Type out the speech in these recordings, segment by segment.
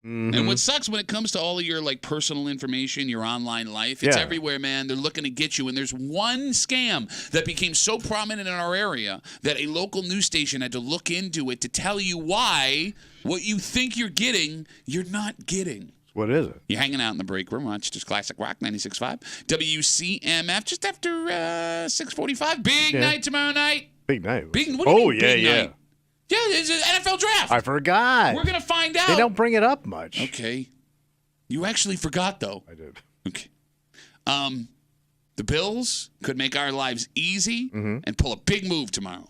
And what sucks when it comes to all of your like personal information, your online life, it's everywhere, man. They're looking to get you. And there's one scam that became so prominent in our area that a local news station had to look into it to tell you why what you think you're getting, you're not getting. What is it? You're hanging out in the break room. Watch just Classic Rock 96.5. WCMF just after 6:45. Big night tomorrow night. Big night. What do you mean big night? Yeah, it's an NFL draft. I forgot. We're going to find out. They don't bring it up much. Okay. You actually forgot, though. I did. Okay. The Bills could make our lives easy and pull a big move tomorrow.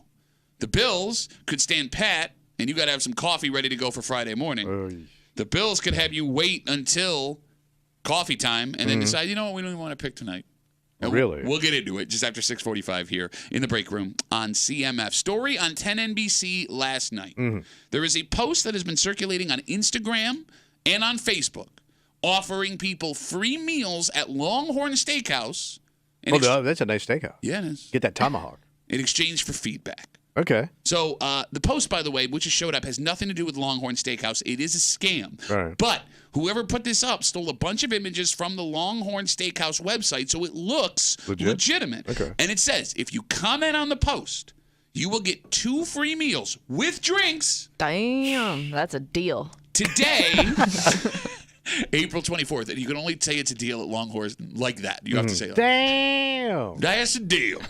The Bills could stand pat, and you got to have some coffee ready to go for Friday morning. The Bills could have you wait until coffee time and then decide, you know what, we don't even want to pick tonight. Really? We'll get into it just after 6:45 here in the break room on CMF. Story on 10 NBC last night. There is a post that has been circulating on Instagram and on Facebook offering people free meals at Longhorn Steakhouse. That's a nice steakhouse. Yeah, it is. Get that tomahawk. In exchange for feedback. Okay. So the post, by the way, which has showed up, has nothing to do with Longhorn Steakhouse. It is a scam. Right. But whoever put this up stole a bunch of images from the Longhorn Steakhouse website, so it looks legitimate. Okay. And it says, if you comment on the post, you will get 2 free meals with drinks. Damn, that's a deal. Today, April 24th. And you can only say it's a deal at Longhorn like that. You have to say, damn. That's a deal.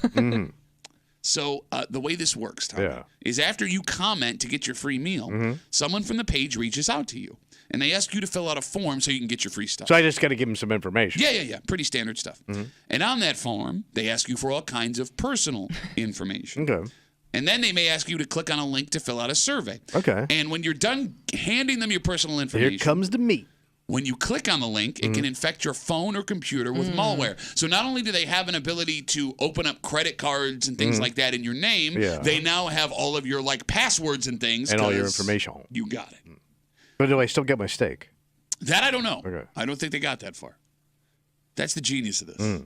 So the way this works, Tom, is after you comment to get your free meal, someone from the page reaches out to you. And they ask you to fill out a form so you can get your free stuff. So I just got to give them some information. Yeah. Pretty standard stuff. And on that form, they ask you for all kinds of personal information. Okay. And then they may ask you to click on a link to fill out a survey. Okay. And when you're done handing them your personal information, here comes the meat. When you click on the link, it can infect your phone or computer with malware. So not only do they have an ability to open up credit cards and things like that in your name, they now have all of your like passwords and things. And all your information. You got it. But do I still get my steak? That I don't know. Okay. I don't think they got that far. That's the genius of this.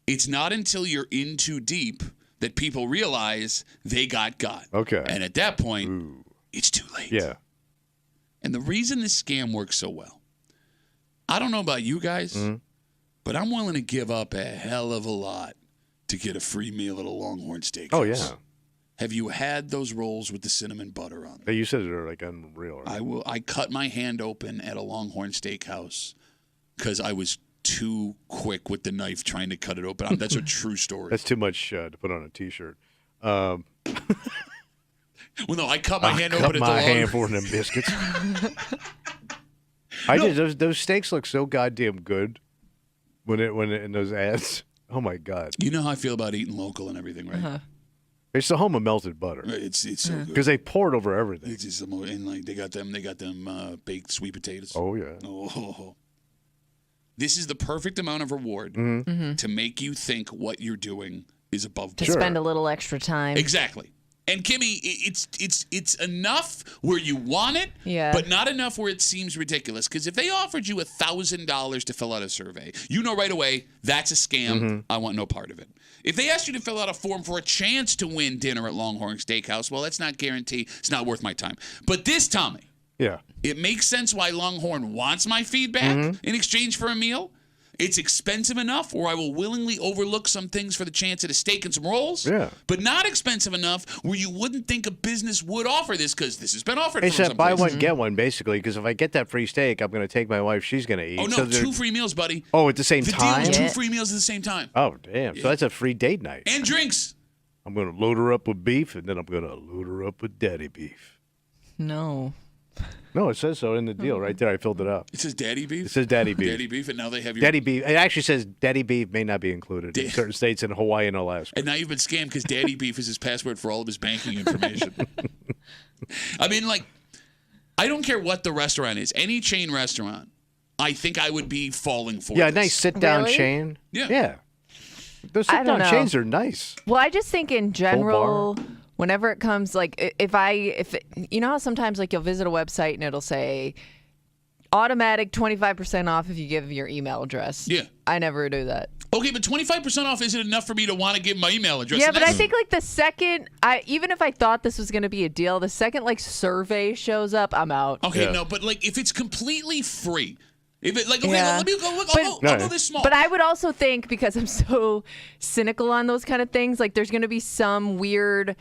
It's not until you're in too deep that people realize they got. Okay. And at that point, it's too late. Yeah. And the reason this scam works so well, I don't know about you guys, but I'm willing to give up a hell of a lot to get a free meal at a Longhorn Steakhouse. Oh, yeah. Have you had those rolls with the cinnamon butter on them? You said they're like unreal. Right? I cut my hand open at a Longhorn Steakhouse because I was too quick with the knife trying to cut it open. That's a true story. That's too much to put on a T-shirt. Well, no, I cut my hand open at the Longhorn. I cut my hand for them biscuits. Those steaks look so goddamn good when in those ads. Oh my god! You know how I feel about eating local and everything, right? It's the home of melted butter. It's so good because they pour it over everything. It's just, and like they got them baked sweet potatoes. Oh yeah. Oh. This is the perfect amount of reward to make you think what you're doing is above board. To spend a little extra time. Exactly. And Kimmy, it's enough where you want it, but not enough where it seems ridiculous. Because if they offered you $1,000 to fill out a survey, you know right away that's a scam. I want no part of it. If they asked you to fill out a form for a chance to win dinner at Longhorn Steakhouse, well, that's not guaranteed. It's not worth my time. But this, Tommy, it makes sense why Longhorn wants my feedback in exchange for a meal. It's expensive enough where I will willingly overlook some things for the chance at a steak and some rolls, but not expensive enough where you wouldn't think a business would offer this because this has been offered from some It's buy one, get one, basically, because if I get that free steak, I'm going to take my wife. She's going to eat. Oh, no, 2 free meals, buddy. Oh, at the same time? The deal is 2 free meals at the same time. Oh, damn. So that's a free date night. And drinks. I'm going to load her up with beef, and then I'm going to load her up with daddy beef. No. No, it says so in the deal right there. I filled it up. It says daddy beef? It says daddy beef. Daddy beef, and now they have your... Daddy beef. It actually says daddy beef may not be included in certain states in Hawaii and Alaska. And now you've been scammed because daddy beef is his password for all of his banking information. I mean, like, I don't care what the restaurant is. Any chain restaurant, I think I would be falling for this. Nice sit-down chain. Yeah. Those sit-down chains are nice. Well, I just think in general... Whenever it comes, like, if you know how sometimes, like, you'll visit a website and it'll say automatic 25% off if you give your email address. Yeah. I never do that. Okay, but 25% off isn't enough for me to want to give my email address. Yeah, but I think like the second, even if I thought this was going to be a deal, the second like survey shows up, I'm out. Okay, no, but like if it's completely free, if it like, okay, let me go. Look, I'll go this small. But I would also think, because I'm so cynical on those kind of things, like there's going to be some weird.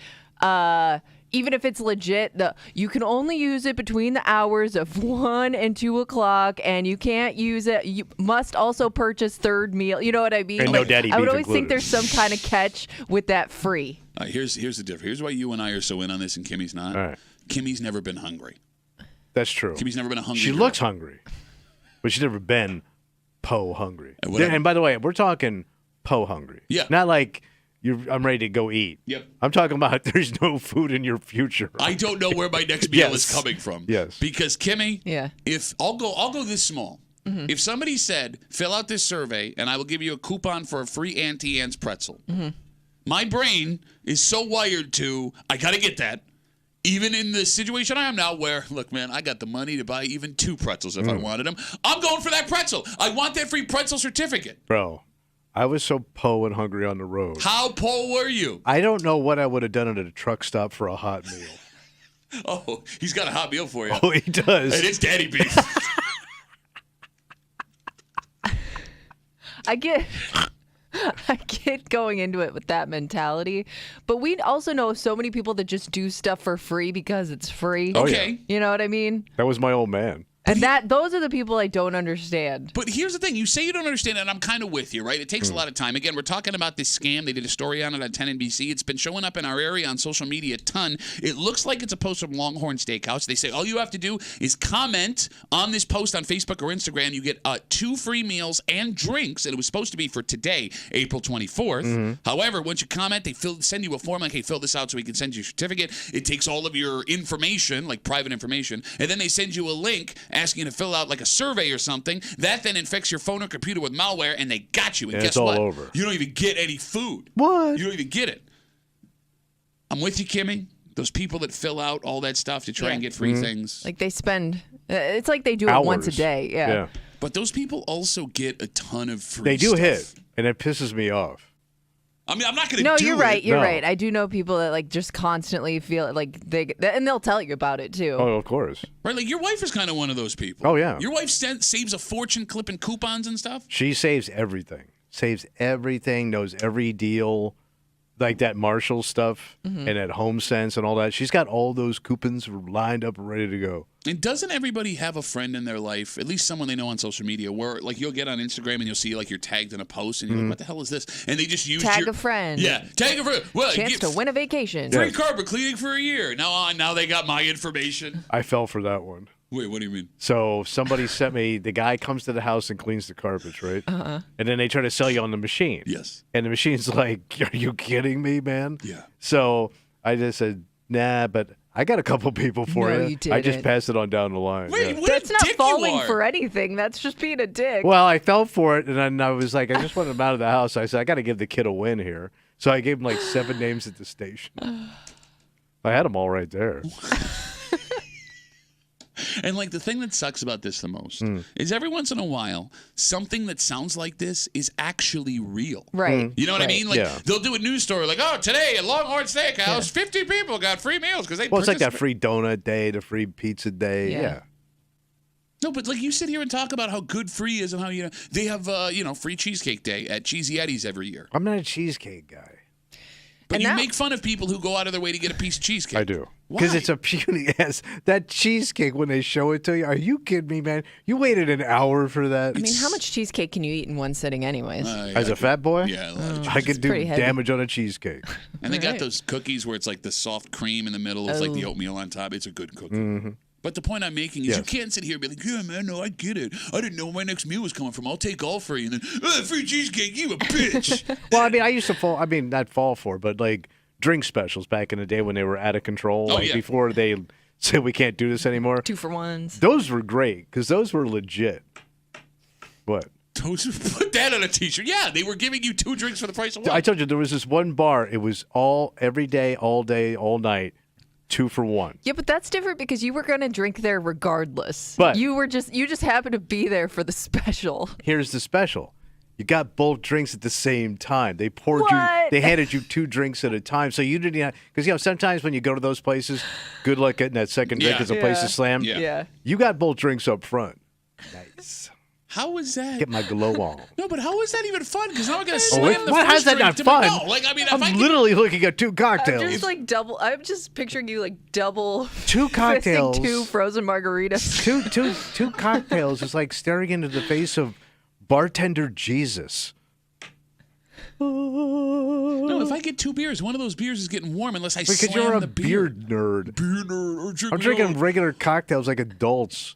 Even if it's legit, you can only use it between the hours of 1 and 2 o'clock, and you can't use it. You must also purchase third meal. You know what I mean? And no daddy beef I would always included. think there's some kind of catch with that free. Here's the difference. Here's why you and I are so in on this, and Kimmy's not. All right. Kimmy's never been hungry. That's true. Kimmy's never been a hungry She girl. looks hungry, but she's never been hungry. And And by the way, we're talking hungry. Yeah. Not like I'm ready to go eat. Yep. I'm talking about there's no food in your future. I don't know where my next meal Yes. is coming from. Yes. Because Kimmy, Yeah. if I'll go this small. Mm-hmm. If somebody said, fill out this survey and I will give you a coupon for a free Auntie Anne's pretzel, my brain is so wired to, I got to get that. Even in the situation I am now where, look, man, I got the money to buy even 2 pretzels if I wanted them. I'm going for that pretzel. I want that free pretzel certificate. Bro, I was so and hungry on the road. How poor were you? I don't know what I would have done at a truck stop for a hot meal. Oh, he's got a hot meal for you. Oh, he does. And it's daddy beef. I get going into it with that mentality, but we also know so many people that just do stuff for free because it's free. Okay. You know what I mean? That was my old man. And those are the people I don't understand. But here's the thing. You say you don't understand it, and I'm kind of with you, right? It takes a lot of time. Again, we're talking about this scam. They did a story on it on 10 NBC. It's been showing up in our area on social media a ton. It looks like it's a post from Longhorn Steakhouse. They say all you have to do is comment on this post on Facebook or Instagram. You get 2 free meals and drinks, and it was supposed to be for today, April 24th. However, once you comment, they send you a form like, hey, fill this out so we can send you a certificate. It takes all of your information, like private information, and then they send you a link asking you to fill out like a survey or something. That then infects your phone or computer with malware, and they got you. And Yeah, guess it's all what? over. You don't even get any food. What? You don't even get it. I'm with you, Kimmy. Those people that fill out all that stuff to try and get free things. Like they spend, it's like they do it Hours. once a day. Yeah. But those people also get a ton of free They do stuff. hit, and it pisses me off. I mean, I'm not going to No, do you're it. right. You're No. right. I do know people that like just constantly feel like and they'll tell you about it too. Oh, of course. Right? Like your wife is kind of one of those people. Oh, yeah. Your wife saves a fortune clipping coupons and stuff? She saves everything. Knows every deal, like that Marshall stuff and at HomeSense and all that. She's got all those coupons lined up and ready to go. And doesn't everybody have a friend in their life, at least someone they know on social media, where like you'll get on Instagram and you'll see like you're tagged in a post and you're like, what the hell is this? And they just use Tag a friend. Yeah, tag a friend. Well, Chance to win a vacation. free carpet cleaning for a year. Now they got my information. I fell for that one. Wait, what do you mean? So somebody sent me, the guy comes to the house and cleans the carpets, right? And then they try to sell you on the machine. Yes. And the machine's like, are you kidding me, man? Yeah. So I just said, nah, but I got a couple people for No, you. you I just didn't. passed it on down the line. Wait, yeah. what That's a not dick falling you are. for anything. That's just being a dick. Well, I fell for it, and then I was like, I just wanted him out of the house. I said, I got to give the kid a win here. So I gave him like 7 names at the station. I had them all right there. And like the thing that sucks about this the most is every once in a while, something that sounds like this is actually real. Right. You know what I Right. mean? Like Yeah. they'll do a news story like, oh, today at Longhorn Steakhouse, 50 people got free meals because they Well, it's like that participated. free donut day, the free pizza day. Yeah. Yeah. No, but like you sit here and talk about how good free is and how they have free cheesecake day at Cheesy Eddie's every year. I'm not a cheesecake guy. But And you now- make fun of people who go out of their way to get a piece of cheesecake. I do. Because Why? it's a puny ass. That cheesecake, when they show it to you, are you kidding me, man? You waited an hour for that? I mean, how much cheesecake can you eat in one sitting, anyways? As a fat boy? Yeah, a lot of I could do pretty heavy. damage on a cheesecake. And they got Alright. those cookies where it's like the soft cream in the middle. It's like the oatmeal on top. It's a good cookie. But the point I'm making is you Yes. can't sit here and be like, yeah, man, no, I get it. I didn't know where my next meal was coming from. I'll take all free. And then, free cheesecake, you a bitch. Well, I mean, I used to not fall for, but like drink specials back in the day when they were out of control, Oh, like yeah. before they said we can't do this anymore. 2 for 1s. Those were great because those were legit. What? Put that on a t-shirt. Yeah, they were giving you 2 drinks for the price of one. I told you there was this one bar. It was every day, all night, 2 for 1. Yeah, but that's different because you were going to drink there regardless. But- you just happened to be there for the special. Here's the special. You got both drinks at the same time. They poured What? They handed you 2 drinks at a time, so you didn't. Because sometimes when you go to those places, good luck getting that second drink because the place is slammed. Yeah. You got both drinks up front. Nice. How was that? Get my glow on. No, but how is that even fun? Because now I'm going to slam the What? first How's that drink not to fun? No, like, I mean, if I'm literally looking at 2 cocktails. I'm just picturing you like double 2 cocktails. fisting 2 frozen margaritas. Two cocktails is like staring into the face of bartender Jesus. No, if I get 2 beers, one of those beers is getting warm unless I Because slam you're a the beer nerd. Beer nerd. I'm drinking regular cocktails like adults.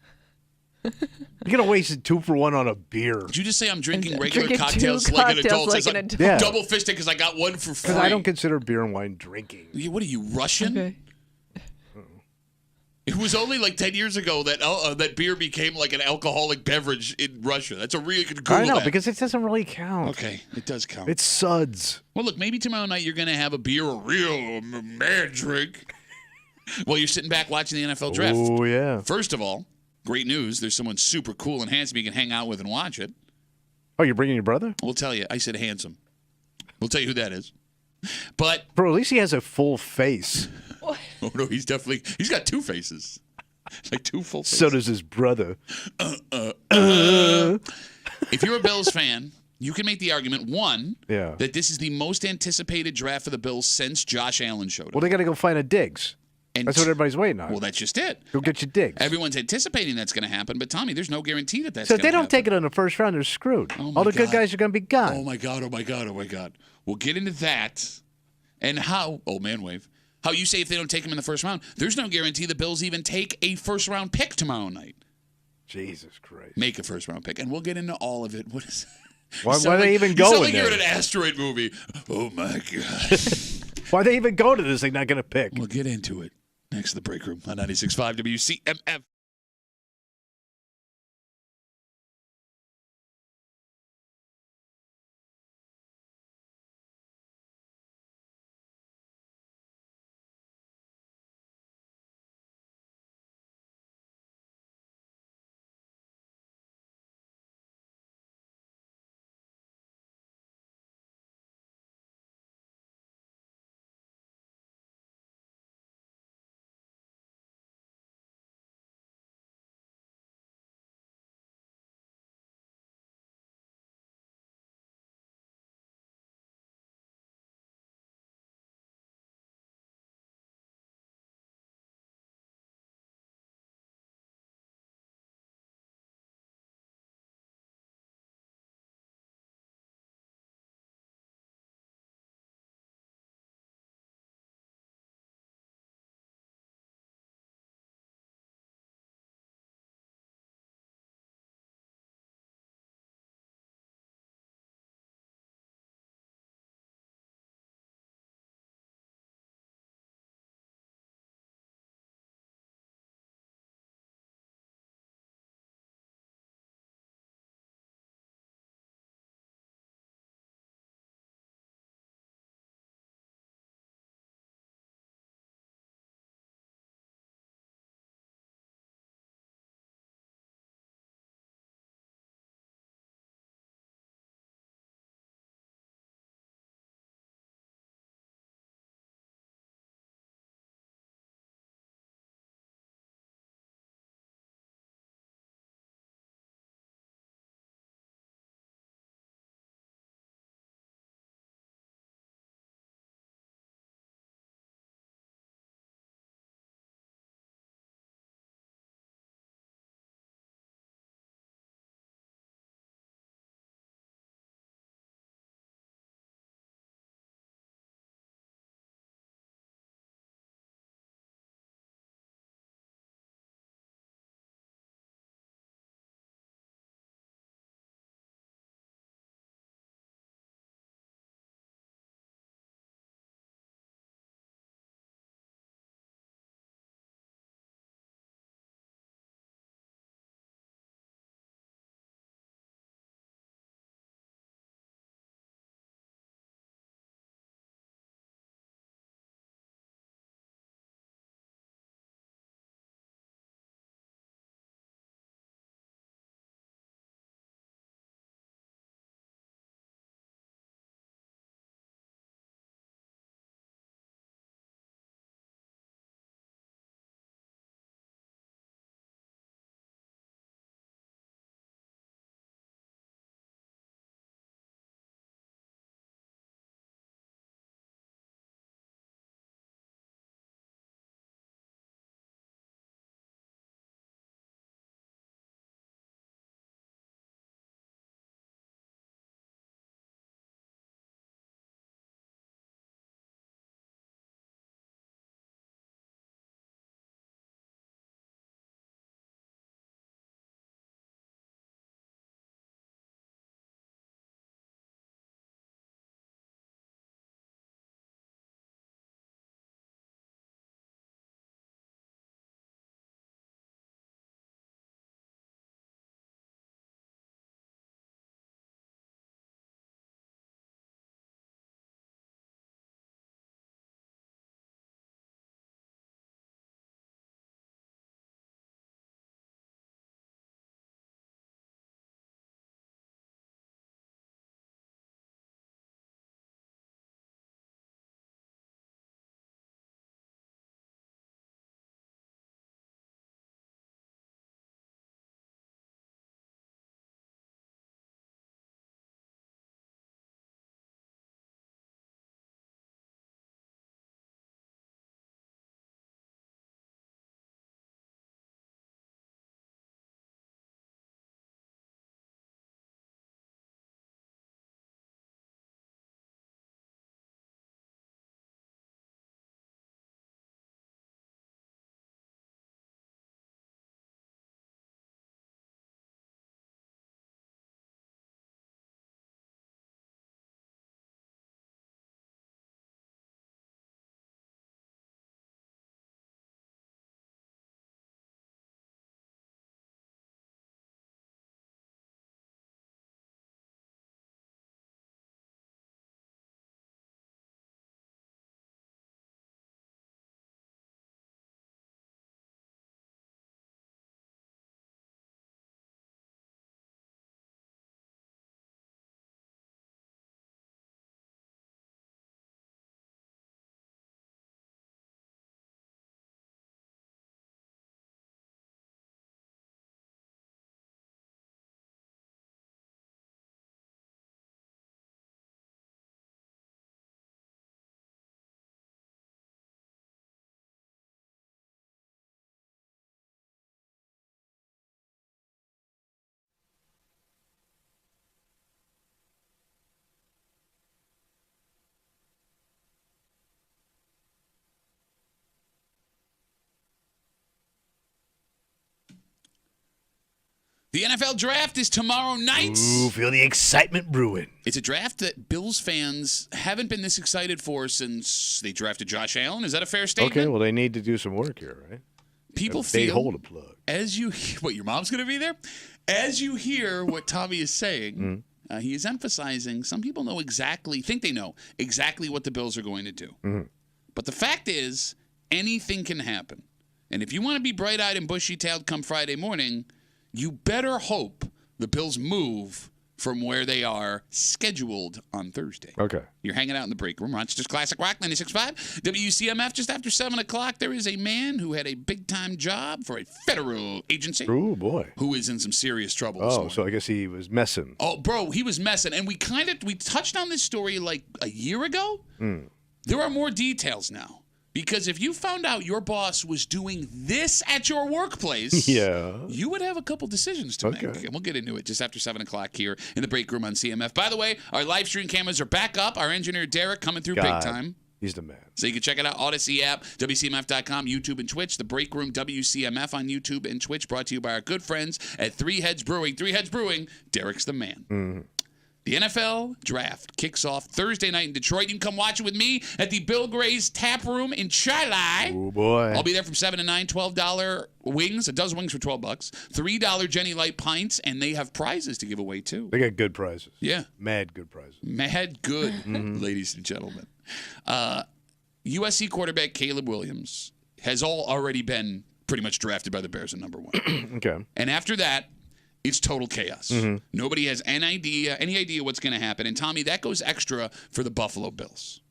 You're gonna waste 2 for 1 on a beer. Did you just say I'm drinking regular Drinking 2 cocktails like an adult? like It's an like adult. Yeah. double fisted because I got one for free. Because I don't consider beer and wine drinking. What are you, Russian? Okay. It was only like 10 years ago that that beer became like an alcoholic beverage in Russia. That's a really good Google I know, that. because it doesn't really count. Okay, it does count. It's suds. Well, look, maybe tomorrow night you're going to have a beer, a real mad drink, while you're sitting back watching the NFL draft. Oh, yeah. First of all, great news. There's someone super cool and handsome you can hang out with and watch it. Oh, you're bringing your brother? We'll tell you. I said handsome. We'll tell you who that is. But, Bro, at least he has a full face. oh no, he's got 2 faces. Like 2 full faces. So does his brother. If you're a Bills fan, you can make the argument, one, Yeah. that this is the most anticipated draft for the Bills since Josh Allen showed up. Well, they got to go find a Diggs. And That's what everybody's waiting on. Well, that's just it. Go get your Diggs. Everyone's anticipating that's going to happen, but Tommy, there's no guarantee that that's So going if to they happen. don't take it in the first round, they're screwed. Oh my All the good God. guys are going to be gone. Oh my God, oh my God, oh my God. We'll get into that and how, man wave, how you say if they don't take him in the first round, there's no guarantee the Bills even take a first-round pick tomorrow night. Jesus Christ. Make a first-round pick, and we'll get into all of it. What is Why sound they even you go sound in like you're there? in an asteroid movie. Oh my God. Why they even go to this? They're not going to pick. We'll get into it next to the break room on 96.5 WCMF. The NFL draft is tomorrow night. Ooh, feel the excitement brewing. It's a draft that Bills fans haven't been this excited for since they drafted Josh Allen. Is that a fair statement? Okay, well, they need to do some work here, right? People They feel hold a plug. as you what your mom's going to be there. As you hear what Tommy is saying, he is emphasizing. Some people think they know exactly what the Bills are going to do. Mm-hmm. But the fact is, anything can happen. And if you want to be bright-eyed and bushy-tailed come Friday morning, you better hope the Bills move from where they are scheduled on Thursday. Okay. You're hanging out in the break room. Rochester's Classic Rock 96.5. WCMF, just after 7 o'clock, there is a man who had a big-time job for a federal agency. Oh, boy. Who is in some serious trouble this morning. So I guess he was messing. Oh, bro, he was messing. And we touched on this story like a year ago. There are more details now. Because if you found out your boss was doing this at your workplace, you would have a couple decisions to make. And we'll get into it just after 7 o'clock here in the break room on CMF. By the way, our live stream cameras are back up. Our engineer, Derek, coming through big time. He's the man. So you can check it out, Odyssey app, WCMF.com, YouTube and Twitch. The break room, WCMF on YouTube and Twitch, brought to you by our good friends at Three Heads Brewing. Three Heads Brewing, Derek's the man. Mm-hmm. The NFL draft kicks off Thursday night in Detroit. You can come watch it with me at the Bill Gray's Tap Room in Chili. Oh, boy. I'll be there from 7 to 9, $12 wings, a dozen wings for $12, $3 Jenny Light pints, and they have prizes to give away, too. They got good prizes. Yeah. Mad good prizes. Mad good, ladies and gentlemen. USC quarterback Caleb Williams has already been pretty much drafted by the Bears at number 1. Okay. And after that, it's total chaos. Nobody has any idea what's going to happen. And, Tommy, that goes extra for the Buffalo Bills.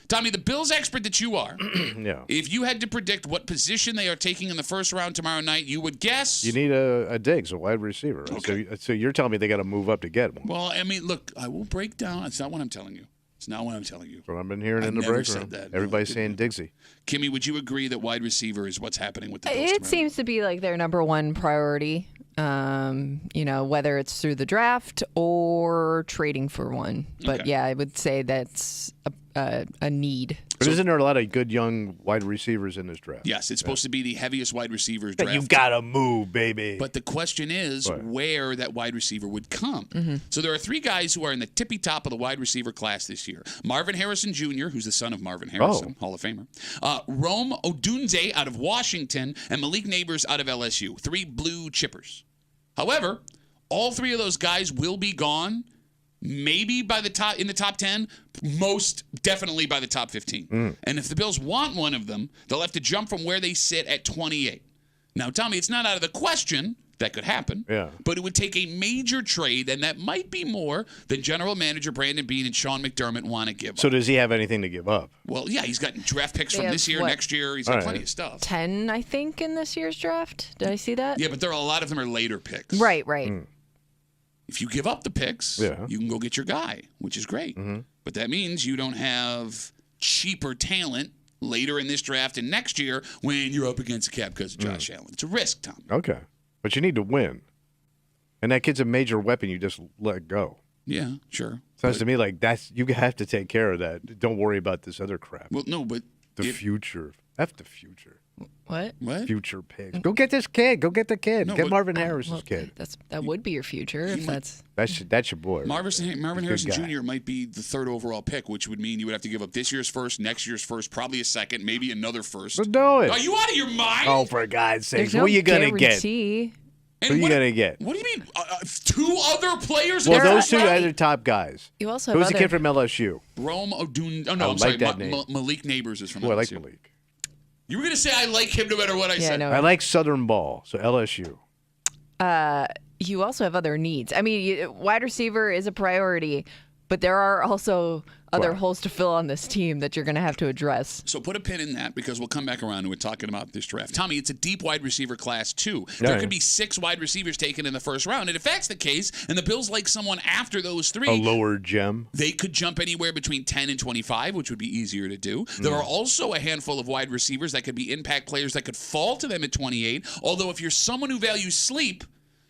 Tommy, the Bills expert that you are, if you had to predict what position they are taking in the first round tomorrow night, you would guess? You need a Diggs, a wide receiver. Right? Okay. So you're telling me they got to move up to get one. Well, I mean, look, I will break down. It's not what I'm telling you. It's not what I'm telling you. That's what I've been hearing in the never break said room. that. Everybody's No, saying Diggsy. Kimmy, would you agree that wide receiver is what's happening with the Bills It tomorrow seems to be like their number one priority. Whether it's through the draft or trading for one. But Okay. yeah, I would say that's a need. But isn't there a lot of good young wide receivers in this draft? Yes, it's supposed to be the heaviest wide receivers But draft. you got to move, baby. But the question is where that wide receiver would come. So there are 3 guys who are in the tippy top of the wide receiver class this year. Marvin Harrison Jr., who's the son of Marvin Harrison, Hall of Famer. Rome Odunze out of Washington, and Malik Neighbors out of LSU. 3 blue chippers. However, all 3 of those guys will be gone maybe in the top 10, most definitely by the top 15. And if the Bills want one of them, they'll have to jump from where they sit at 28. Now, Tommy, it's not out of the question that could happen. Yeah. But it would take a major trade, and that might be more than general manager Brandon Beane and Sean McDermott want to give up. So does he have anything to give up? Well, yeah, he's got draft picks They from have this year, what? next year. He's got plenty of stuff. 10, I think, in this year's draft. Did I see that? Yeah, but there are a lot of them are later picks. Right. If you give up the picks, you can go get your guy, which is great. But that means you don't have cheaper talent later in this draft and next year when you're up against a cap because of Josh Allen. It's a risk, Tom. Okay. But you need to win. And that kid's a major weapon you just let go. Yeah, sure. Sounds to me like you have to take care of that. Don't worry about this other crap. Well, no, but The future. F the future. What? Future pigs. Go get this kid. Go get the kid. No, get but- Marvin Harris's kid. That would be your future if that's. That's your boy. Marvin Harrison guy. Jr. might be the 3rd overall pick, which would mean you would have to give up this year's first, next year's first, probably a second, maybe another first. Let's do it. Are you out of your mind? Oh, for God's sake. There's Who no are you going to get? guarantee. And Who are you what- going to get? What do you mean? 2 other players? Well, in the those 2 draft? are the top guys. You also have Who's the other. kid from LSU? Rome Odun. Oh, no, I I'm sorry. like that name. Malik Neighbors is from Boy, I like LSU. Malik. You were going to say I like him no matter what I Yeah, said. no. I like Southern ball, so LSU. You also have other needs. I mean, wide receiver is a priority, but there are also other holes to fill on this team that you're going to have to address. So put a pin in that because we'll come back around and we're talking about this draft. Tommy, it's a deep wide receiver class, too. There could be 6 wide receivers taken in the first round. And if that's the case, and the Bills like someone after those 3, A lower gem. they could jump anywhere between 10 and 25, which would be easier to do. There are also a handful of wide receivers that could be impact players that could fall to them at 28. Although if you're someone who values sleep,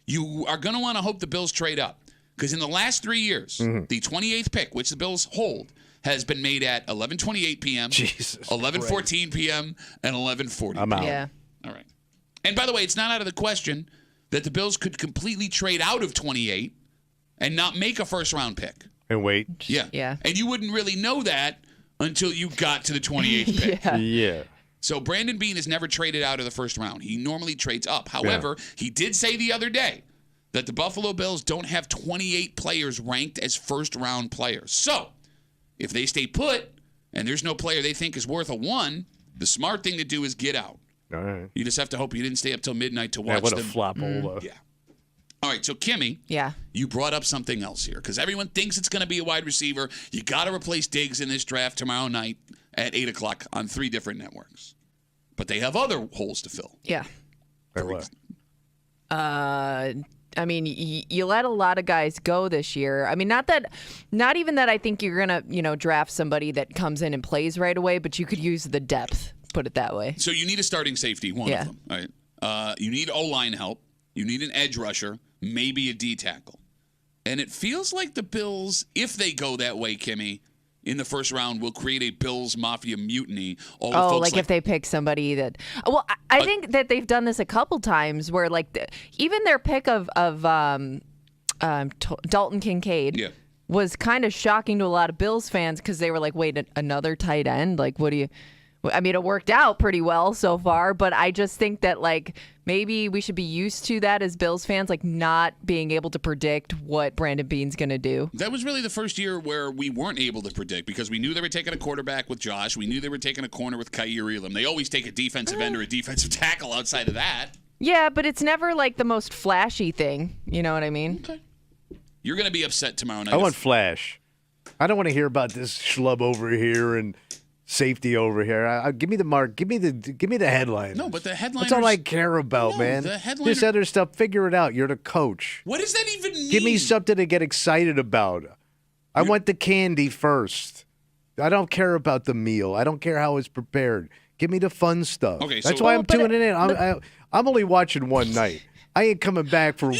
you are going to want to hope the Bills trade up. Because in the last 3 years, the 28th pick, which the Bills hold, has been made at 11:28 p.m., Jesus 11:14 p.m., and 11:40 I'm out. Yeah. All right. And by the way, it's not out of the question that the Bills could completely trade out of 28 and not make a first-round pick. And wait. Yeah. And you wouldn't really know that until you got to the 28th pick. Yeah. So Brandon Beane has never traded out of the first round. He normally trades up. However, he did say the other day that the Buffalo Bills don't have 28 players ranked as first-round players. So if they stay put and there's no player they think is worth a 1, the smart thing to do is get out. All right. You just have to hope you didn't stay up till midnight to watch what them. a flop-ola. Yeah. All right, so Kimmy, you brought up something else here because everyone thinks it's going to be a wide receiver. You got to replace Diggs in this draft tomorrow night at 8 o'clock on 3 different networks. But they have other holes to fill. Yeah. Or what? I mean, you let a lot of guys go this year. I mean, not even that I think you're going to, draft somebody that comes in and plays right away, but you could use the depth, put it that way. So you need a starting safety, one of them. All right. You need O-line help. You need an edge rusher, maybe a D tackle. And it feels like the Bills, if they go that way, Kimmy, in the first round, will create a Bills Mafia mutiny. Like if they pick somebody that... Well, I think that they've done this a couple times where, like, even their pick of Dalton Kincaid was kind of shocking to a lot of Bills fans because they were like, wait, another tight end? Like, what do you... I mean, it worked out pretty well so far, but I just think that, like, maybe we should be used to that as Bills fans, like, not being able to predict what Brandon Beane's going to do. That was really the first year where we weren't able to predict because we knew they were taking a quarterback with Josh. We knew they were taking a corner with Kaiir Elam. They always take a defensive end or a defensive tackle outside of that. Yeah, but it's never, like, the most flashy thing. You know what I mean? Okay. You're going to be upset tomorrow night. I want flash. I don't want to hear about this schlub over here and safety over here. Give me the mark. Give me the headline. No, but the headliners. That's all I care about, man. The headliner. This other stuff, figure it out. You're the coach. What does that even mean? Give me something to get excited about. I want the candy first. I don't care about the meal. I don't care how it's prepared. Give me the fun stuff. Okay, that's why I'm tuning in. I'm only watching one night. I ain't coming back for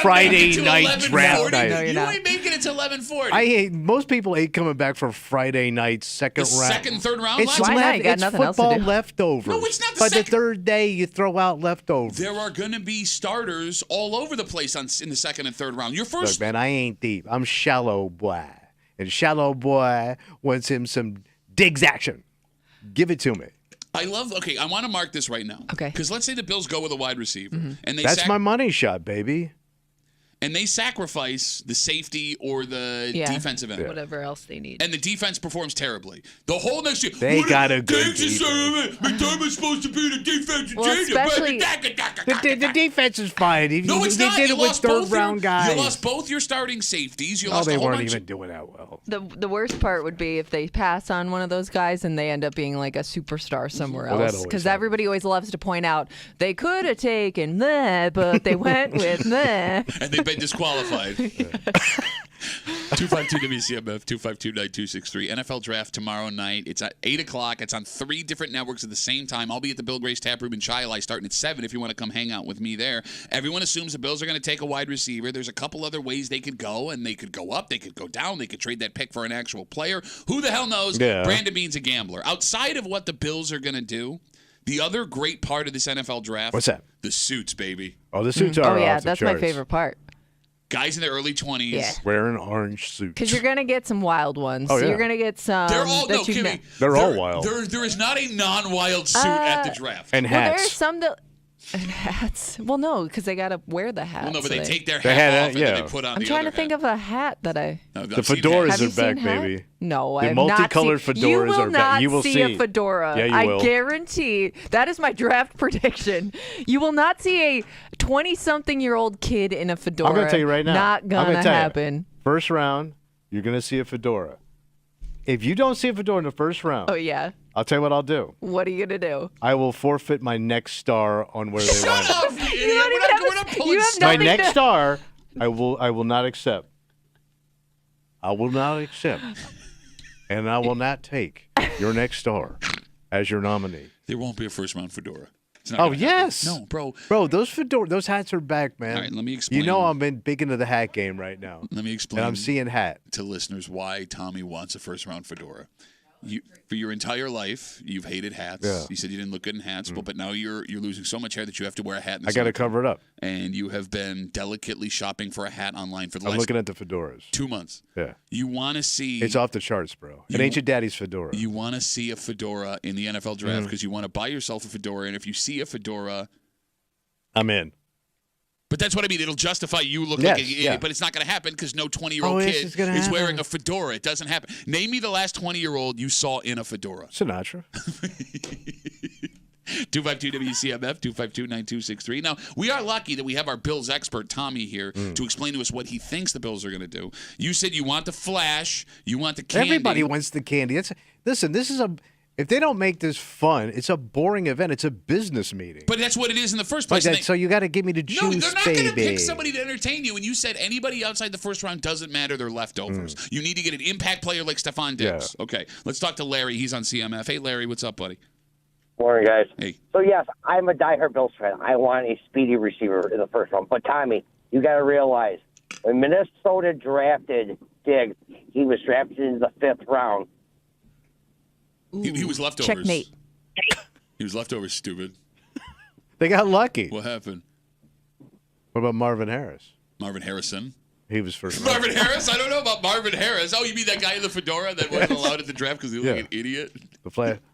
Friday night draft night. No, you're not. You ain't making it to 11:40. Most people ain't coming back for Friday night second round. Second, third round. It's Why not? You got nothing else to football do. leftovers. No, it's not the By second. the third day, you throw out leftovers. There are going to be starters all over the place in the second and third round. Your first. Look, man, I ain't deep. I'm shallow boy, and shallow boy wants him some Diggs action. Give it to me. I want to mark this right now. Okay. Because let's say the Bills go with a wide receiver, and they That's my money shot, baby. and they sacrifice the safety or the defensive end. Whatever else they need. And the defense performs terribly. The whole next year, They got a good defense. McDermott's supposed to be the defensive especially The defense is fine. No, it's not. They did You it with lost both third-round guys. You lost both your starting safeties. You Oh, lost they a whole weren't bunch even of- doing that well. The worst part would be if they pass on one of those guys and they end up being like a superstar somewhere Well, that else. always Because happens. everybody always loves to point out they could have taken that, but they went with that. and they've been disqualified. 252 WCMF 252-9263. NFL draft tomorrow night. It's at 8 o'clock. It's on 3 different networks at the same time. I'll be at the Bill Gray's Tap Room in Chi-Li starting at 7 if you want to come hang out with me there. Everyone assumes the Bills are going to take a wide receiver. There's a couple other ways they could go, and they could go up, they could go down, they could trade that pick for an actual player. Who the hell knows? Yeah. Brandon Beane's a gambler. Outside of what the Bills are going to do, the other great part of this NFL draft. What's that? The suits, baby. Oh, the suits are Oh, yeah, off the that's my charts. favorite part. Guys in their early 20s. Yeah. Wearing orange suits. Because you're going to get some wild ones. Oh, yeah. You're going to get some. They're all that you Kimmy. They're all wild. There is not a non-wild suit at the draft. And Well, hats. there's some that. And hats. Well, no, because they got to wear the hats. Well, no, but they take their They hat had off it, and then yeah. they put on I'm the trying other to think hat. of a hat that I. No, I've The seen fedoras hats. Have you are back, seen hat? baby. No, The I've not multicolored seen. fedoras You will are back. not You will see see. a fedora. Yeah, you I will. guarantee. That is my draft prediction. You will not see a 20-something-year-old kid in a fedora. I'm going to tell you right now. Not I'm gonna gonna tell happen. You, first round, you're going to see a fedora. If you don't see a fedora in the first round, Oh yeah. I'll tell you what I'll do. What are you gonna do? I will forfeit my next star on where they Shut want it. up, you idiot. don't even have We're a- not you pulling have stuff. My nothing next to- star, I will not accept. I will not accept. And I will not take your next star as your nominee. There won't be a first-round fedora. It's not Oh, gonna happen. yes. No, bro. Bro, those hats are back, man. All right, let me explain. You know I'm big into the hat game right now. Let me explain And I'm seeing hat. to listeners why Tommy wants a first-round fedora. For your entire life, you've hated hats. Yeah. You said you didn't look good in hats, but now you're losing so much hair that you have to wear a hat in the I got to summertime. cover it up. And you have been delicately shopping for a hat online for the I'm last looking at the fedoras. 2 months. Yeah. You want to see... It's off the charts, bro. It ain't your daddy's fedora. You want to see a fedora in the NFL draft because you want to buy yourself a fedora, and if you see a fedora... I'm in. But that's what I mean. It'll justify you looking Yes, like an idiot, yeah. but it's not going to happen because no 20-year-old kid is wearing a fedora. It doesn't happen. Name me the last 20-year-old you saw in a fedora. Sinatra. 252 WCMF 252-9263. Now, we are lucky that we have our Bills expert, Tommy, here to explain to us what he thinks the Bills are going to do. You said you want the flash. You want the candy. Everybody wants the candy. Listen, this is if they don't make this fun, it's a boring event. It's a business meeting. But that's what it is in the first place. So you got to give me the juice, no, they're not baby. going to pick somebody to entertain you. And you said anybody outside the first round doesn't matter. They're leftovers. You need to get an impact player like Stephon Diggs. Yeah. Okay, let's talk to Larry. He's on CMF. Hey, Larry, what's up, buddy? Morning, guys. Hey. So, yes, I'm a diehard Bills fan. I want a speedy receiver in the first round. But, Tommy, you got to realize, when Minnesota drafted Diggs, he was drafted in the 5th round. He was leftovers. Checkmate. He was leftovers, stupid. They got lucky. What happened? What about Marvin Harris? Marvin Harrison. He was first. Marvin Harris? I don't know about Marvin Harris. Oh, you mean that guy in the fedora that wasn't allowed at the draft because he looked like an idiot?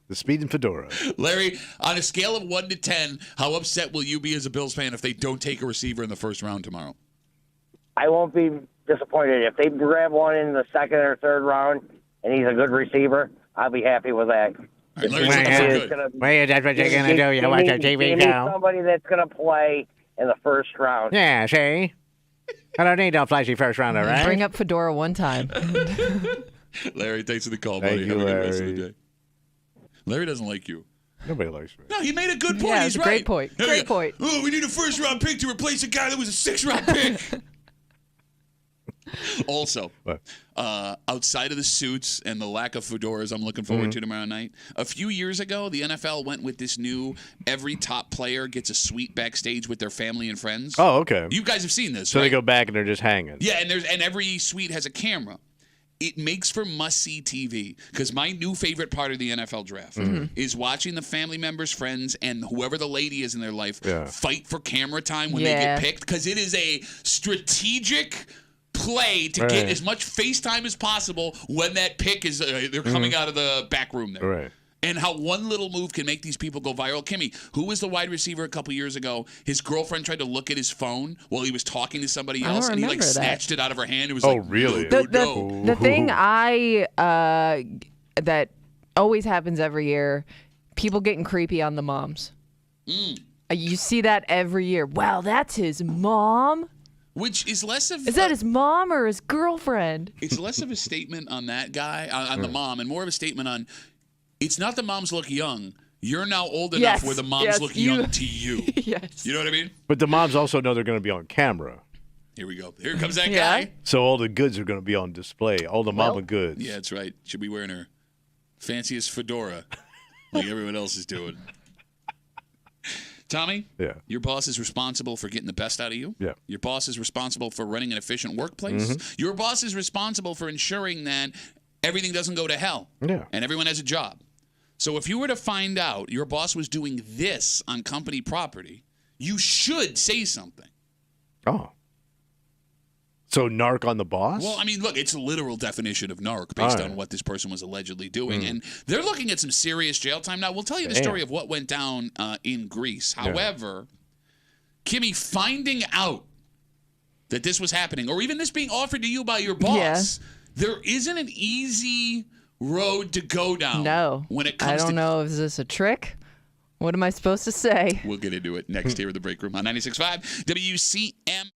The speeding fedora. Larry, on a scale of 1 to 10, how upset will you be as a Bills fan if they don't take a receiver in the first round tomorrow? I won't be disappointed. If they grab one in the 2nd or 3rd round and he's a good receiver, I'll be happy with that. All right, Larry's looking for good. Well, that's what you're going to do. You watch a TV You need show. somebody that's going to play in the first round. Yeah, see? I don't need no flashy first rounder, right? Bring up fedora one time. Larry, thanks for the call, buddy. Thank you, Have a good rest of the Larry. day. Larry doesn't like you. Nobody likes me. No, he made a good point. Yeah, He's it's a right. great point. Here we Great go. point. Oh, we need a first-round pick to replace a guy that was a sixth-round pick. Also, What? outside of the suits and the lack of fedoras I'm looking forward to tomorrow night, a few years ago, the NFL went with this new every top player gets a suite backstage with their family and friends. Oh, okay. You guys have seen this, So right? they go back and they're just hanging. Yeah, and every suite has a camera. It makes for must-see TV because my new favorite part of the NFL draft is watching the family members, friends, and whoever the lady is in their life fight for camera time when they get picked because it is a strategic play to get as much FaceTime as possible when that pick is they're coming out of the back room there. Right. And how one little move can make these people go viral. Kimmy, who was the wide receiver a couple years ago? His girlfriend tried to look at his phone while he was talking to somebody I don't else, and he remember that. snatched it out of her hand. It was really? no. The thing that always happens every year, people getting creepy on the moms. You see that every year. Wow, that's his mom. Which is less of Is that his mom or his girlfriend? it's less of a statement on that guy, on the mom, and more of a statement on it's not the moms look young. You're now old enough where the moms look young to you. Yes. You know what I mean? But the moms also know they're going to be on camera. Here we go. Here comes that Yeah. guy. So all the goods are going to be on display. All the mama goods. Yeah, that's right. Should be wearing her fanciest fedora like everyone else is doing. Tommy, your boss is responsible for getting the best out of you. Yeah. Your boss is responsible for running an efficient workplace. Your boss is responsible for ensuring that everything doesn't go to hell. Yeah. And everyone has a job. So if you were to find out your boss was doing this on company property, you should say something. Oh. So narc on the boss? Well, I mean, look, it's a literal definition of narc based on what this person was allegedly doing. And they're looking at some serious jail time. Now, we'll tell you the story of what went down in Greece. However, Kimmy, finding out that this was happening, or even this being offered to you by your boss, there isn't an easy road to go down. No. When it comes I don't know. Is this a trick? What am I supposed to say? We'll get into it next here in the break room on 96.5 WCMF.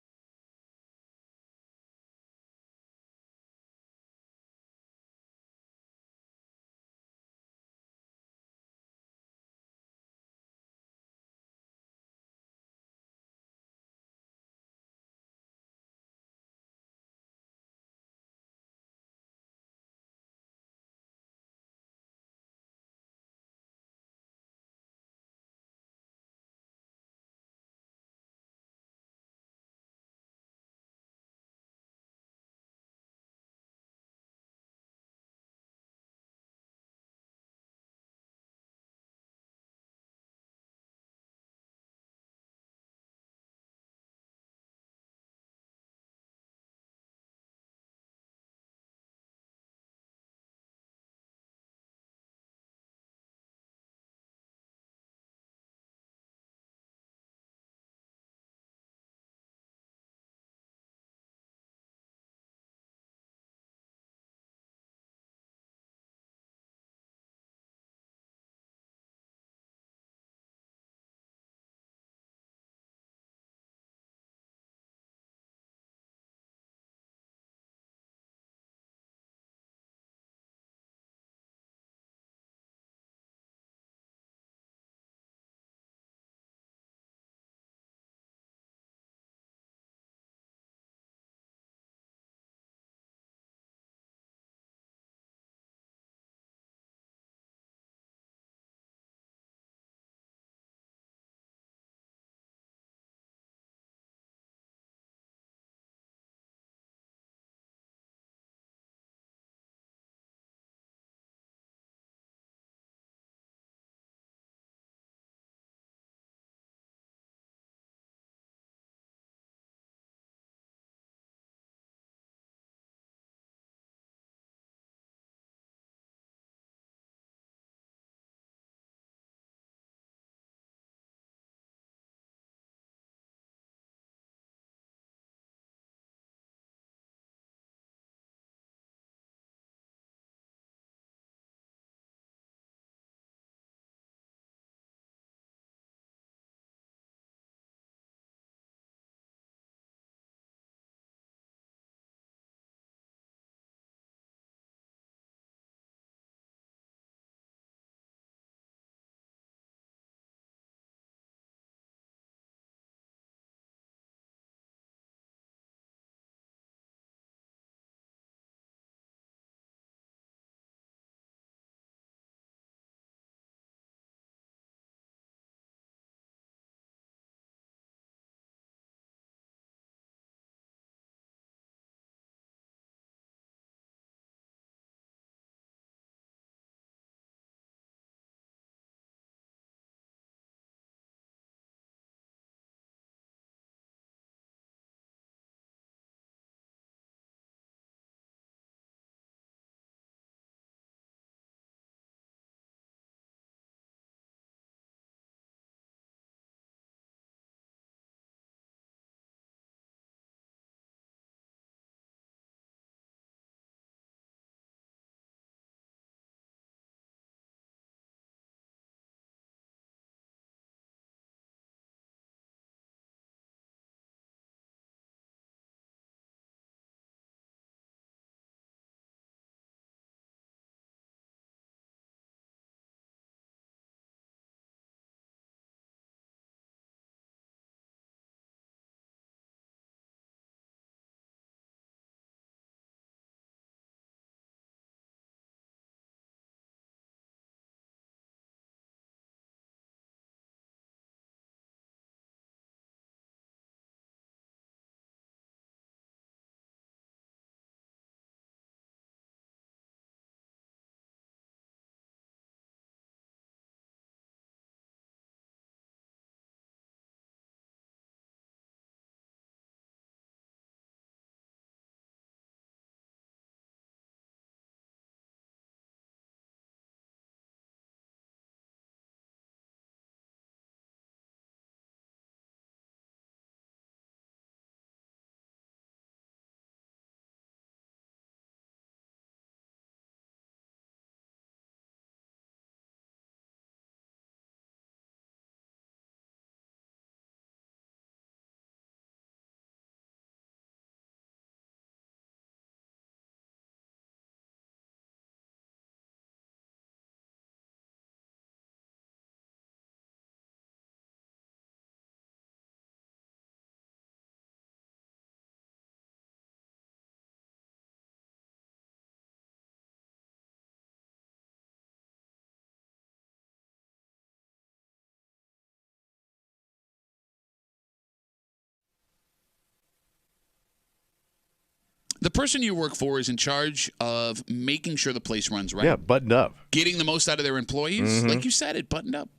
The person you work for is in charge of making sure the place runs right. Yeah, buttoned up. Getting the most out of their employees. Like you said, it buttoned up.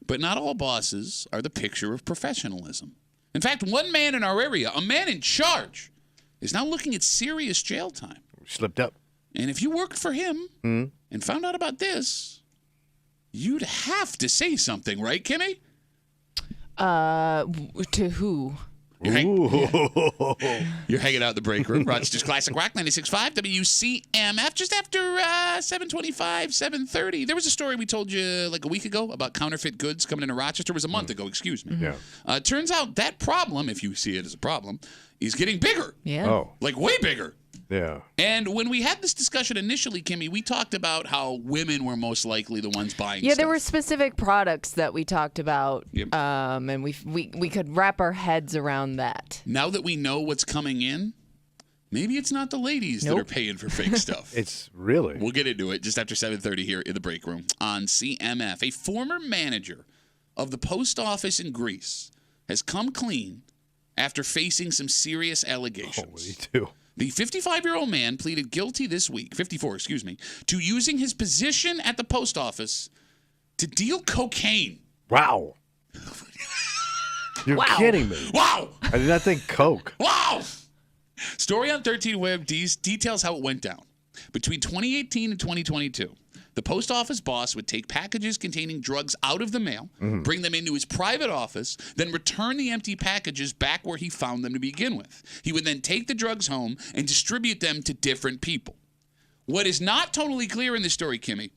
But not all bosses are the picture of professionalism. In fact, one man in our area, a man in charge, is now looking at serious jail time. Slipped up. And if you worked for him and found out about this, you'd have to say something, right, Kimmy? To who? You're hanging out in the break room. Rochester's Classic Rock 96.5 WCMF. Just after 7:25, 7:30. There was a story we told you like a week ago about counterfeit goods coming into Rochester. It was a month ago, excuse me. Yeah. Turns out that problem, if you see it as a problem, is getting bigger. Yeah. Oh. Like way bigger. Yeah. And when we had this discussion initially, Kimmy, we talked about how women were most likely the ones buying Yeah, stuff. there were specific products that we talked about, Yep. and we could wrap our heads around that. Now that we know what's coming in, maybe it's not the ladies that are paying for fake stuff. It's really. We'll get into it just after 7:30 here in the break room on CMF. A former manager of the post office in Greece has come clean after facing some serious allegations. Oh, what do you do? The 55-year-old man pleaded guilty this week, 54, excuse me, to using his position at the post office to deal cocaine. Wow. You're kidding me. Wow! I did not think coke. Wow! Story on 13 Web details how it went down. Between 2018 and 2022, the post office boss would take packages containing drugs out of the mail, bring them into his private office, then return the empty packages back where he found them to begin with. He would then take the drugs home and distribute them to different people. What is not totally clear in this story, Kimmy,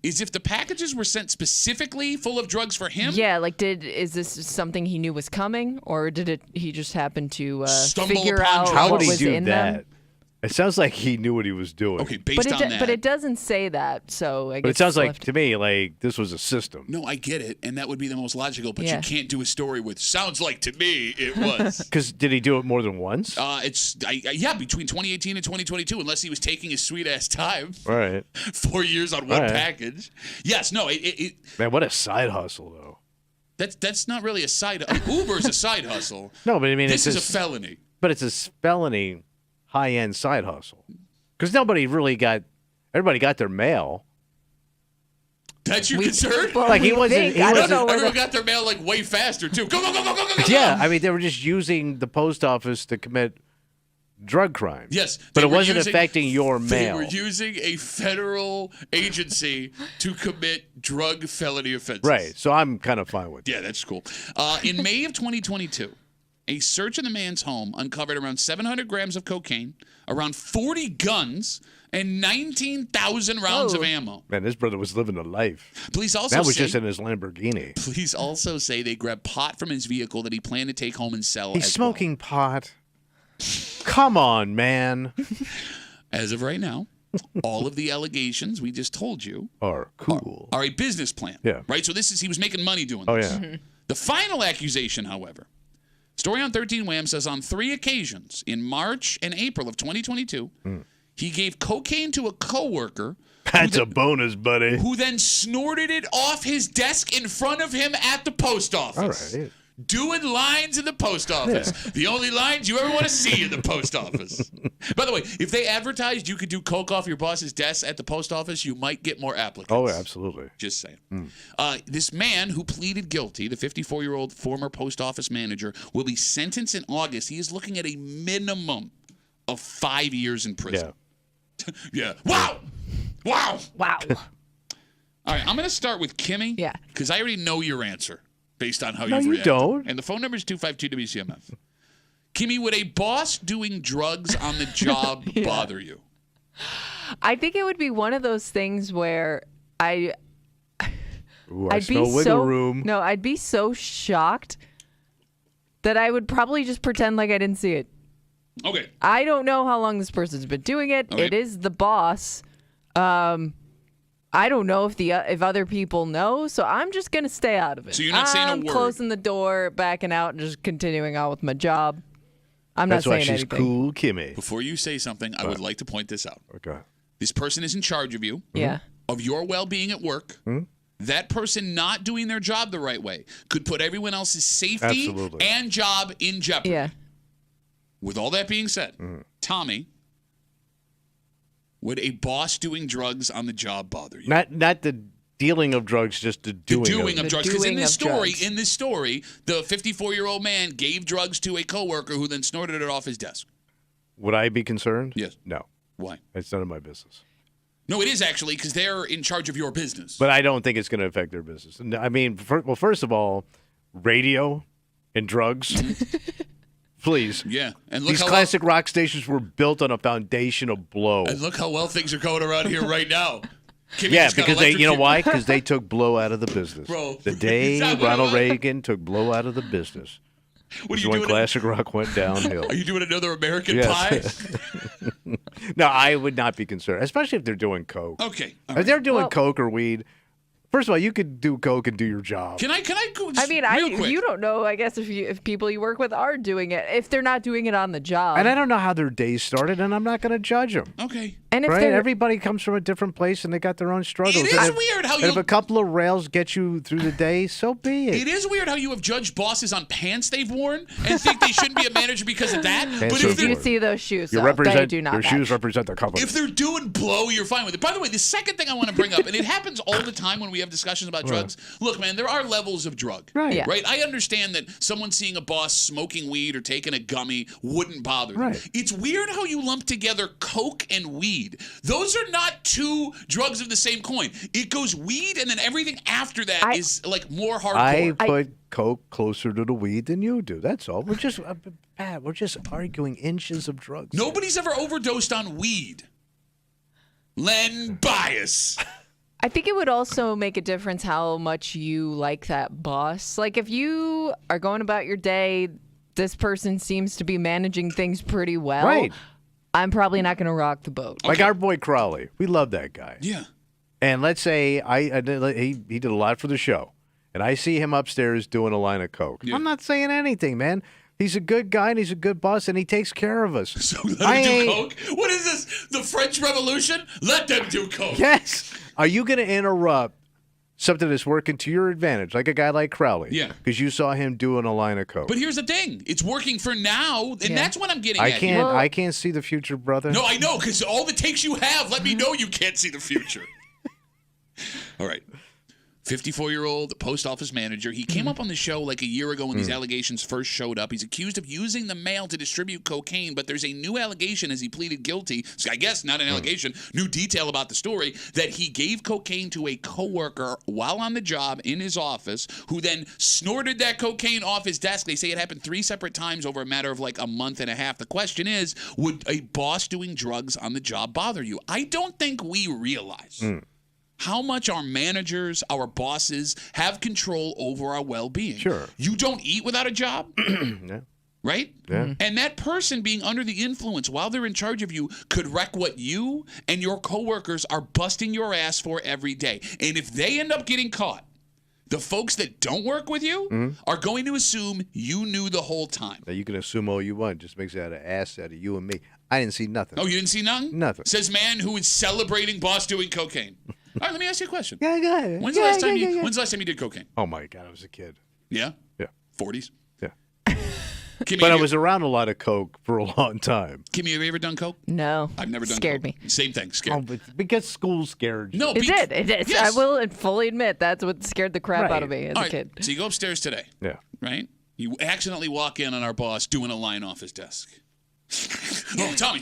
is if the packages were sent specifically full of drugs for him. Yeah, like is this something he knew was coming, or did he just happen to Stumble figure upon out drugs. How what would he was do in that? them? It sounds like he knew what he was doing. Okay, based on that. But it doesn't say that, so I guess But it sounds it's like, left- to me, like this was a system. No, I get it, and that would be the most logical, but Yeah. you can't do a story with, sounds like to me it was. Because did he do it more than once? Between 2018 and 2022, unless he was taking his sweet-ass time. All right. 4 years on one All right. package. Yes, no, Man, what a side hustle, though. that's not really a side. Uber's a side hustle. No, but I mean, This it's is a felony. But it's a felony, high-end side hustle. Because nobody really got. Everybody got their mail. That's your concern? Well, Like, he we wasn't- think. he I don't wasn't- know where Everyone the- got their mail like way faster too. Go, go, go, go, go, go, go. Yeah, I mean, they were just using the post office to commit drug crimes. Yes, but they it were wasn't using- affecting your They mail. were using a federal agency to commit drug felony offenses. Right, so I'm kind of fine with that. Yeah, that's cool. In May of 2022, a search in the man's home uncovered around 700 grams of cocaine, around 40 guns, and 19,000 rounds of ammo. Man, this brother was living a life. Police also That was say, just in his Lamborghini. Police also say they grabbed pot from his vehicle that he planned to take home and sell. He's as smoking pot. Come on, man. well. As of right now, all of the allegations we just told you Or cool. are a business plan. Yeah. Right. So he was making money doing Oh, this. yeah. The final accusation, however, story on 13 Wham says on 3 occasions in March and April of 2022, he gave cocaine to a coworker That's a bonus, buddy. who then snorted it off his desk in front of him at the post office. All right. Doing lines in the post office. The only lines you ever want to see in the post office. By the way, if they advertised you could do coke off your boss's desk at the post office, you might get more applicants. Oh, absolutely. Just saying. This man who pleaded guilty, the 54-year-old former post office manager, will be sentenced in August. He is looking at a minimum of 5 years in prison. Yeah. Yeah. Wow. Wow. Wow. All right, I'm going to start with Kimmy. Yeah. Because I already know your answer based on how No, you've you reacted. don't. And the phone number is 252-WCMF. Kimmy, would a boss doing drugs on the job bother you? I think it would be one of those things where Ooh, I I'd smell be wiggle so room. no, I'd be so shocked that I would probably just pretend like I didn't see it. Okay. I don't know how long this person's been doing it. Okay. It is the boss. I don't know if other people know, so I'm just gonna stay out of it. So you're not saying a I'm word? closing the door, backing out, and just continuing on with my job. I'm That's not why saying she's anything. cool, Kimmy. Before you say something, I would like to point this out. Okay. This person is in charge of you, Yeah. of your well-being at work. That person not doing their job the right way could put everyone else's safety Absolutely. and job in jeopardy. Yeah. With all that being said, Tommy, Would a boss doing drugs on the job bother you? Not the dealing of drugs, just the doing of of drugs. Because in this drugs. story, the 54-year-old man gave drugs to a coworker who then snorted it off his desk. Would I be concerned? Yes. No. Why? It's none of my business. No, it is actually, because they're in charge of your business. But I don't think it's going to affect their business. I mean, first of all, radio and drugs. Please. Yeah. And look These classic rock stations were built on a foundation of blow. And look how well things are going around here right now. Kimmy Yeah, just got because you know electrocuted. why? Because they took blow out of the business. Bro, The is day that what it Ronald was? Reagan took blow out of the business What was are you when doing? classic rock went downhill. Are you doing another American Yes. Pie? No, I would not be concerned, especially if they're doing coke. Okay. all If right. they're doing Well- coke or weed, first of all, you could do coke and do your job. Can I go just I mean, real quick? you don't know, I guess, if people you work with are doing it. If they're not doing it on the job. And I don't know how their day started, and I'm not going to judge them. Okay. And if Right? they're Everybody comes from a different place, and they got their own struggles. It And is if- weird how and you- if a couple of rails get you through the day, so be it. It is weird how you have judged bosses on pants they've worn and think they shouldn't be a manager because of that. Pants But are if did they're you worn. see those shoes? You though? represent They do not your match. shoes represent the company. If they're doing blow, you're fine with it. By the way, the second thing I want to bring up, and it happens all the time when we have discussions about drugs. Look, man, there are levels of drug. Right. Yeah. Right? I understand that someone seeing a boss smoking weed or taking a gummy wouldn't bother them. Right. It's weird how you lump together coke and weed. Those are not two drugs of the same coin. It goes weed, and then everything after that is like more I hardcore. put coke closer to the weed than you do. That's all. We're just Pat, we're just arguing inches of drugs. Nobody's ever overdosed on weed. Len bias. I think it would also make a difference how much you like that boss. Like if you are going about your day, this person seems to be managing things pretty well. Right. I'm probably not going to rock the boat. Like our boy Crowley. We love that guy. Yeah. And let's say he did a lot for the show, and I see him upstairs doing a line of coke. Yeah. I'm not saying anything, man. He's a good guy and he's a good boss, and he takes care of us. So let him do coke? What is this? The French Revolution? Let them do coke. Yes. Are you going to interrupt something that's working to your advantage, like a guy like Crowley? Yeah. Because you saw him doing a line of coke. But here's the thing. It's working for now, and that's what I'm getting I at. can't. Well- I can't see the future, brother. No, I know, because all the takes you have let me know you can't see the future. All right. 54-year-old post office manager. He came up on the show like a year ago when these allegations first showed up. He's accused of using the mail to distribute cocaine, but there's a new allegation as he pleaded guilty. So I guess not an allegation, new detail about the story, that he gave cocaine to a coworker while on the job in his office, who then snorted that cocaine off his desk. They say it happened 3 separate times over a matter of like a month and a half. The question is, would a boss doing drugs on the job bother you? I don't think we realize how much our managers, our bosses have control over our well-being. Sure. You don't eat without a job, Yeah. right? Yeah. And that person being under the influence while they're in charge of you could wreck what you and your coworkers are busting your ass for every day. And if they end up getting caught, the folks that don't work with you are going to assume you knew the whole time. Now you can assume all you want. Just makes out an ass out of you and me. I didn't see nothing. Oh, you didn't see nothing? Nothing. Says man who is celebrating boss doing cocaine. All right, let me ask you a question. Yeah, go ahead. When's the last time you did cocaine? Oh my God, I was a kid. Yeah? Yeah. 40s? Yeah. Kimmy, But I have was around a lot of coke for a long time. Kimmy, have you ever done coke? No. I've never done Scared coke. me. Same thing, scared. Oh, but because school scared you. No, It did. It did. Yes. I will fully admit that's what scared the crap out of Right. me as All a right, kid. so you go upstairs today, Yeah. right? You accidentally walk in on our boss doing a line off his desk. Oh, Tommy.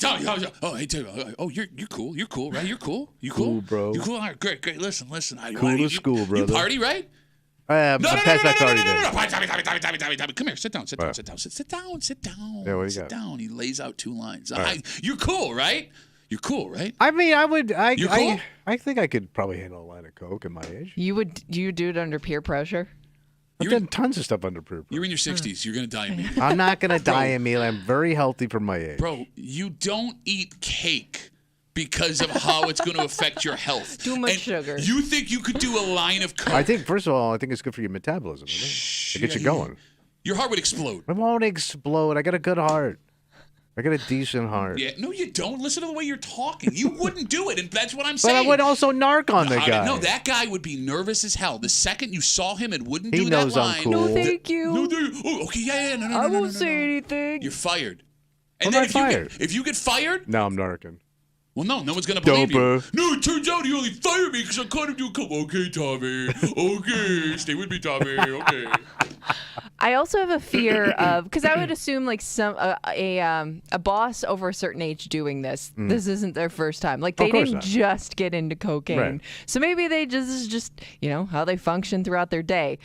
Oh, hey, Tommy. Oh, you're cool. You're cool, right? You're cool. You cool? Cool, bro. You cool? All right, great. Listen. Cool as school, You brother. party, right? No, No. Tommy. Come here. Sit down. Sit down. Yeah, what do you Sit got? down. He lays out 2 lines. right. You're cool, right? You're cool, right? I mean, You cool? I think I could probably handle a line of coke at my age. You do it under peer pressure? I've done tons of stuff under peer pressure. You're in your 60s. You're going to die immediately. I'm not going to die a meal. I'm very healthy for my age. Bro, you don't eat cake because of how it's going to affect your health. Too much And sugar. You think you could do a line of coke? I think, first of all, I think it's good for your metabolism. It gets you going. Your heart would explode. It won't explode. I got a good heart. I got a decent heart. Yeah, no, you don't. Listen to the way you're talking. You wouldn't do it, and that's what I'm But saying. I would also narc on the guy. No, that guy would be nervous as hell. The second you saw him and wouldn't He do knows that I'm line. cool. No, thank you. No, oh, okay, yeah, no, I no, won't say anything. You're fired. When And am then I fired? if you get fired, No, I'm narking. Well, no one's going to believe you. Doper. No, it turns out he only fired me because I caught him doing coke. Okay, Tommy. Okay, stay with me, Tommy. Okay. I also have a fear of, because I would assume like a boss over a certain age doing this. This isn't their first time. Like they didn't just get into cocaine, Right. so maybe they just how they function throughout their day.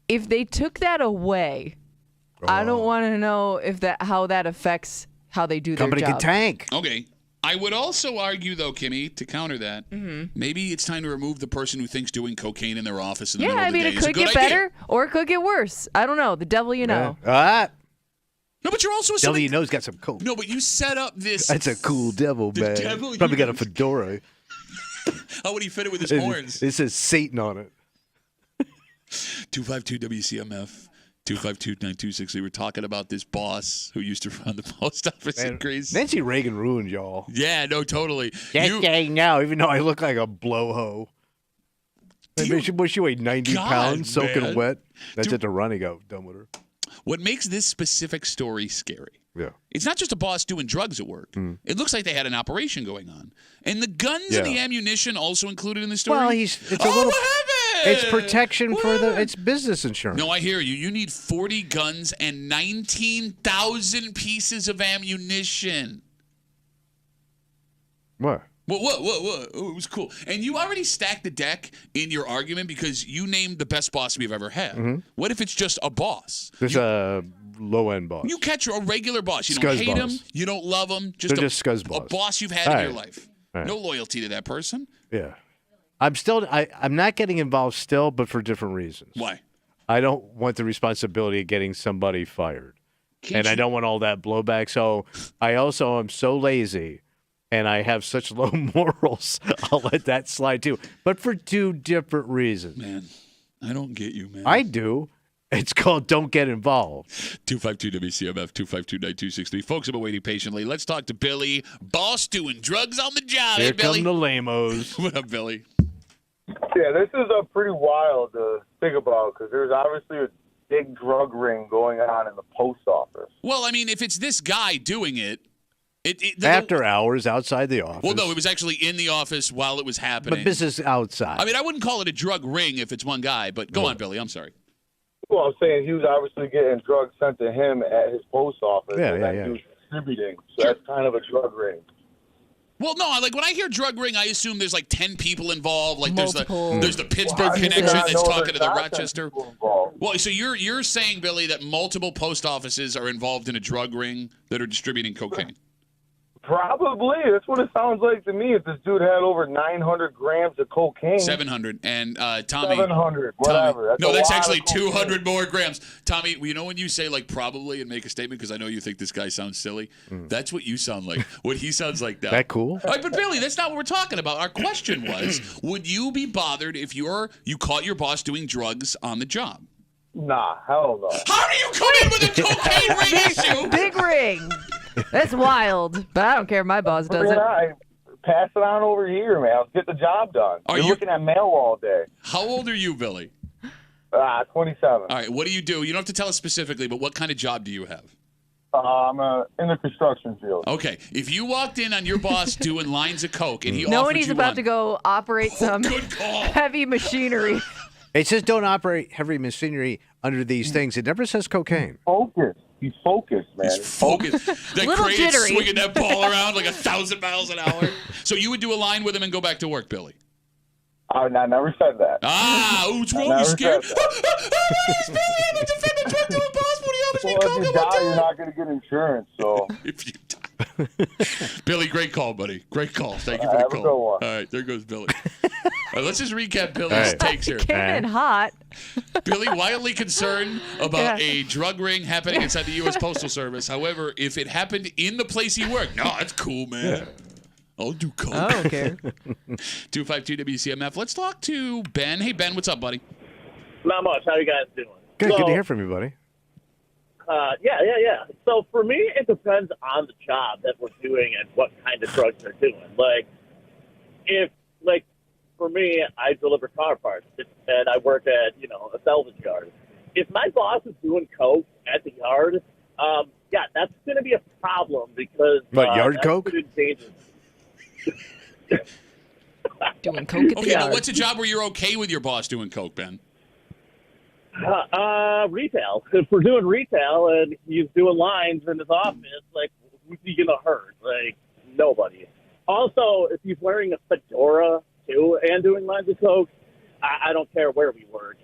If they took that away, I don't want to know how that affects how they do Company their job. can tank. Okay. I would also argue, though, Kimmy, to counter that, maybe it's time to remove the person who thinks doing cocaine in their office in the middle of the day it is a could good get idea. better or it could get worse. I don't know. The devil you know. No, but you're also devil assuming... you know's got some coke. No, but you set up this... That's a cool devil, man. devil Probably you got a fedora. How would he fit it with his horns? It says Satan on it. 252 WCMF. 252-9260. We were talking about this boss who used to run the post office in Greece. Nancy Reagan ruined y'all. Yeah, no, totally. Just saying now, even though I look like a blowhole. She weighed 90 pounds, soaking man. wet. That's at the running out. Done with her. What makes this specific story scary? Yeah. It's not just a boss doing drugs at work. It looks like they had an operation going on. And the guns and the ammunition also included in the story? Well, it's protection for it's business insurance. No, I hear you. You need 40 guns and 19,000 pieces of ammunition. What? What? Oh, it was cool. And you already stacked the deck in your argument because you named the best boss we've ever had. What if it's just a boss? There's a low-end boss. You catch a regular boss. You don't hate him. You don't love him. They're just scuzz a boss you've had in your life. Right. No loyalty to that person. Yeah. I'm not getting involved still, but for different reasons. Why? I don't want the responsibility of getting somebody fired. I don't want all that blowback. So I also am so lazy and I have such low morals, I'll let that slide too. But for two different reasons. Man, I don't get you, man. I do. It's called Don't Get Involved. 252 WCMF 252-9263. Folks have been waiting patiently. Let's talk to Billy, boss doing drugs on the job. Here Hey, Billy. come the lamos. What up, Billy? Yeah, this is pretty wild to think about because there's obviously a big drug ring going on in the post office. Well, I mean, if it's this guy doing it, After hours, outside the office. Well, no, it was actually in the office while it was happening. But business outside. I mean, I wouldn't call it a drug ring if it's one guy, but go on, Billy. I'm sorry. Well, I'm saying he was obviously getting drugs sent to him at his post office. Yeah. He was distributing. So that's kind of a drug ring. Well, no, like when I hear drug ring, I assume there's like 10 people involved. Like there's the Pittsburgh Well, connection that's there's talking to the not 10 Rochester. people involved. Well, so you're saying, Billy, that multiple post offices are involved in a drug ring that are distributing cocaine? Probably. That's what it sounds like to me. If this dude had over 900 grams of cocaine. 700. And Tommy. 700, whatever. That's actually 200 more grams. Tommy, you know when you say like probably and make a statement, because I know you think this guy sounds silly, that's what you sound like. What he sounds like now. That cool? All right, but Billy, that's not what we're talking about. Our question was, would you be bothered if you caught your boss doing drugs on the job? Nah, hell no. How do you come in with a cocaine ring issue? Big ring. That's wild, but I don't care if my boss does it. I pass it on over here, man. Let's get the job done. You're looking at mail all day. How old are you, Billy? 27. All right, what do? You don't have to tell us specifically, but what kind of job do you have? I'm in the construction field. Okay, if you walked in on your boss doing lines of coke and he Knowing offered he's you about one, to go operate some good call. heavy machinery. It says don't operate heavy machinery under these things. It never says cocaine. Focus. He's focused, man. He's focused. That Little crane is jittery. swinging that ball around like 1,000 miles an hour. So you would do a line with him and go back to work, Billy? I never said that. What's wrong? You scared? Said that. Billy, I'm a defendant drug to a boss. What do you offers me Well, coke? if you die, you're not going to get insurance, so. If you die. Billy, great call, buddy. Great call. Thank you for the Have a call. good one. All right, there goes Billy. All right, let's just recap Billy's takes here. Came in hot. Billy, wildly concerned about a drug ring happening inside the U.S. Postal Service. However, if it happened in the place he worked, no, that's cool, man. I'll do coke. I don't care. 252 WCMF. Let's talk to Ben. Hey, Ben, what's up, buddy? Not much. How you guys doing? Good to hear from you, buddy. Yeah. So for me, it depends on the job that we're doing and what kind of drugs they're doing. For me, I deliver car parts, and I work at, a salvage yard. If my boss is doing coke at the yard, that's going to be a problem because Yard that's coke? pretty dangerous. Doing coke at the Okay, now yard. what's a job where you're okay with your boss doing coke, Ben? Retail. If we're doing retail and he's doing lines in his office, like, who's he gonna hurt? Like, nobody. Also, if he's wearing a fedora too and doing lines of coke, I don't care where we work.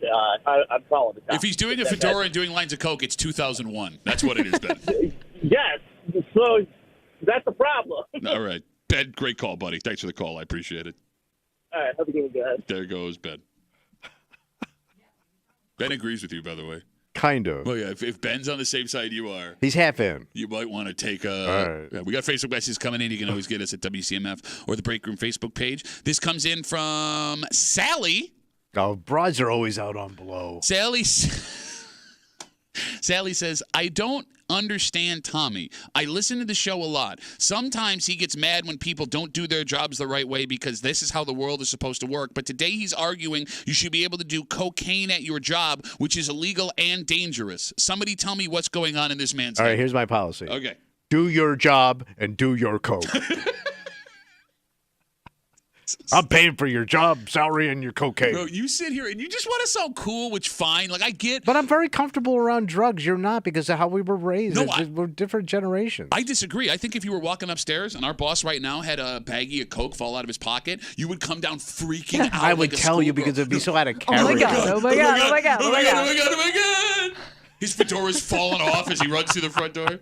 I'm calling the cops. If he's doing a fedora and doing lines of coke, it's 2001. That's what it is, Ben. Yes. So that's the problem. All right. Ben, great call, buddy. Thanks for the call. I appreciate it. All right. Have a good one, guys. There goes Ben. Ben agrees with you, by the way. Kind of. Well, yeah, if Ben's on the same side you are, He's half in. you might want to take a. All right. Yeah, we got Facebook messages coming in. You can always get us at WCMF or the Break Room Facebook page. This comes in from Sally. Oh, broads are always out on blow. Sally says, I don't understand Tommy. I listen to the show a lot. Sometimes he gets mad when people don't do their jobs the right way because this is how the world is supposed to work. But today he's arguing you should be able to do cocaine at your job, which is illegal and dangerous. Somebody tell me what's going on in this man's All head. right, here's my policy. Okay. Do your job and do your coke. I'm paying for your job, salary, and your cocaine. Bro, you sit here and you just want to sound cool, which fine. Like, I get. But I'm very comfortable around drugs. You're not because of how we were raised. No, We're different generations. I disagree. I think if you were walking upstairs and our boss right now had a baggie of Coke fall out of his pocket, you would come down freaking out. I would like a tell you schoolgirl. because it'd be so out of Oh character. my god! Oh my god! Oh my god! Oh my god! Oh my god! Oh my god! His fedora's falling off as he runs through the front door.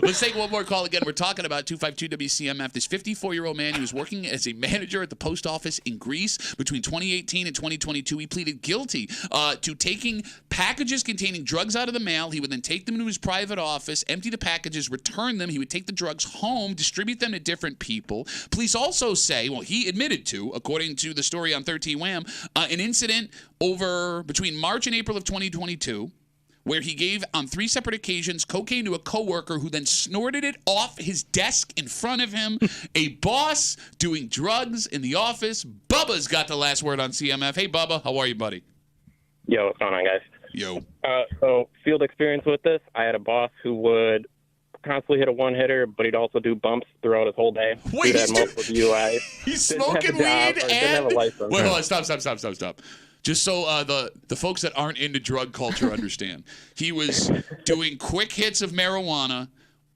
Let's take one more call again. We're talking about 252 WCMF. This 54-year-old man, he was working as a manager at the post office in Greece between 2018 and 2022. He pleaded guilty to taking packages containing drugs out of the mail. He would then take them to his private office, empty the packages, return them. He would take the drugs home, distribute them to different people. Police also say, well, he admitted to, according to the story on 13 Wham, an incident over between March and April of 2022 where he gave on 3 separate occasions cocaine to a coworker who then snorted it off his desk in front of him. A boss doing drugs in the office. Bubba's got the last word on CMF. Hey, Bubba, how are you, buddy? Yo, what's going on, guys? Yo. So field experience with this, I had a boss who would constantly hit a one-hitter, but he'd also do bumps throughout his whole day. Wait, Dude had multiple DUIs. He's Didn't have a smoking job, weed or didn't have a and... license. Wait, hold on. Stop. Just so the folks that aren't into drug culture understand. He was doing quick hits of marijuana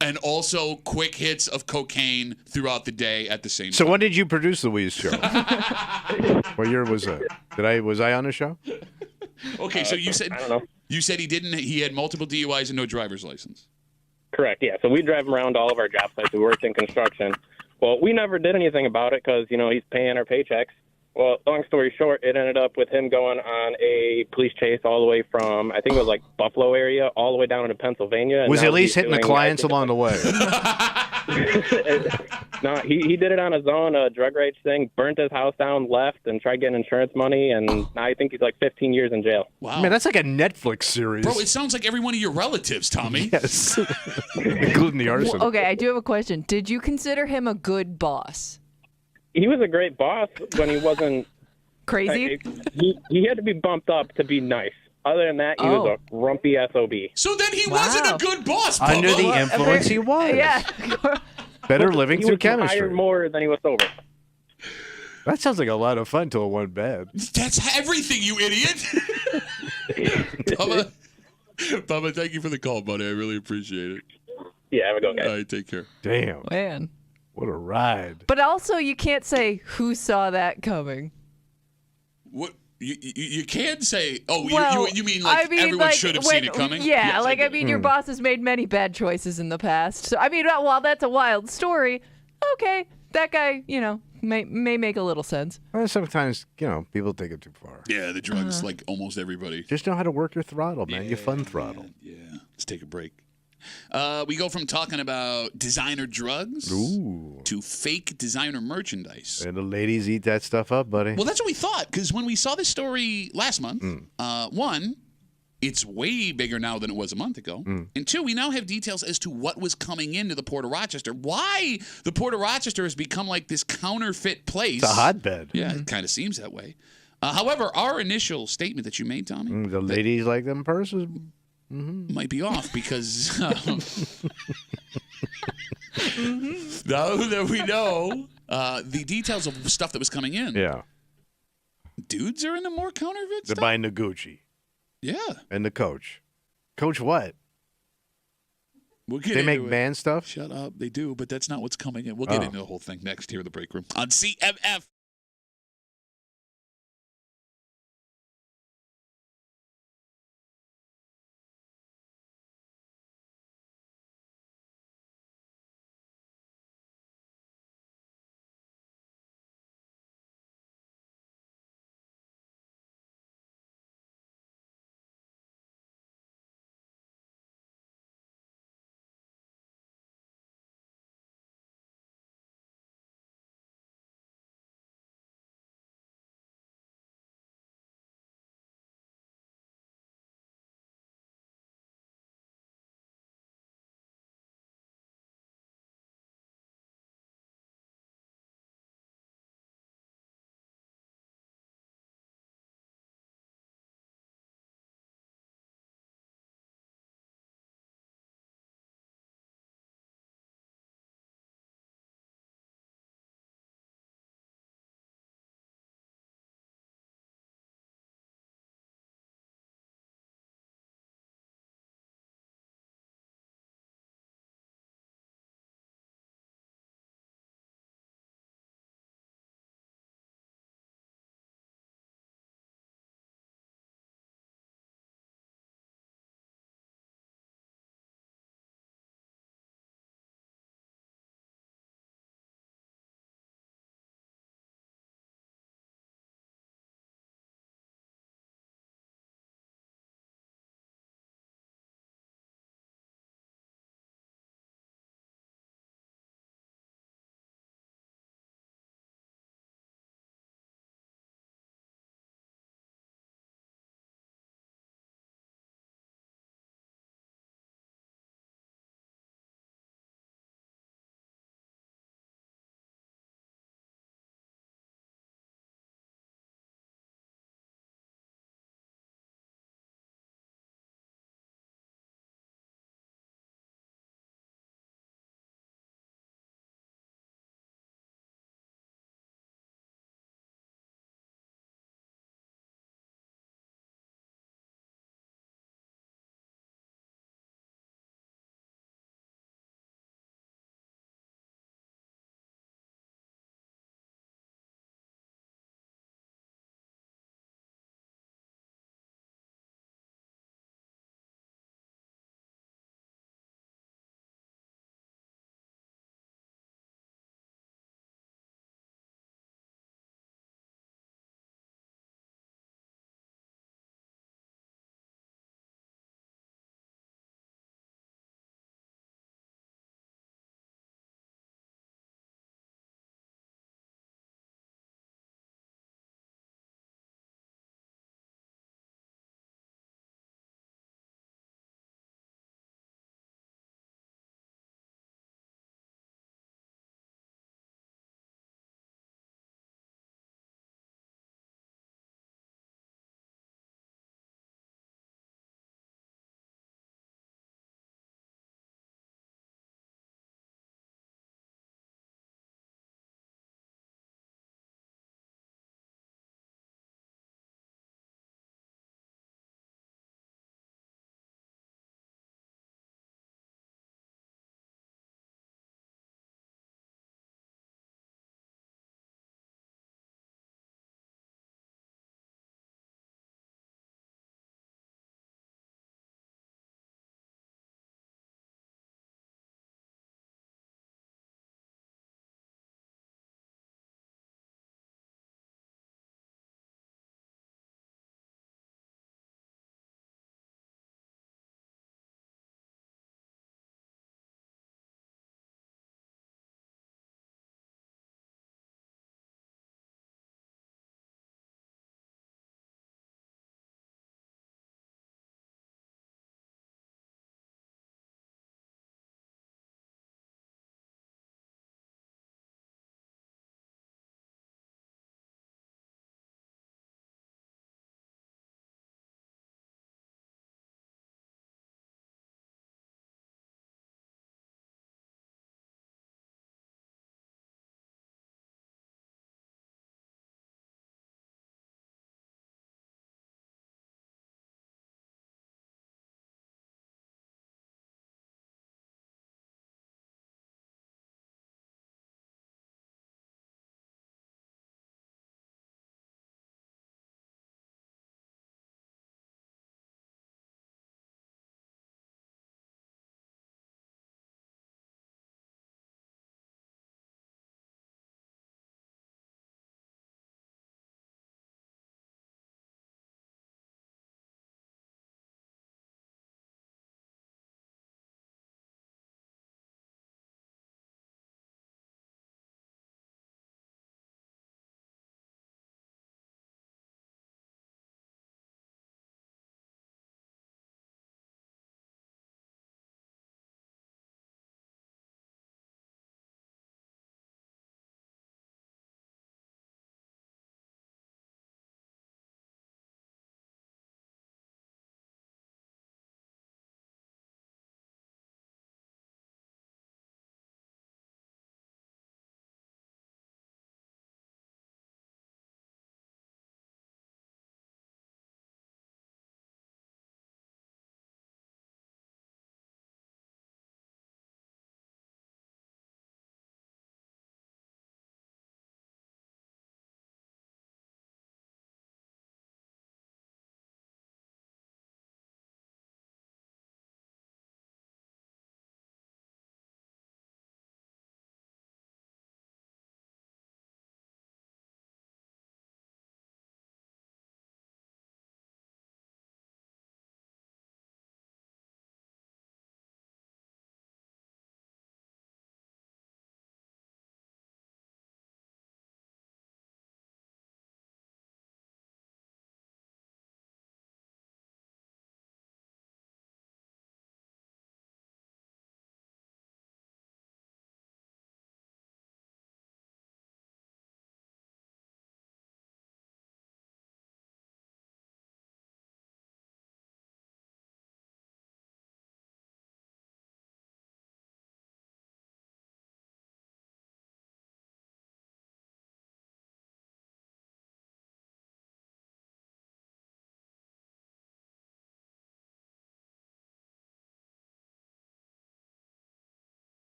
and also quick hits of cocaine throughout the day at the same time. So when did you produce the Weeze show? What year was that? Was I on the show? Okay, so you said I don't know. You said he had multiple DUIs and no driver's license. Correct, yeah. So we drive him around all of our job sites. We worked in construction. Well, we never did anything about it because, he's paying our paychecks. Well, long story short, it ended up with him going on a police chase all the way from, I think it was like Buffalo area, all the way down into Pennsylvania. Was he at least hitting the clients along the way? No, he did it on his own, a drug rage thing, burnt his house down, left, and tried getting insurance money, and now I think he's like 15 years in jail. Wow. Man, that's like a Netflix series. Bro, it sounds like every one of your relatives, Tommy. Yes. Including the arson. Well, okay, I do have a question. Did you consider him a good boss? He was a great boss when he wasn't Crazy? He had to be bumped up to be nice. Other than that, he was a grumpy SOB. So then he wasn't a good boss, Bubba. Under the influence, he was. Yeah. Better living He through was chemistry. hired more than he was sober. That sounds like a lot of fun till it went bad. That's everything, you idiot. Bubba, thank you for the call, buddy. I really appreciate it. Yeah, have a good guy. All right, take care. Damn. Man. What a ride. But also, you can't say, who saw that coming? What? You can say, Well, you mean like everyone should have seen it coming? Yeah, Yes, I mean, your boss has made many bad choices in the past. So, I mean, while that's a wild story, okay, that guy, may make a little sense. Well, sometimes, people take it too far. Yeah, the drugs, like almost everybody. Just know how to work your throttle, man. You fun throttle. Yeah. Let's take a break. We go from talking about designer drugs to fake designer merchandise. And the ladies eat that stuff up, buddy. Well, that's what we thought, because when we saw this story last month, one, it's way bigger now than it was a month ago. And two, we now have details as to what was coming into the Port of Rochester. Why the Port of Rochester has become like this counterfeit place. It's a hotbed. Yeah, it kind of seems that way. However, our initial statement that you made, Tommy. The ladies like them purses. Might be off because now that we know the details of stuff that was coming in. Yeah. Dudes are into more counterfeit They're stuff. buying the Gucci. Yeah. And the Coach. Coach what? We'll get They into make it. man stuff? Shut up. They do, but that's not what's coming in. We'll get into the whole thing next here in the break room on CMF.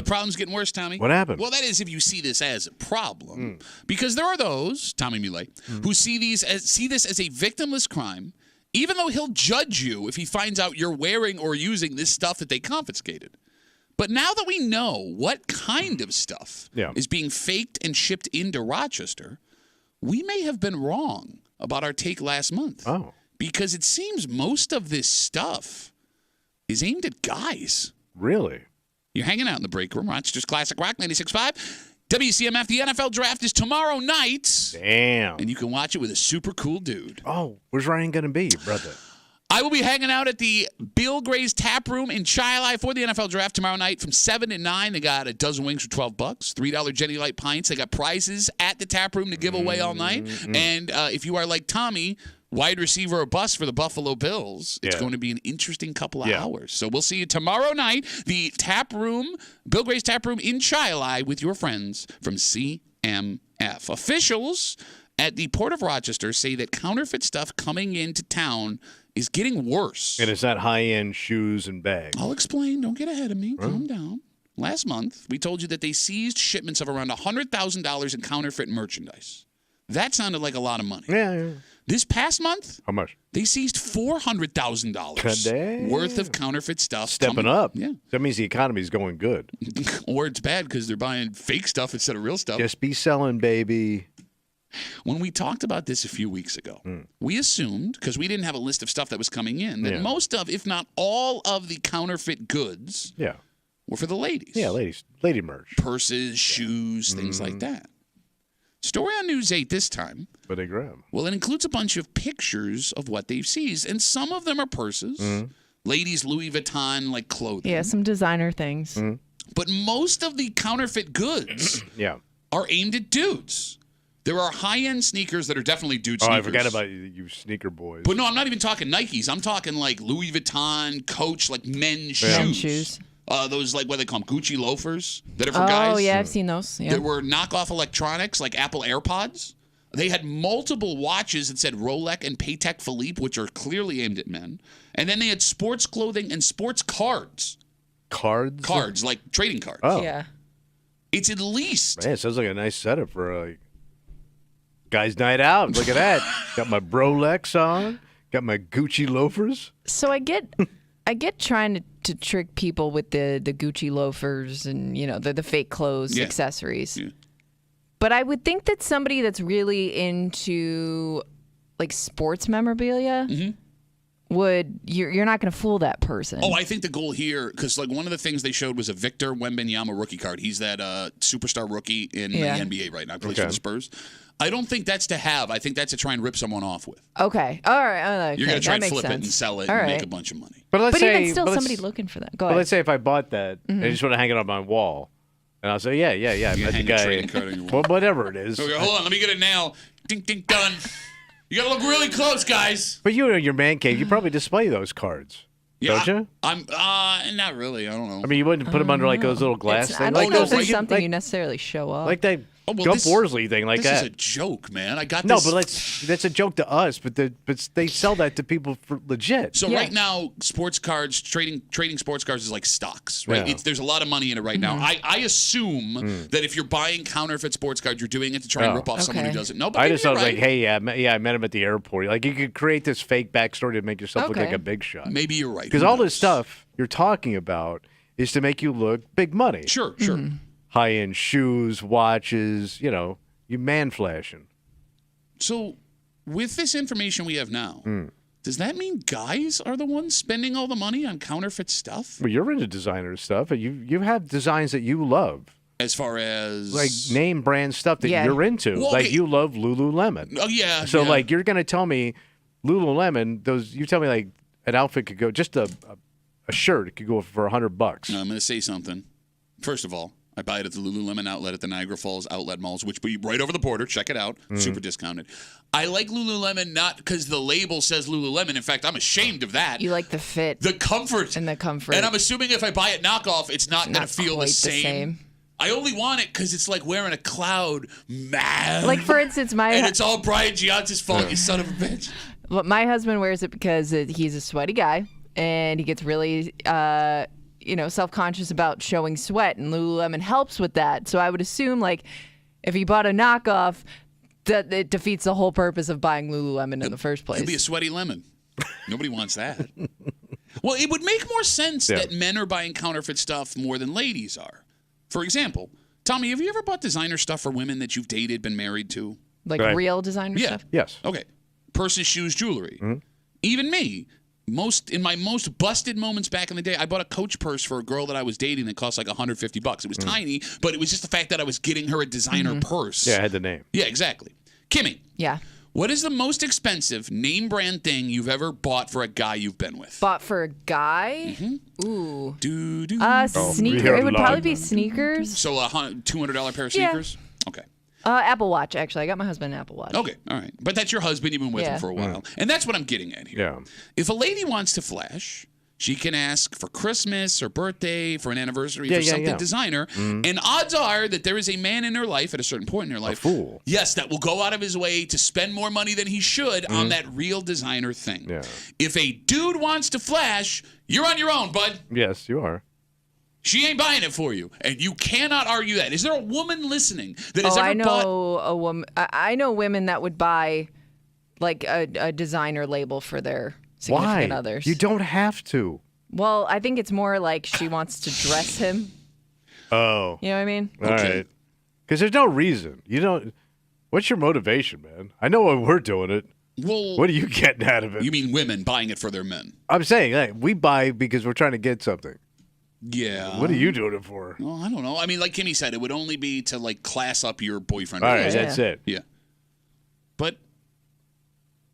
the problem's getting worse, Tommy. What happened? Well, that is if you see this as a problem. Because there are those, Tommy Muley, who see this as a victimless crime, even though he'll judge you if he finds out you're wearing or using this stuff that they confiscated. But now that we know what kind of stuff is being faked and shipped into Rochester, we may have been wrong about our take last month. Oh. Because it seems most of this stuff is aimed at guys. Really? You're hanging out in the break room. Rochester's Classic Rock 96.5. WCMF, the NFL draft is tomorrow night. Damn. And you can watch it with a super cool dude. Oh, where's Ryan going to be, brother? I will be hanging out at the Bill Gray's Tap Room in Chi-Li for the NFL draft tomorrow night from 7 to 9. They got a dozen wings for $12, $3 Jenny Light pints. They got prizes at the tap room to give away all night. And if you are like Tommy, wide receiver or bust for the Buffalo Bills, it's going to be an interesting couple of hours. So we'll see you tomorrow night, the Tap Room, Bill Gray's Tap Room in Chi-Li with your friends from CMF. Officials at the Port of Rochester say that counterfeit stuff coming into town is getting worse. And it's not high-end shoes and bags. I'll explain. Don't get ahead of me. Calm down. Last month, we told you that they seized shipments of around $100,000 in counterfeit merchandise. That sounded like a lot of money. Yeah. This past month, How much? they seized $400,000 worth of counterfeit stuff. Stepping up. Yeah. That means the economy's going good. Or it's bad because they're buying fake stuff instead of real stuff. Just be selling, baby. When we talked about this a few weeks ago, we assumed, because we didn't have a list of stuff that was coming in, that most of, if not all of the counterfeit goods were for the ladies. Yeah, ladies. Lady merch. Purses, shoes, things like that. Story on News 8 this time. What they grab? Well, it includes a bunch of pictures of what they've seized, and some of them are purses, ladies' Louis Vuitton like clothing. Yeah, some designer things. But most of the counterfeit goods are aimed at dudes. There are high-end sneakers that are definitely dude sneakers. Oh, I forgot about you sneaker boys. But no, I'm not even talking Nikes. I'm talking like Louis Vuitton, Coach, like men's shoes. Men's shoes. Those, like, what they call them, Gucci loafers that are for guys. Oh, yeah, I've seen those. Yeah. There were knockoff electronics like Apple AirPods. They had multiple watches that said Rolex and Patek Philippe, which are clearly aimed at men. And then they had sports clothing and sports cards. Cards? Cards, like trading cards. Oh. Yeah. It's at least. Man, it sounds like a nice setup for a guy's night out. Look at that. Got my Rolex on. Got my Gucci loafers. So I get trying to trick people with the Gucci loafers and, you know, the fake clothes, accessories. Yeah. But I would think that somebody that's really into like sports memorabilia you're not going to fool that person. Oh, I think the goal here, because like one of the things they showed was a Victor Wembanyama rookie card. He's that superstar rookie in the NBA right now. Plays for the Spurs. I don't think that's to have. I think that's to try and rip someone off with. Okay. All right. Okay. You're going to try and flip sense. it and sell it and make a bunch of money. But even still, somebody looking for that. Go ahead. But let's say if I bought that and I just want to hang it on my wall, and I'll say, yeah. I met the guy. Well, whatever it is. Okay, hold on. Let me get it now. Ding, ding, done. You got to look really close, guys. But you in your man cave, you probably display those cards. Don't you? I'm not really. I don't know. I mean, you wouldn't put them under like those little glass things. I don't know if no, it's something you necessarily show off. Like that Gump Worsley thing, like this that. This is a joke, man. I got this. No, but that's a joke to us. But they sell that to people for legit. So right now, sports cards, trading sports cards is like stocks, right? Yeah. There's a lot of money in it right now. I assume that if you're buying counterfeit sports cards, you're doing it to try and rip off someone who doesn't know. But I just thought like, hey, I met him at the airport. Like you could create this fake backstory to make yourself look like a big shot. Maybe you're right. Because all this stuff you're talking about is to make you look big money. Sure. High-end shoes, watches, you man flashing. So with this information we have now, does that mean guys are the ones spending all the money on counterfeit stuff? Well, you're into designer stuff, and you have designs that you love. As far as like name brand stuff that you're into. Well, like you love Lululemon. Oh yeah. So like you're gonna tell me Lululemon, you tell me like an outfit could go just a shirt, it could go for $100. I'm gonna say something. First of all, I buy it at the Lululemon outlet at the Niagara Falls outlet malls, which be right over the border. Check it out. Super discounted. I like Lululemon not because the label says Lululemon. In fact, I'm ashamed of that. You like the fit. The comfort. And the comfort. And I'm assuming if I buy it knockoff, it's not going to feel the same. I only want it because it's like wearing a cloud. Man. Like, for instance, And it's all Brian Gianz's fault, you son of a bitch. Well, my husband wears it because he's a sweaty guy, and he gets really self-conscious about showing sweat, and Lululemon helps with that. So I would assume, like, if he bought a knockoff, that it defeats the whole purpose of buying Lululemon in the first place. He'll be a sweaty lemon. Nobody wants that. Well, it would make more sense that men are buying counterfeit stuff more than ladies are. For example, Tommy, have you ever bought designer stuff for women that you've dated, been married to? Like real designer stuff? Yes. Okay. Purses, shoes, jewelry. Mm-hmm. Even me. In my most busted moments back in the day, I bought a Coach purse for a girl that I was dating that cost like $150. It was tiny, but it was just the fact that I was getting her a designer purse. Yeah, I had the name. Yeah, exactly. Kimmy. Yeah. What is the most expensive name brand thing you've ever bought for a guy you've been with? Bought for a guy? Mm-hmm. Ooh. Sneaker. It would probably be sneakers. So a $200 pair of sneakers? Yeah. Okay. Apple Watch, actually. I got my husband an Apple Watch. Okay, all right. But that's your husband. You've been with him for a while. And that's what I'm getting at here. Yeah. If a lady wants to flash, she can ask for Christmas or birthday, for an anniversary, for something designer. And odds are that there is a man in her life at a certain point in her life. A fool. Yes, that will go out of his way to spend more money than he should on that real designer thing. Yeah. If a dude wants to flash, you're on your own, bud. Yes, you are. She ain't buying it for you, and you cannot argue that. Is there a woman listening that has ever bought? A woman. I know women that would buy like a designer label for their significant others. You don't have to. Well, I think it's more like she wants to dress him. Oh. You know what I mean? All right. Because there's no reason. You don't. What's your motivation, man? I know why we're doing it. Well, what are you getting out of it? You mean women buying it for their men? I'm saying, hey, we buy because we're trying to get something. Yeah. What are you doing it for? Well, I don't know. I mean, like Kimmy said, it would only be to like class up your boyfriend. All right, that's it. Yeah. But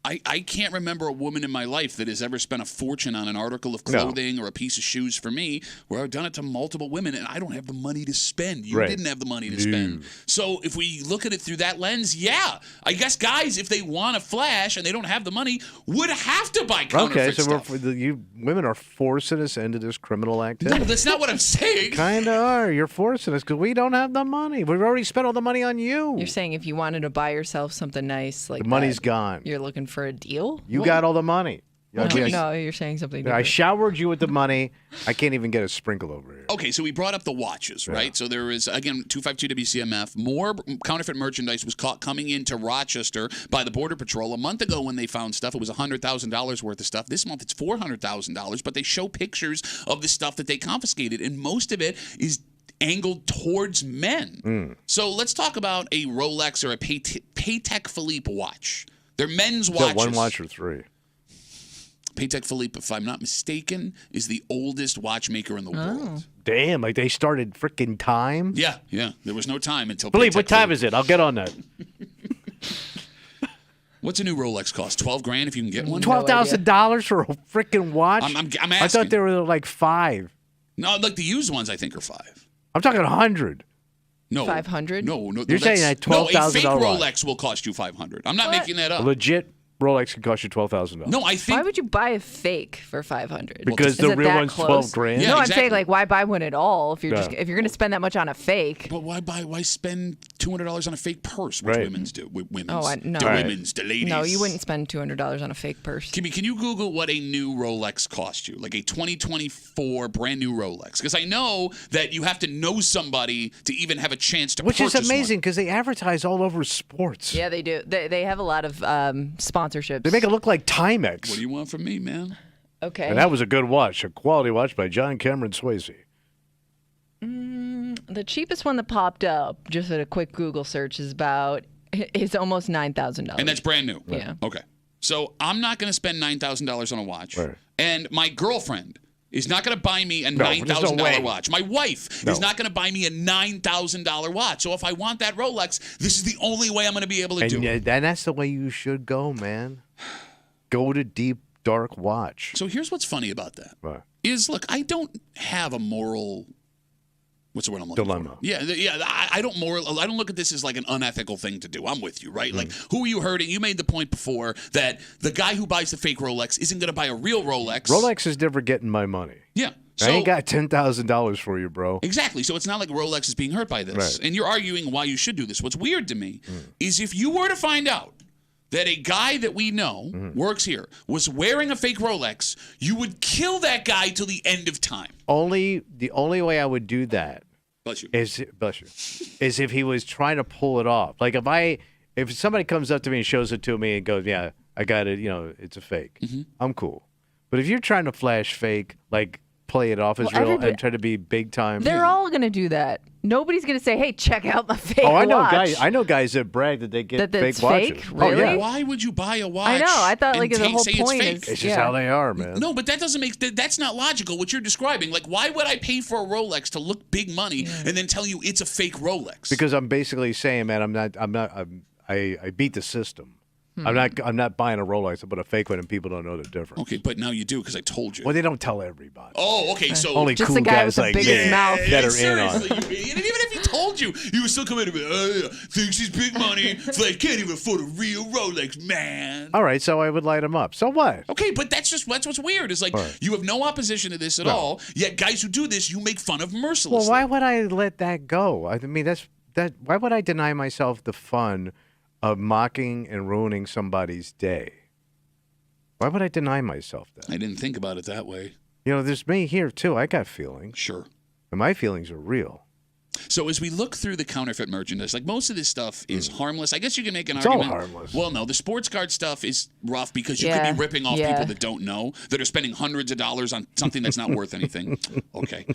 I can't remember a woman in my life that has ever spent a fortune on an article of clothing or a piece of shoes for me, where I've done it to multiple women and I don't have the money to spend. You didn't have the money to spend. So if we look at it through that lens, yeah, I guess guys, if they want to flash and they don't have the money, would have to buy counterfeit stuff. You women are forcing us into this criminal activity. No, that's not what I'm saying. Kind of are. You're forcing us because we don't have the money. We've already spent all the money on you. You're saying if you wanted to buy yourself something nice, like the money's gone. You're looking for a deal? You got all the money. No, you're saying something different. I showered you with the money. I can't even get a sprinkle over here. Okay, so we brought up the watches, right? So there is, again, 252 WCMF. More counterfeit merchandise was caught coming into Rochester by the Border Patrol. A month ago when they found stuff, it was $100,000 worth of stuff. This month it's $400,000, but they show pictures of the stuff that they confiscated, and most of it is angled towards men. So let's talk about a Rolex or a Patek Philippe watch. They're men's watches. One watch or three? Patek Philippe, if I'm not mistaken, is the oldest watchmaker in the world. Damn, like they started freaking time? Yeah. There was no time until Philippe, what time is it? I'll get on that. What's a new Rolex cost? $12,000 if you can get one? $12,000 for a freaking watch? I'm asking. I thought they were like $5,000. No, like the used ones I think are $5,000. I'm talking $100,000. No. $500? No. You're saying that $12,000 No, a fake Rolex will cost you $500. I'm not making that up. A legit Rolex can cost you $12,000. No, I think. Why would you buy a fake for $500? Because the real one's $12,000. Yeah, no, I'm exactly. saying like why buy one at all if you're if you're going to spend that much on a fake? But why spend $200 on a fake purse? Which women's do. Women's. Oh, no. The women's, the ladies. No, you wouldn't spend $200 on a fake purse. Kimmy, can you Google what a new Rolex cost you? Like a 2024 brand new Rolex? Because I know that you have to know somebody to even have a chance to purchase one. Which is amazing because they advertise all over sports. Yeah, they do. They have a lot of sponsorships. They make it look like Timex. What do you want from me, man? Okay. And that was a good watch, a quality watch by John Cameron Swayze. The cheapest one that popped up, just at a quick Google search, is almost $9,000. And that's brand new? Yeah. Okay. So I'm not going to spend $9,000 on a watch. Right. And my girlfriend is not going to buy me a $9,000 watch. My wife is not going to buy me a $9,000 watch. So if I want that Rolex, this is the only way I'm going to be able to do it. And that's the way you should go, man. Go to deep, dark watch. So here's what's funny about that. Right. Look, I don't have a moral... What's the word I'm looking dilemma. for? Yeah. I don't look at this as like an unethical thing to do. I'm with you, right? Like, who are you hurting? You made the point before that the guy who buys the fake Rolex isn't going to buy a real Rolex. Rolex is never getting my money. Yeah. I ain't got $10,000 for you, bro. Exactly. So it's not like Rolex is being hurt by this. Right. And you're arguing why you should do this. What's weird to me is if you were to find out that a guy that we know works here was wearing a fake Rolex, you would kill that guy till the end of time. The only way I would do that Bless you. is if he was trying to pull it off. Like if somebody comes up to me and shows it to me and goes, "Yeah, I got it," it's a fake. I'm cool. But if you're trying to flash fake, like play it off as real and try to be big time, they're all gonna do that. Nobody's gonna say, "Hey, check out my fake I know watch." I know guys that brag that they get fake watches. Fake? Really? Oh, yeah. Why would you buy a watch? I know. I thought like the whole say point it's fake? It's just how they are, man. No, but that doesn't make that's not logical. What you're describing, like, why would I pay for a Rolex to look big money and then tell you it's a fake Rolex? Because I'm basically saying, man, I beat the system. I'm not buying a Rolex. I put a fake one, and people don't know the difference. Okay, but now you do because I told you. Well, they don't tell everybody. Oh, okay. So only just cool the guy guys with the like biggest mouth. that are in seriously, on. you idiot. And even if he told you, he would still come in and be, thinks he's big money. Like, can't even afford a real Rolex, man. All right, so I would light them up. So what? Okay, but that's what's weird. Is like you have no opposition to this at all. Yet guys who do this, you make fun of mercilessly. Well, why would I let that go? I mean, why would I deny myself the fun of mocking and ruining somebody's day? Why would I deny myself that? I didn't think about it that way. There's me here too. I got feelings. Sure. And my feelings are real. So as we look through the counterfeit merchandise, like most of this stuff is harmless. I guess you can make an It's argument. all harmless. Well, no, the sports card stuff is rough because you could be ripping off people that don't know, that are spending hundreds of dollars on something that's not worth anything. Okay.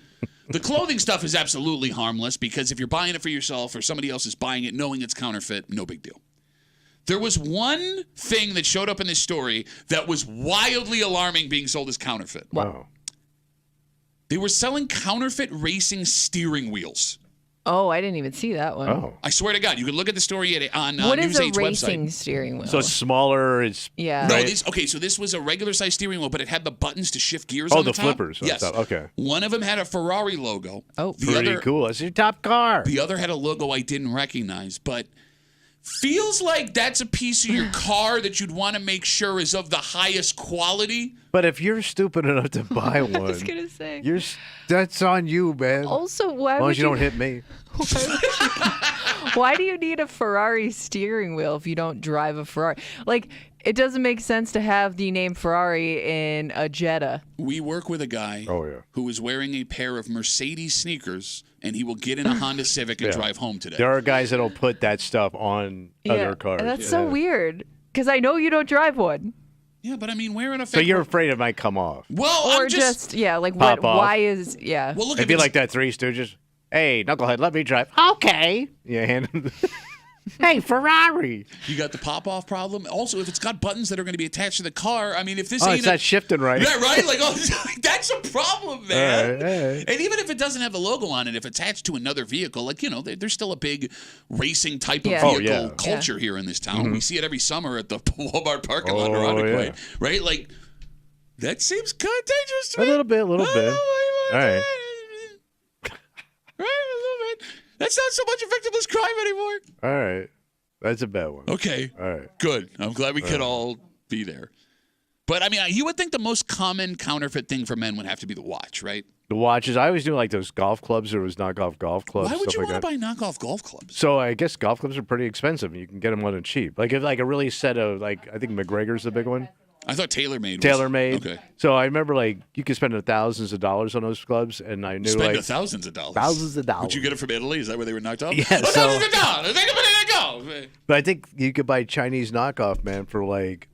The clothing stuff is absolutely harmless because if you're buying it for yourself or somebody else is buying it knowing it's counterfeit, no big deal. There was one thing that showed up in this story that was wildly alarming being sold as counterfeit. Wow. They were selling counterfeit racing steering wheels. Oh, I didn't even see that one. Oh. I swear to God, you can look at the story on What is a News 8's racing website. steering wheel? So it's smaller. It's Yeah. No, right? so this was a regular size steering wheel, but it had the buttons to shift gears Oh, on the the top. flippers on Yes. top. Okay. One of them had a Ferrari logo. Oh. the pretty other, cool. It's your top car. The other had a logo I didn't recognize, but feels like that's a piece of your car that you'd want to make sure is of the highest quality. But if you're stupid enough to buy one, I was gonna say. that's on you, man. Also, why as long would as you don't hit me. Why do you need a Ferrari steering wheel if you don't drive a Ferrari? Like, it doesn't make sense to have the name Ferrari in a Jetta. We work with a guy who is wearing a pair of Mercedes sneakers, and he will get in a Honda Civic and drive home today. There are guys that'll put that stuff on other cars. And that's so weird because I know you don't drive one. Yeah, but I mean, wearing a fake... So you're afraid it might come off. Well, Or I'm just like, pop off. why is, Well, look, It'd be like that Three Stooges. Hey, knucklehead, let me drive. Okay. Yeah, hand him. Hey, Ferrari. You got the pop-off problem. Also, if it's got buttons that are going to be attached to the car, I mean, if this Oh, ain't... it's not shifting right. Yeah, right? Like, that's a problem, man. All right. And even if it doesn't have the logo on it, if it's attached to another vehicle, like, there's still a big racing type of vehicle culture here in this town. We see it every summer at the Walmart parking lot around the way, right? Like, that seems kind of dangerous to me. A little bit. All right. Right, a little bit. That's not so much a victimless crime anymore. All right. That's a bad one. Okay. All right. Good. I'm glad we could all be there. But, I mean, you would think the most common counterfeit thing for men would have to be the watch, right? The watches. I always do like those golf clubs. There was knockoff golf clubs. Why would stuff you like want to that. buy knockoff golf clubs? So I guess golf clubs are pretty expensive. You can get them on a cheap. Like if a really set of I think McGregor's the big one. I thought TaylorMade was. TaylorMade. Okay. So I remember you could spend thousands of dollars on those clubs, and I knew Spend thousands of dollars. Thousands of dollars. Would you get it from Italy? Is that where they were knocked off? Yeah. Thousands of dollars. Think of it. But I think you could buy Chinese knockoff, man, for like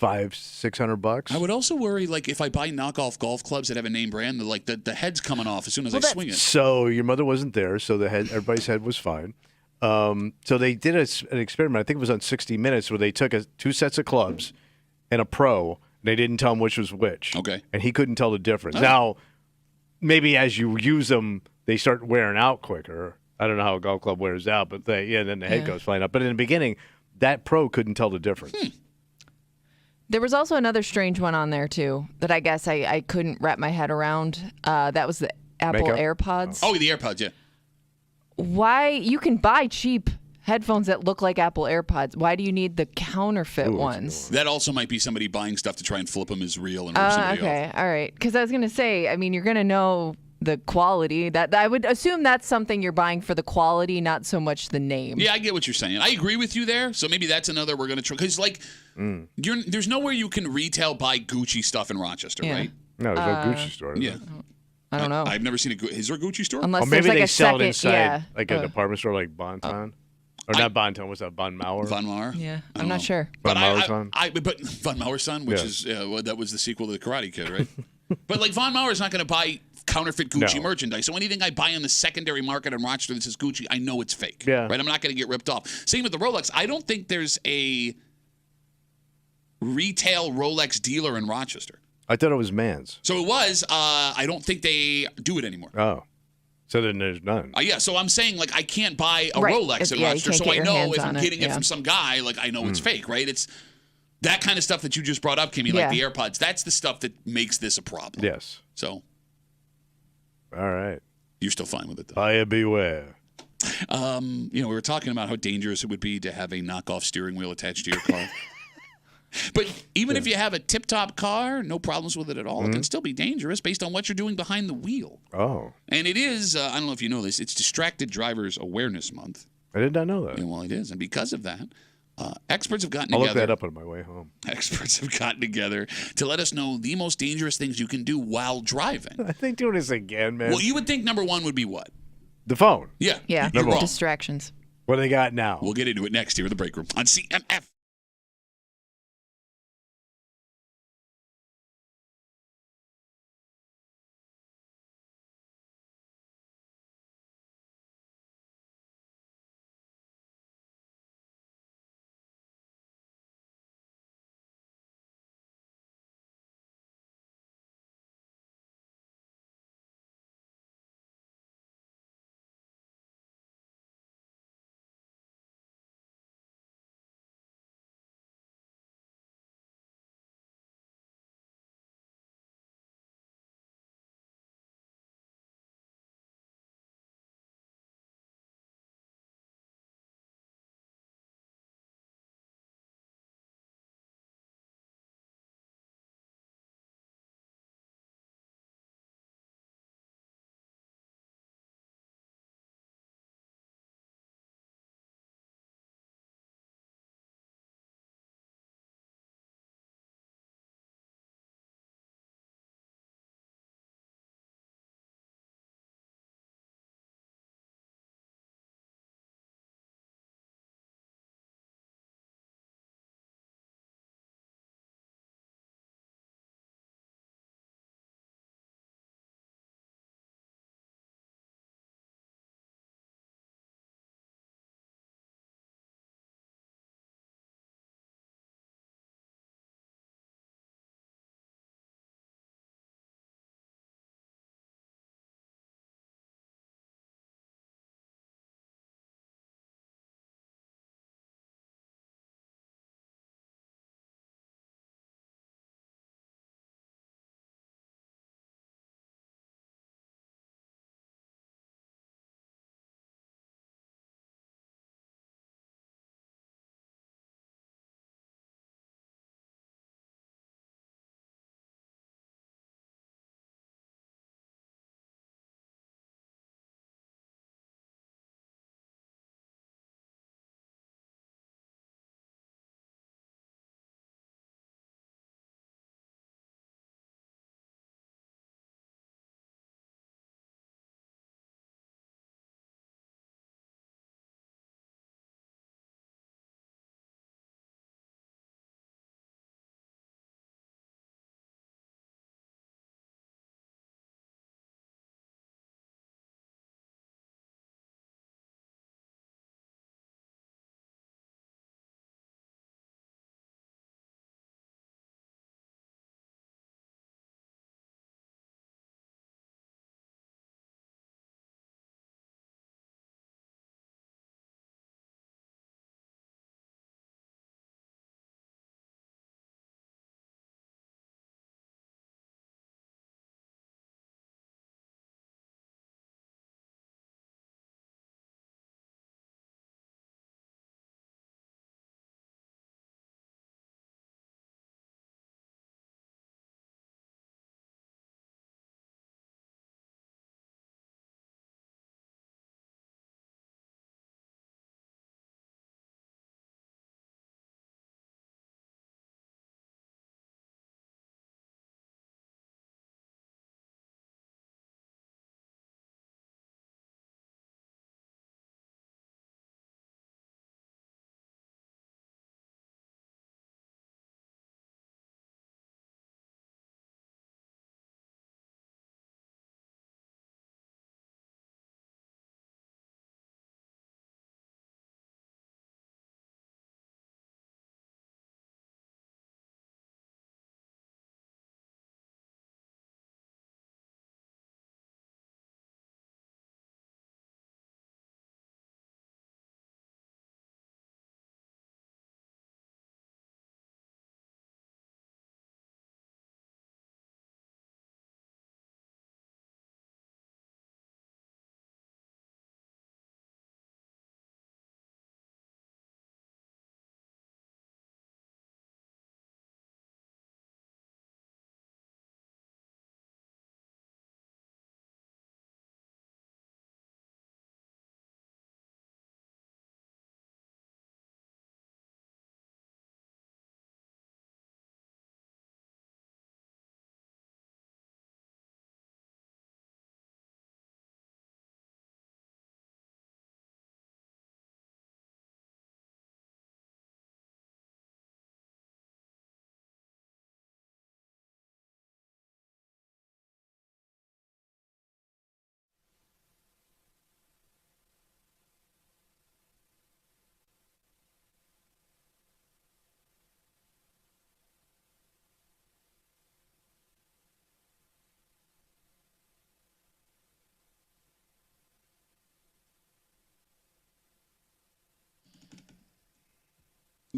$500-600. I would also worry, if I buy knockoff golf clubs that have a name brand, the head's coming off as soon as I swing it. So your mother wasn't there, so everybody's head was fine. So they did an experiment. I think it was on 60 Minutes, where they took two sets of clubs and a pro. They didn't tell him which was which. Okay. And he couldn't tell the difference. Now, maybe as you use them, they start wearing out quicker. I don't know how a golf club wears out, but then the head goes flying up. But in the beginning, that pro couldn't tell the difference. There was also another strange one on there, too, that I guess I couldn't wrap my head around. That was the Apple AirPods. Oh, the AirPods, yeah. Why? You can buy cheap headphones that look like Apple AirPods. Why do you need the counterfeit ones? That also might be somebody buying stuff to try and flip them as real and rip somebody okay. off. All right. Because I was going to say, I mean, you're going to know the quality. That I would assume that's something you're buying for the quality, not so much the name. Yeah, I get what you're saying. I agree with you there. So maybe that's another we're going to try. Because, like, there's nowhere you can retail buy Gucci stuff in Rochester, right? No, there's no Gucci store. Is Yeah. there? I don't know. I've never seen is there a Gucci store? Unless Or maybe there's like they a sell second, it inside yeah. like a department store like Bonton. Or not Bonton, what's that? Von Mauer? Von Mauer? Yeah, I I'm don't not know. sure. Von Mauer's son? But Von Mauer's son, which is that was the sequel to the Karate Kid, right? But like Von Mauer's not going to buy counterfeit Gucci merchandise. So anything I buy in the secondary market in Rochester that says Gucci, I know it's fake. Yeah. Right? I'm not going to get ripped off. Same with the Rolex. I don't think there's a retail Rolex dealer in Rochester. I thought it was Mans. So it was. I don't think they do it anymore. Oh. So then there's none. Yeah, so I'm saying, like, I can't buy a Right. Rolex in Yeah, you Rochester, can't so get I your know hands if I'm on it, getting it yeah. from some guy, like, I know it's fake, right? It's that kind of stuff that you just brought up, Kimmy, like the AirPods. That's the stuff that makes this a problem. Yes. So. All right. You're still fine with it, though. Buyer beware. We were talking about how dangerous it would be to have a knockoff steering wheel attached to your car. But even if you have a tip-top car, no problems with it at all. It can still be dangerous based on what you're doing behind the wheel. Oh. And it is, I don't know if you know this, it's Distracted Drivers Awareness Month. I did not know that. Yeah, well, it is. And because of that, experts have gotten I'll together. look that up on my way home. Experts have gotten together to let us know the most dangerous things you can do while driving. I think doing this again, man. Well, you would think number one would be what? The phone. Yeah. Yeah, You're wrong. distractions. What do they got now? We'll get into it next here in the break room on CMF.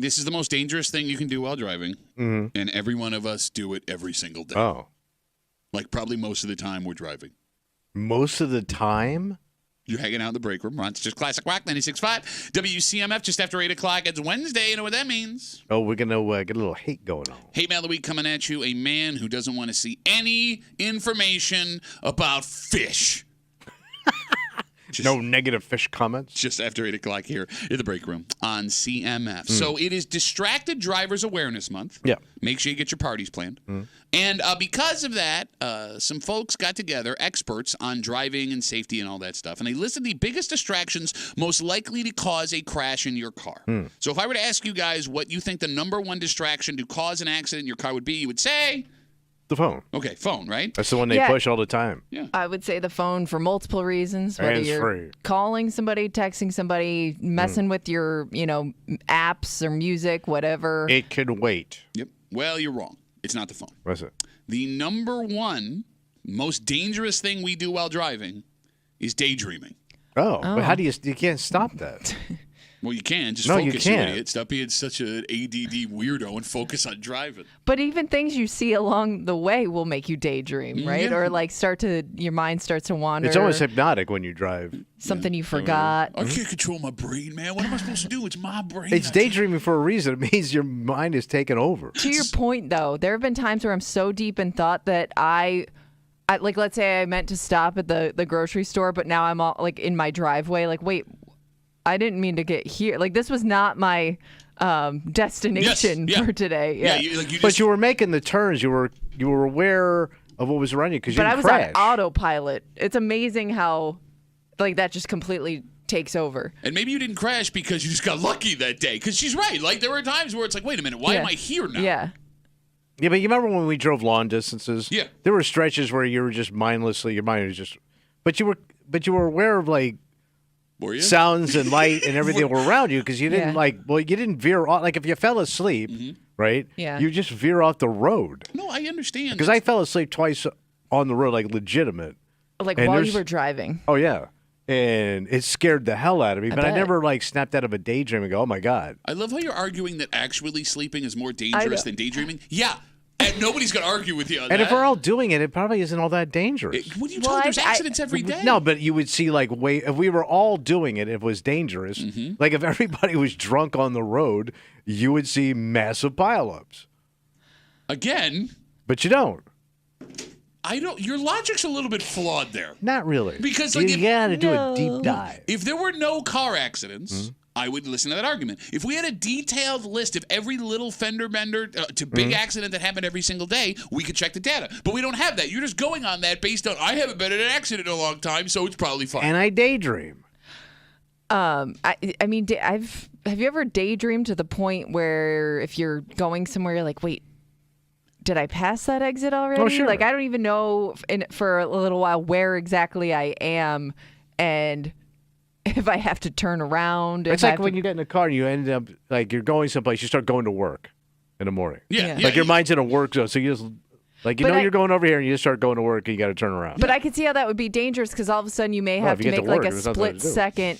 This is the most dangerous thing you can do while driving, and every one of us do it every single day. Oh. Like probably most of the time we're driving. Most of the time? You're hanging out in the break room. Rochester's Classic Rock 96.5. WCMF just after 8 o'clock. It's Wednesday. You know what that means? Oh, we're going to get a little hate going on. Hate Mail of the Week coming at you. A man who doesn't want to see any information about fish. No negative fish comments? Just after 8 o'clock here in the break room on CMF. So it is Distracted Drivers Awareness Month. Yeah. Make sure you get your parties planned. And because of that, some folks got together, experts on driving and safety and all that stuff, and they listed the biggest distractions most likely to cause a crash in your car. So if I were to ask you guys what you think the number one distraction to cause an accident in your car would be, you would say... The phone. Okay, phone, right? That's the one they push all the time. Yeah. I would say the phone for multiple reasons. Whether you're calling somebody, texting somebody, messing with your, apps or music, whatever. It can wait. Yep. Well, you're wrong. It's not the phone. What's it? The number one most dangerous thing we do while driving is daydreaming. Oh. But how do you can't stop that? Well, you can. Just No, focus, you can't. idiot. Stop being such an ADD weirdo and focus on driving. But even things you see along the way will make you daydream, right? Yeah. Or like your mind starts to wander. It's almost hypnotic when you drive. Something you forgot. I can't control my brain, man. What am I supposed to do? It's my brain. It's daydreaming for a reason. It means your mind is taken over. To your point, though, there have been times where I'm so deep in thought that I like, let's say I meant to stop at the grocery store, but now I'm all like in my driveway. Like, wait, I didn't mean to get here. Like, this was not my destination for today. Yeah. But you were making the turns. You were aware of what was around you because you didn't crash. But I was on autopilot. It's amazing how like that just completely takes over. And maybe you didn't crash because you just got lucky that day. Because she's right. Like, there were times where it's like, wait a minute, why am I here now? Yeah. Yeah, but you remember when we drove long distances? Yeah. There were stretches where you were just mindlessly, your mind was just, but you were aware of like sounds and light and everything that were around you because you didn't you didn't veer off. Like if you fell asleep, right? Yeah. You just veer off the road. No, I understand. Because I fell asleep twice on the road, like legitimate. Like while you were driving. Oh, yeah. And it scared the hell out of me. But I never like snapped out of a daydream and go, oh my God. I love how you're arguing that actually sleeping is more dangerous than daydreaming. Yeah. And nobody's going to argue with you on that. And if we're all doing it, it probably isn't all that dangerous. What are you talking? There's accidents every day. No, but you would see like if we were all doing it, it was dangerous. Like if everybody was drunk on the road, you would see massive pileups. Again. But you don't. I don't. Your logic's a little bit flawed there. Not really. Because like, you got to do a deep dive. If there were no car accidents, I would listen to that argument. If we had a detailed list of every little fender bender to big accident that happened every single day, we could check the data. But we don't have that. You're just going on that based on I haven't been in an accident in a long time, so it's probably fine. And I daydream. I mean, have you ever daydreamed to the point where if you're going somewhere, you're like, wait, did I pass that exit already? Oh, sure. Like, I don't even know for a little while where exactly I am and if I have to turn around. It's like when you get in a car and you end up, like, you're going someplace, you start going to work in the morning. Yeah. Like, your mind's in a work zone, so you just, like, you're going over here and you just start going to work and you got to turn around. But I could see how that would be dangerous because all of a sudden you may have to make, like, a split-second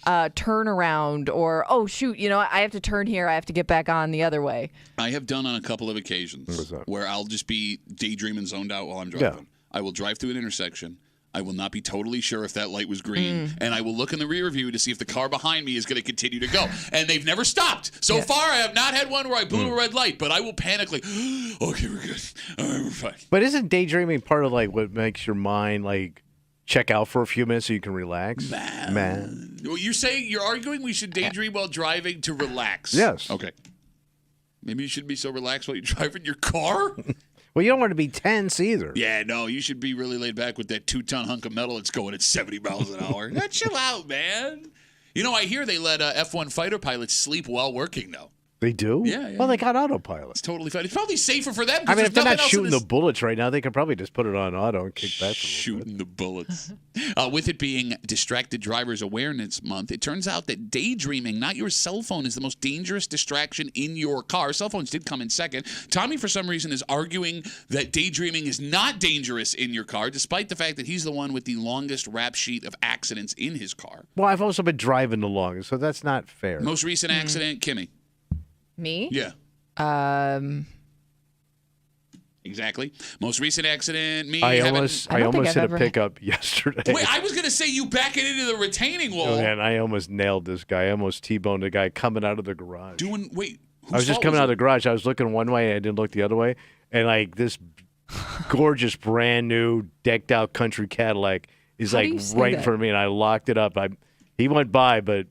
turnaround or, oh, shoot, I have to turn here. I have to get back on the other way. I have done on a couple of occasions where I'll just be daydreaming zoned out while I'm driving. Yeah. I will drive through an intersection. I will not be totally sure if that light was green, and I will look in the rear view to see if the car behind me is going to continue to go. And they've never stopped. So far, I have not had one where I blew a red light, but I will panic like, okay, we're good. All right, we're fine. But isn't daydreaming part of, like, what makes your mind, like, check out for a few minutes so you can relax? Man. Well, you're arguing we should daydream while driving to relax. Yes. Okay. Maybe you shouldn't be so relaxed while you're driving your car? Well, you don't want to be tense either. Yeah, no, you should be really laid back with that 2-ton hunk of metal that's going at 70 miles an hour. Now, chill out, man. I hear they let F1 fighter pilots sleep while working, though. They do? Yeah. Well, they got autopilot. It's totally fine. It's probably safer for them. I mean, if they're not shooting the bullets right now, they could probably just put it on auto and kick back. Shooting the bullets. With it being Distracted Drivers Awareness Month, it turns out that daydreaming, not your cell phone, is the most dangerous distraction in your car. Cell phones did come in second. Tommy, for some reason, is arguing that daydreaming is not dangerous in your car, despite the fact that he's the one with the longest rap sheet of accidents in his car. Well, I've also been driving the longest, so that's not fair. Most recent accident, Kimmy. Me? Yeah. Exactly. Most recent accident, me I having... almost I don't think hit I've a ever- pickup yesterday. Wait, I was going to say you back it into the retaining wall. Oh, man, I almost nailed this guy. I almost T-boned a guy coming out of the garage. Wait, I was just coming out of the garage. I was looking one way, and I didn't look the other way. And, like, this gorgeous, brand-new, decked-out country Cadillac is, How do like, you say right in that? front of me, and I locked it up. He went by, but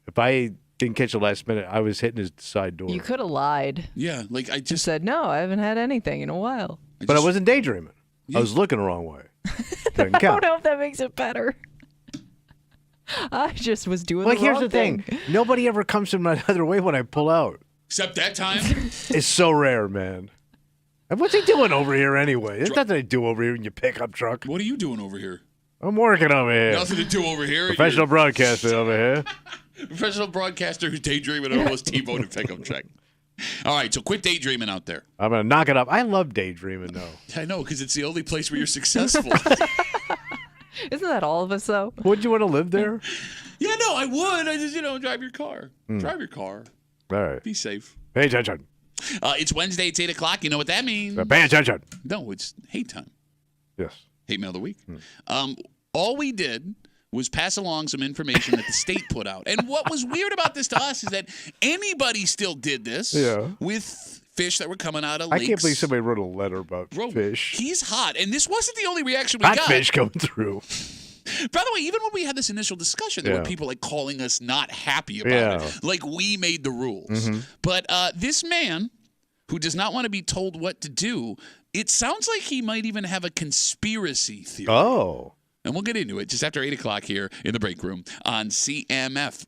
if I didn't catch it last minute, I was hitting his side door. You could have lied. Yeah, like I Just just... said, no, I haven't had anything in a while. But I wasn't daydreaming. I was looking the wrong way. Doesn't I don't count. know if that makes it better. I just was doing Like, the here's wrong the thing. Nobody ever comes from my other way when I pull out. Except that time. It's so rare, man. And what's he doing over here anyway? There's nothing to do over here in your pickup truck. What are you doing over here? I'm working over here. Nothing to do over here. Professional broadcaster over here. Professional broadcaster who's daydreaming and almost T-boned a pickup truck. All right, so quit daydreaming out there. I'm going to knock it up. I love daydreaming, though. I know, because it's the only place where you're successful. Isn't that all of us, though? Wouldn't you want to live there? Yeah, no, I would. I just, drive your car. Drive your car. All right. Be safe. Pay attention. It's Wednesday, it's 8 o'clock. You know what that means? Pay attention. No, it's hate time. Yes. Hate mail of the week. All we did was pass along some information that the state put out. And what was weird about this to us is that anybody still did this with fish that were coming out of lakes. I can't believe somebody wrote a letter about fish. He's hot. And this wasn't the only reaction we got. Hot fish going through. By the way, even when we had this initial discussion, there were people like calling us not happy about it. Like we made the rules. But this man who does not want to be told what to do, it sounds like he might even have a conspiracy theory. Oh. And we'll get into it just after 8 o'clock here in the break room on CMF.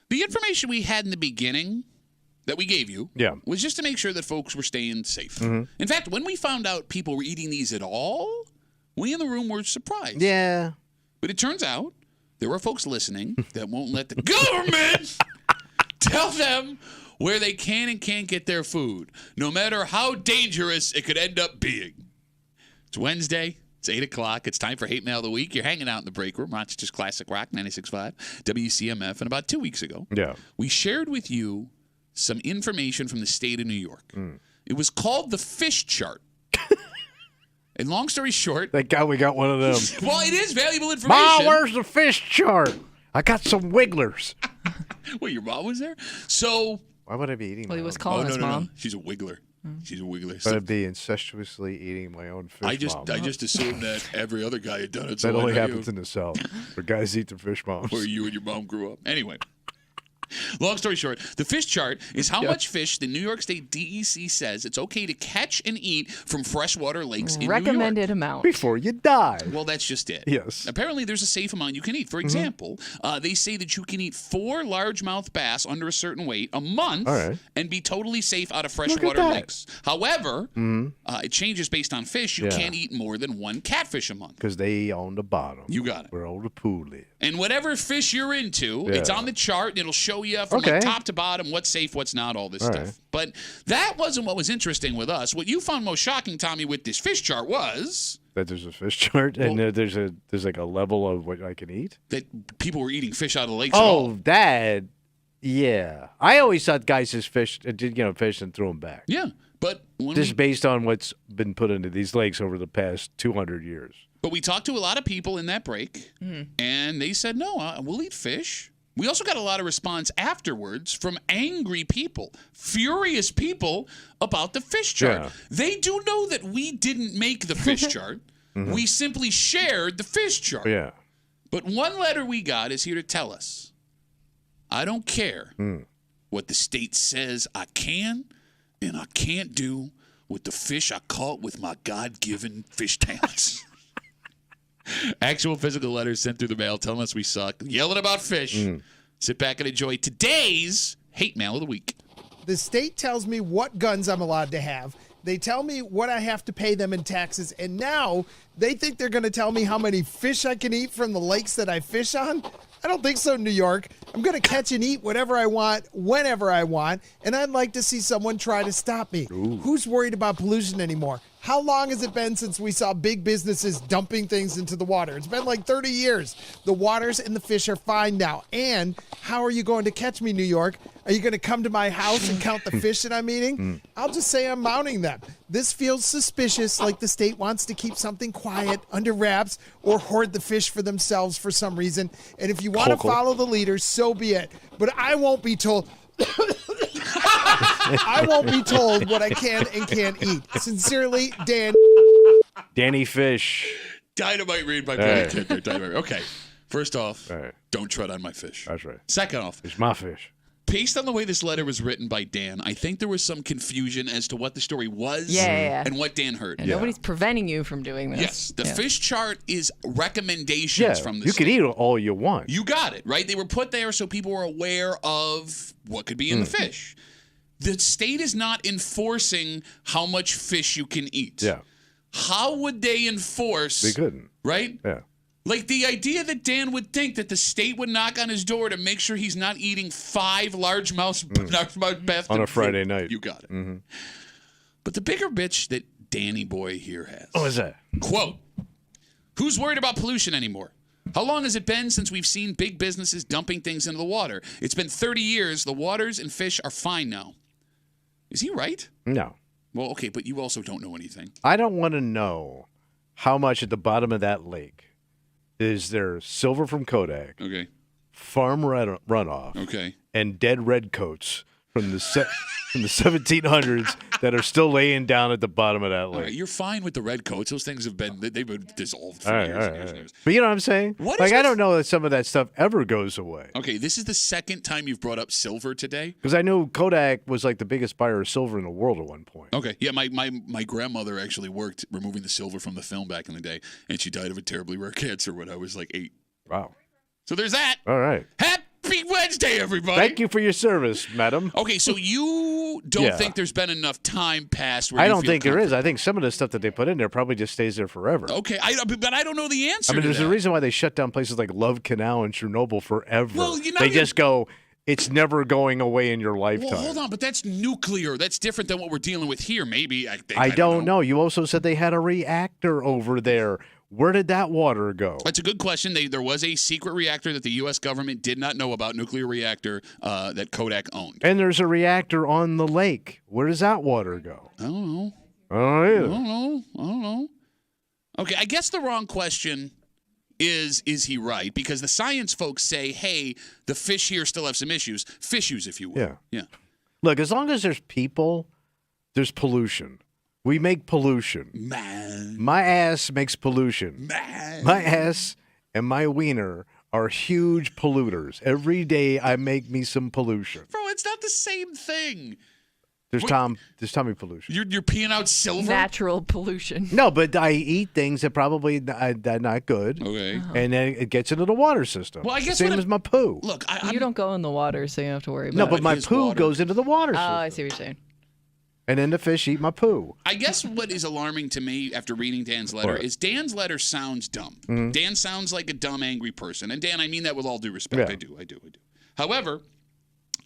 The information we had in the beginning that we gave you was just to make sure that folks were staying safe. In fact, when we found out people were eating these at all, we in the room were surprised. Yeah. But it turns out there are folks listening that won't let the government tell them where they can and can't get their food, no matter how dangerous it could end up being. It's Wednesday. It's 8 o'clock. It's time for Hate Mail of the Week. You're hanging out in the break room, Rochester's Classic Rock 96.5, WCMF. And about 2 weeks ago, we shared with you some information from the state of New York. It was called the fish chart. And long story short. Thank God we got one of them. Well, it is valuable information. Mom, where's the fish chart? I got some wigglers. Wait, your mom was there? So. Why would I be eating Well, my he was own? calling his mom. No. She's a wiggler. She's a wiggler. But I'd be incestuously eating my own fish. I just assumed that every other guy had done it. So that only happens in the South, where guys eat their fish moms. Where you and your mom grew up. Anyway. Long story short, the fish chart is how much fish the New York State DEC says it's okay to catch and eat from freshwater lakes in New York. Recommended amount. Before you die. Well, that's just it. Yes. Apparently, there's a safe amount you can eat. For example, they say that you can eat 4 largemouth bass under a certain weight a month and be totally safe out of freshwater lakes. However, it changes based on fish. You can't eat more than 1 catfish a month. Because they own the bottom. You got it. Where all the poo live. And whatever fish you're into, it's on the chart, and it'll show you from like top to bottom what's safe, what's not, all this stuff. But that wasn't what was interesting with us. What you found most shocking, Tommy, with this fish chart was that there's a fish chart and there's like a level of what I can eat. That people were eating fish out of the lakes. Oh, that, yeah. I always thought guys just fished, fished and threw them back. Yeah, but just based on what's been put into these lakes over the past 200 years. But we talked to a lot of people in that break, and they said, no, we'll eat fish. We also got a lot of response afterwards from angry people, furious people about the fish chart. Yeah. They do know that we didn't make the fish chart. We simply shared the fish chart. Yeah. But one letter we got is here to tell us, I don't care what the state says I can and I can't do with the fish I caught with my God-given fish talents. Actual physical letters sent through the mail telling us we suck, yelling about fish. Sit back and enjoy today's Hate Mail of the Week. The state tells me what guns I'm allowed to have. They tell me what I have to pay them in taxes. And now they think they're going to tell me how many fish I can eat from the lakes that I fish on. I don't think so, New York. I'm going to catch and eat whatever I want, whenever I want. And I'd like to see someone try to stop me. Ooh. Who's worried about pollution anymore? How long has it been since we saw big businesses dumping things into the water? It's been like 30 years. The waters and the fish are fine now. And how are you going to catch me, New York? Are you going to come to my house and count the fish that I'm eating? I'll just say I'm mounting them. This feels suspicious, like the state wants to keep something quiet, under wraps, or hoard the fish for themselves for some reason. And if you want to follow the leaders, so be it. But I won't be told... I won't be told what I can and can't eat. Sincerely, Dan. Danny Fish. Dynamite read by Danny Tinder. Dynamite. Okay. First off, don't tread on my fish. That's right. Second off, it's my fish. Based on the way this letter was written by Dan, I think there was some confusion as to what the story was and what Dan heard. And nobody's preventing you from doing this. Yes. The fish chart is recommendations from the you state. can eat all you want. You got it, right? They were put there so people were aware of what could be in the fish. The state is not enforcing how much fish you can eat. Yeah. How would they enforce? They couldn't. Right? Yeah. Like the idea that Dan would think that the state would knock on his door to make sure he's not eating 5 largemouth bass on a Friday night. You got it. But the bigger bitch that Danny Boy here has. What is that? Quote, who's worried about pollution anymore? How long has it been since we've seen big businesses dumping things into the water? It's been 30 years. The waters and fish are fine now. Is he right? No. Well, okay, but you also don't know anything. I don't want to know how much at the bottom of that lake is there silver from Kodak, farm runoff, and dead redcoats from the 1700s that are still laying down at the bottom of that lake. Right, you're fine with the redcoats. Those things they've been dissolved for years and years. But you know what I'm saying? I don't know that some of that stuff ever goes away. Okay, this is the second time you've brought up silver today. Because I knew Kodak was like the biggest buyer of silver in the world at one point. Okay, yeah, my grandmother actually worked removing the silver from the film back in the day, and she died of a terribly rare cancer when I was like 8. Wow. So there's that. All right. Happy Happy Wednesday, everybody. Thank you for your service, madam. Okay, so you don't think there's been enough time passed where I you don't feel think there is. comfortable? I think some of the stuff that they put in there probably just stays there forever. Okay, but I don't know the answer. I mean, to there's that. a reason why they shut down places like Love Canal and Chernobyl forever. Well, they just go, it's never going away in your lifetime. Well, hold on, but that's nuclear. That's different than what we're dealing with here. Maybe I don't know. You also said they had a reactor over there. Where did that water go? That's a good question. There was a secret reactor that the U.S. government did not know about, nuclear reactor that Kodak owned. And there's a reactor on the lake. Where does that water go? I don't know. I don't I don't know. Okay, I guess the wrong question is he right? Because the science folks say, hey, the fish here still have some issues. Fissues, if you will. Yeah. Look, as long as there's people, there's pollution. We make pollution. Man. My ass makes pollution. Man. My ass and my wiener are huge polluters. Every day I make me some pollution. Bro, it's not the same thing. There's Tommy pollution. You're peeing out silver? Natural pollution. No, but I eat things that probably are not good. Okay. And then it gets into the water system. Well, I guess same as my poo. Look, you don't go in the water, so you don't have to worry about No, it. but my poo goes into the water system. Oh, I see what you're saying. And then the fish eat my poo. I guess what is alarming to me after reading Dan's letter is Dan's letter sounds dumb. Mm-hmm. Dan sounds like a dumb, angry person. And Dan, I mean that with all due respect. Yeah. I do. However,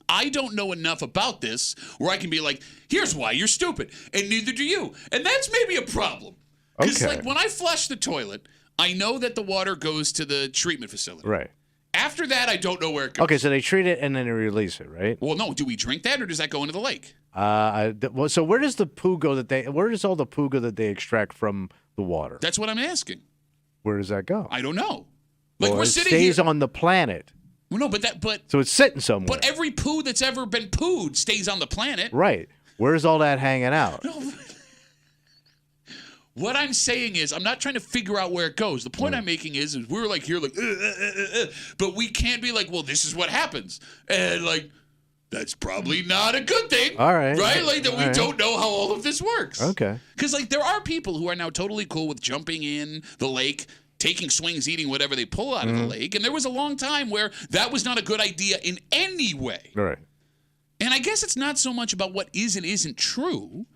I don't know enough about this where I can be like, here's why you're stupid. And neither do you. And that's maybe a problem. Because like when I flush the toilet, I know that the water goes to the treatment facility. Right. After that, I don't know where it goes. Okay, so they treat it and then they release it, right? Well, no. Do we drink that or does that go into the lake? So where does the poo go where does all the poo go that they extract from the water? That's what I'm asking. Where does that go? I don't know. Like well, we're it sitting stays here. on the planet. Well, no, so it's sitting somewhere. But every poo that's ever been pooed stays on the planet. Right. Where's all that hanging out? What I'm saying is, I'm not trying to figure out where it goes. The point I'm making is we're like here, like, but we can't be like, well, this is what happens, and like, that's probably not a good thing. All right. Right? Like that we don't know how all of this works. Okay. Because like there are people who are now totally cool with jumping in the lake, taking swings, eating whatever they pull out of the lake, and there was a long time where that was not a good idea in any way. Right. And I guess it's not so much about what is and isn't true.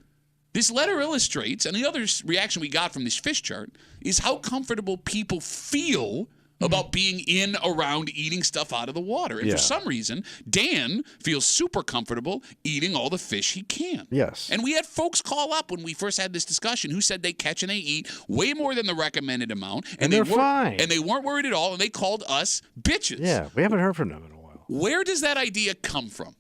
This letter illustrates, and the other reaction we got from this fish chart is how comfortable people feel about being in, around, eating stuff out of the water. And for some reason, Dan feels super comfortable eating all the fish he can. Yes. And we had folks call up when we first had this discussion who said they catch and they eat way more than the recommended amount. And they're fine. And they weren't worried at all, and they called us bitches. Yeah, we haven't heard from them in a while. Where does that idea come from?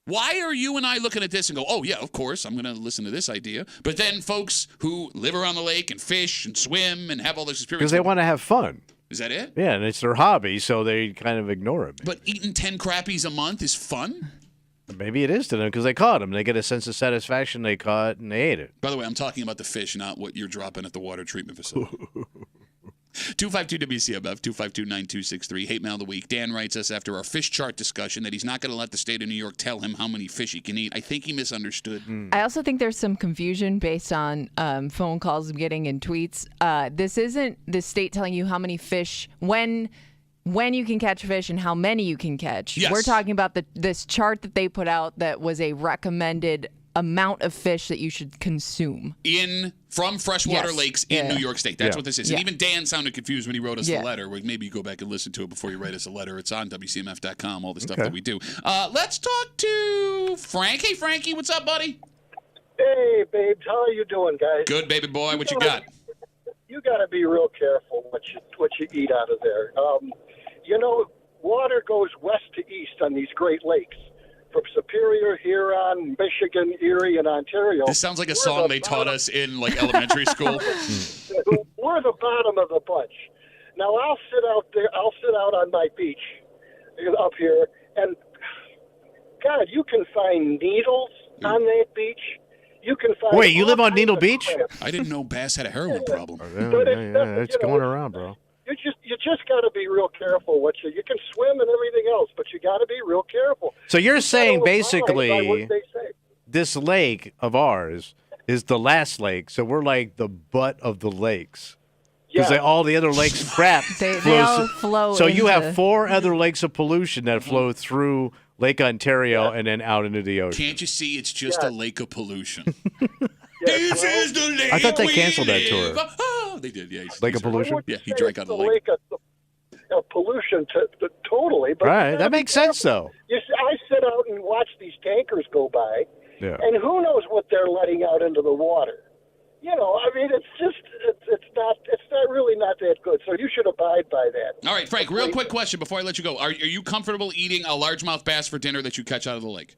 Why are you and I looking at this and go, oh, yeah, of course, I'm going to listen to this idea. But then folks who live around the lake and fish and swim and have all this experience. Because they want to have fun. Is that it? Yeah, and it's their hobby, so they kind of ignore it. But eating 10 crappies a month is fun? Maybe it is to them because they caught them. They get a sense of satisfaction. They caught and they ate it. By the way, I'm talking about the fish, not what you're dropping at the water treatment facility. 252-WCMF, 252-9263, hate mail of the week. Dan writes us after our fish chart discussion that he's not going to let the state of New York tell him how many fish he can eat. I think he misunderstood. I also think there's some confusion based on phone calls I'm getting and tweets. This isn't the state telling you how many fish, when you can catch fish and how many you can catch. Yes. We're talking about this chart that they put out that was a recommended amount of fish that you should consume from freshwater lakes in New York State. That's what this is. And even Dan sounded confused when he wrote us the letter. Maybe you go back and listen to it before you write us a letter. It's on WCMF.com, all the stuff that we do. Let's talk to Frank. Hey, Frankie, what's up, buddy? Hey, babes, how are you doing, guys? Good, baby boy. What you got? You got to be real careful what you eat out of there. Water goes west to east on these Great Lakes. From Superior, Huron, Michigan, Erie, and Ontario. This sounds like a song they taught us in elementary school. We're the bottom of the bunch. Now I'll sit out on my beach up here, and God, you can find needles on that beach. You can find. Wait, you live on Needle Beach? I didn't know Bass had a heroin problem. Yeah, it's going around, bro. You just got to be real careful. You can swim and everything else, but you got to be real careful. So you're saying basically this lake of ours is the last lake, so we're like the butt of the lakes. because all the other lakes crap they all flow. So you have into- 4 other lakes of pollution that flow through Lake Ontario and then out into the ocean. Can't you see it's just a lake of pollution? This is the lake I thought they we canceled that live. tour. Oh, they did, yeah. Lake of pollution? Yeah, he drank out of the lake. Pollution totally. But All right, that makes sense, though. You see, I sit out and watch these tankers go by, Yeah. and who knows what they're letting out into the water. You know, I mean, it's not really not that good. So you should abide by that. All right, Frank, real quick question before I let you go. Are you comfortable eating a largemouth bass for dinner that you catch out of the lake?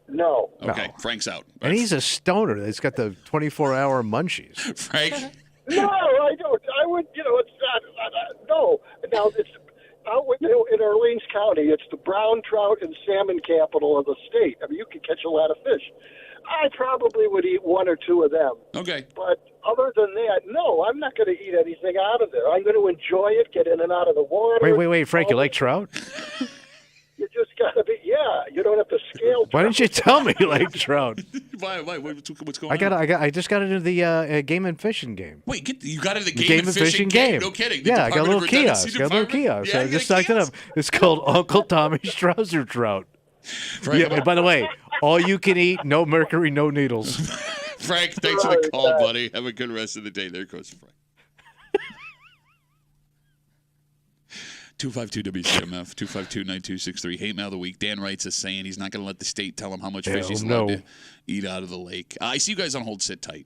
No. Okay, No. Frank's out. And he's a stoner that's got the 24-hour munchies. Frank? No, I don't. I would, it's not. No. Now, it's out in Orleans County. It's the brown trout and salmon capital of the state. I mean, you can catch a lot of fish. I probably would eat 1 or 2 of them. Okay. But other than that, no, I'm not going to eat anything out of there. I'm going to enjoy it, get in and out of the water. Wait, Frank, you like trout? You just got to be, you don't have to scale. Why didn't you tell me you like trout? Why? What's going on? I just got into the game and fishing game. Wait, you got into the The game and fishing game? No kidding. The Yeah, I got a Department little of Redundancy kiosk. Department? I just sucked it up. It's called Uncle Tommy's Trouser Trout. Frank, Yeah, and by the way, all you can eat, no mercury, no needles. Frank, thanks for the call, buddy. Have a good rest of the day. There goes Frank. 252-WCMF, 252-9263. Hate mail of the week. Dan writes us saying he's not going to let the state tell him how much fish he's allowed to eat out of the lake. I see you guys on hold. Sit tight.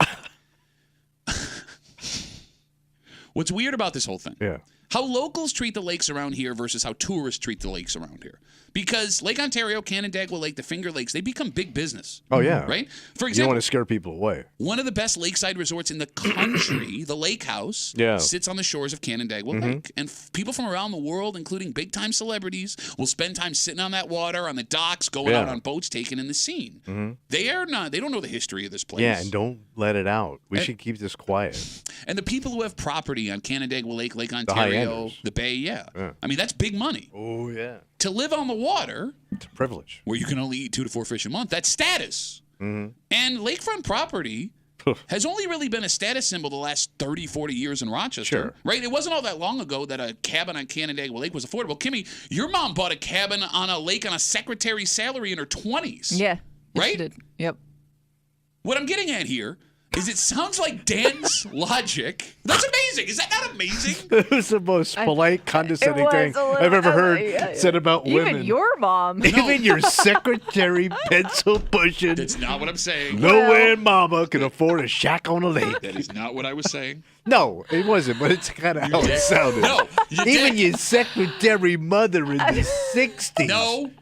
What's weird about this whole thing? Yeah. How locals treat the lakes around here versus how tourists treat the lakes around here. Because Lake Ontario, Canandaigua Lake, the Finger Lakes, they become big business. Oh, yeah. Right? For You don't example, want to scare people away. one of the best lakeside resorts in the country, the Lake House, sits on the shores of Canandaigua Lake. And people from around the world, including big-time celebrities, will spend time sitting on that water, on the docks, going out on boats, taking in the scene. They don't know the history of this place. Yeah, and don't let it out. We should keep this quiet. And the people who have property on Canandaigua Lake, Lake high Ontario, enders. the Bay, I mean, that's big money. Oh, yeah. To live on the water, It's a privilege. where you can only eat 2 to 4 fish a month, that's status. And lakefront property has only really been a status symbol the last 30, 40 years in Rochester. Right? It wasn't all that long ago that a cabin on Canandaigua Lake was affordable. Kimmy, your mom bought a cabin on a lake on a secretary's salary in her 20s. Yeah. Right? She did. Yep. What I'm getting at here is it sounds like Dan's logic. That's amazing. Is that not amazing? It was the most polite, condescending thing I've ever heard said about women. Even your mom. Even your secretary, pencil pushing. That's not what I'm saying. No way mama can afford a shack on a lake. That is not what I was saying. No, it wasn't, but it's kind of how it sounded. No, you Even did. your secretary mother in the 60s. No.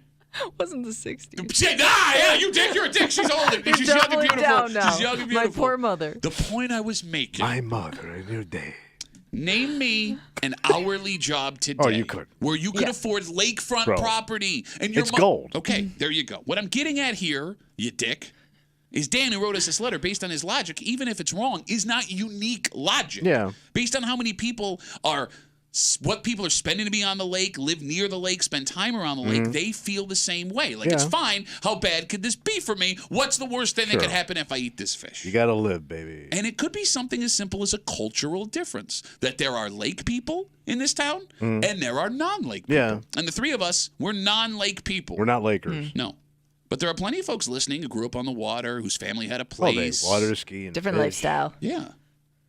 Wasn't the 60s. Yeah, you dick. You're a dick. She's old. She's young and Doubling beautiful. down now. She's young and My beautiful. poor mother. The point I was making. My mother in her day. Name me an hourly job today. you could. Where you could afford lakefront Bro, property. And your it's gold. Okay, there you go. What I'm getting at here, you dick, is Dan, who wrote us this letter, based on his logic, even if it's wrong, is not unique logic. Yeah. Based on how many people are, what people are spending to be on the lake, live near the lake, spend time around the lake, they feel the same way. Like, it's fine. How bad could this be for me? What's the worst thing that could happen if I eat this fish? You got to live, baby. And it could be something as simple as a cultural difference, that there are lake people in this town and there are non-lake people. Yeah. And the three of us, we're non-lake people. We're not Lakers. No. But there are plenty of folks listening who grew up on the water, whose family had a Oh, they place. water ski and Different fish. lifestyle. Yeah.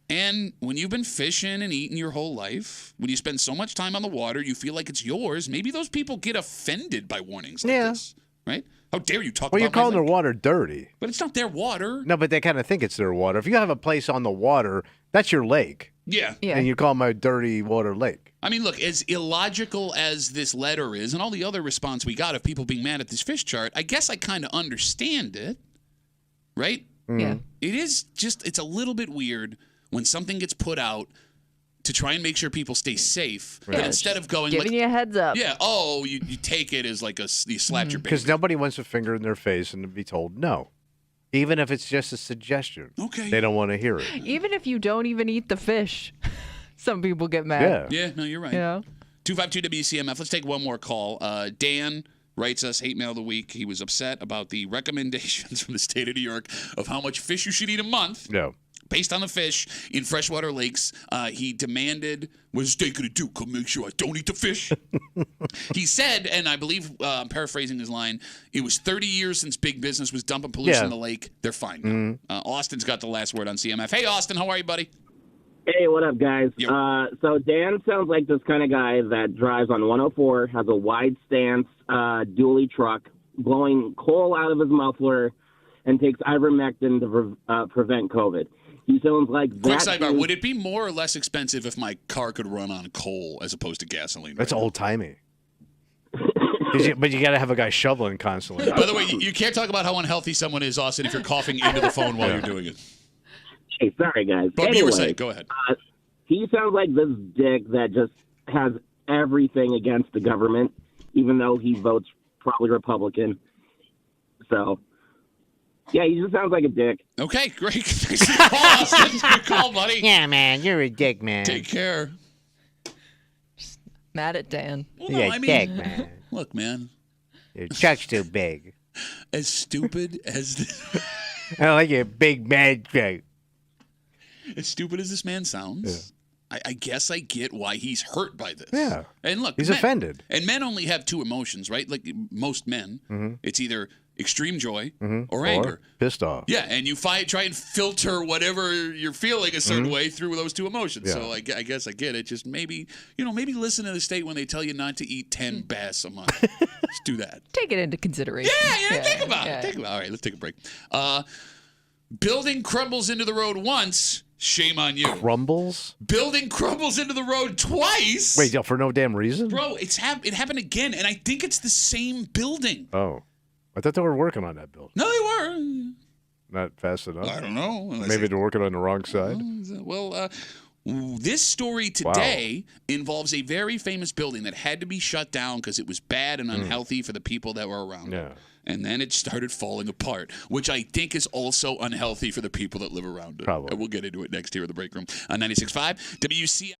And when you've been fishing and eating your whole life, when you spend so much time on the water, you feel like it's yours. Maybe those people get offended by warnings like this, right? How dare you talk Well, you're about my calling their lake? water dirty. But it's not their water. No, but they kind of think it's their water. If you have a place on the water, that's your lake. Yeah. Yeah. And you call them a dirty water lake. I mean, look, as illogical as this letter is and all the other response we got of people being mad at this fish chart, I guess I kind of understand it, right? Yeah. It is just, it's a little bit weird when something gets put out to try and make sure people stay safe. But instead of going Giving like, you a heads up. yeah, oh, you take it as like you slapped your baby. Because nobody wants a finger in their face and to be told no. Even if it's just a suggestion. Okay. They don't want to hear it. Even if you don't even eat the fish, some people get mad. Yeah. Yeah, no, you're right. You know? 252-WCMF. Let's take one more call. Dan writes us hate mail of the week. He was upset about the recommendations from the state of New York of how much fish you should eat a month. No. Based on the fish in freshwater lakes, he demanded, "What's the state going to do? Come make sure I don't eat the fish?" He said, and I believe, I'm paraphrasing his line, it was 30 years since big business was dumping pollution in the lake. They're fine now. Austin's got the last word on CMF. Hey, Austin, how are you, buddy? Hey, what up, guys? So Dan sounds like this kind of guy that drives on 104, has a wide stance dually truck, blowing coal out of his muffler, and takes ivermectin to prevent COVID. He sounds like that. Quick sidebar, would it be more or less expensive if my car could run on coal as opposed to gasoline? That's old-timey. But you got to have a guy shoveling constantly. By the way, you can't talk about how unhealthy someone is, Austin, if you're coughing into the phone while you're doing it. Hey, sorry, guys. But anyway, you were saying, go ahead. He sounds like this dick that just has everything against the government, even though he votes probably Republican. So, yeah, he just sounds like a dick. Okay, great. Thanks for the call, Austin. Good call, buddy. Yeah, man, you're a dick, man. Take care. Just mad at Dan. Well, no, I mean, dick, man. Look, man. Your truck's too big. As stupid as I like your big mad truck. As stupid as this man sounds, I guess I get why he's hurt by this. Yeah. And look, he's men, offended. And men only have two emotions, right? Like most men, it's either extreme joy or anger. Pissed off. Yeah, and you try and filter whatever you're feeling a certain way through those two emotions. Yeah. So I guess I get it. Just maybe listen to the state when they tell you not to eat 10 bass a month. Just do that. Take it into consideration. Yeah, think about it. Think about it. All right, let's take a break. Building crumbles into the road once. Shame on you. Crumbles? Building crumbles into the road twice. Wait, for no damn reason? Bro, it happened again, and I think it's the same building. Oh. I thought they were working on that building. No, they were. Not fast enough? I don't know. Maybe they're working on the wrong side? Well, this story today involves a very famous building that had to be shut down because it was bad and unhealthy for the people that were around it. And then it started falling apart, which I think is also unhealthy for the people that live around it. Probably. And we'll get into it next here in the break room on 96.5 WCMF.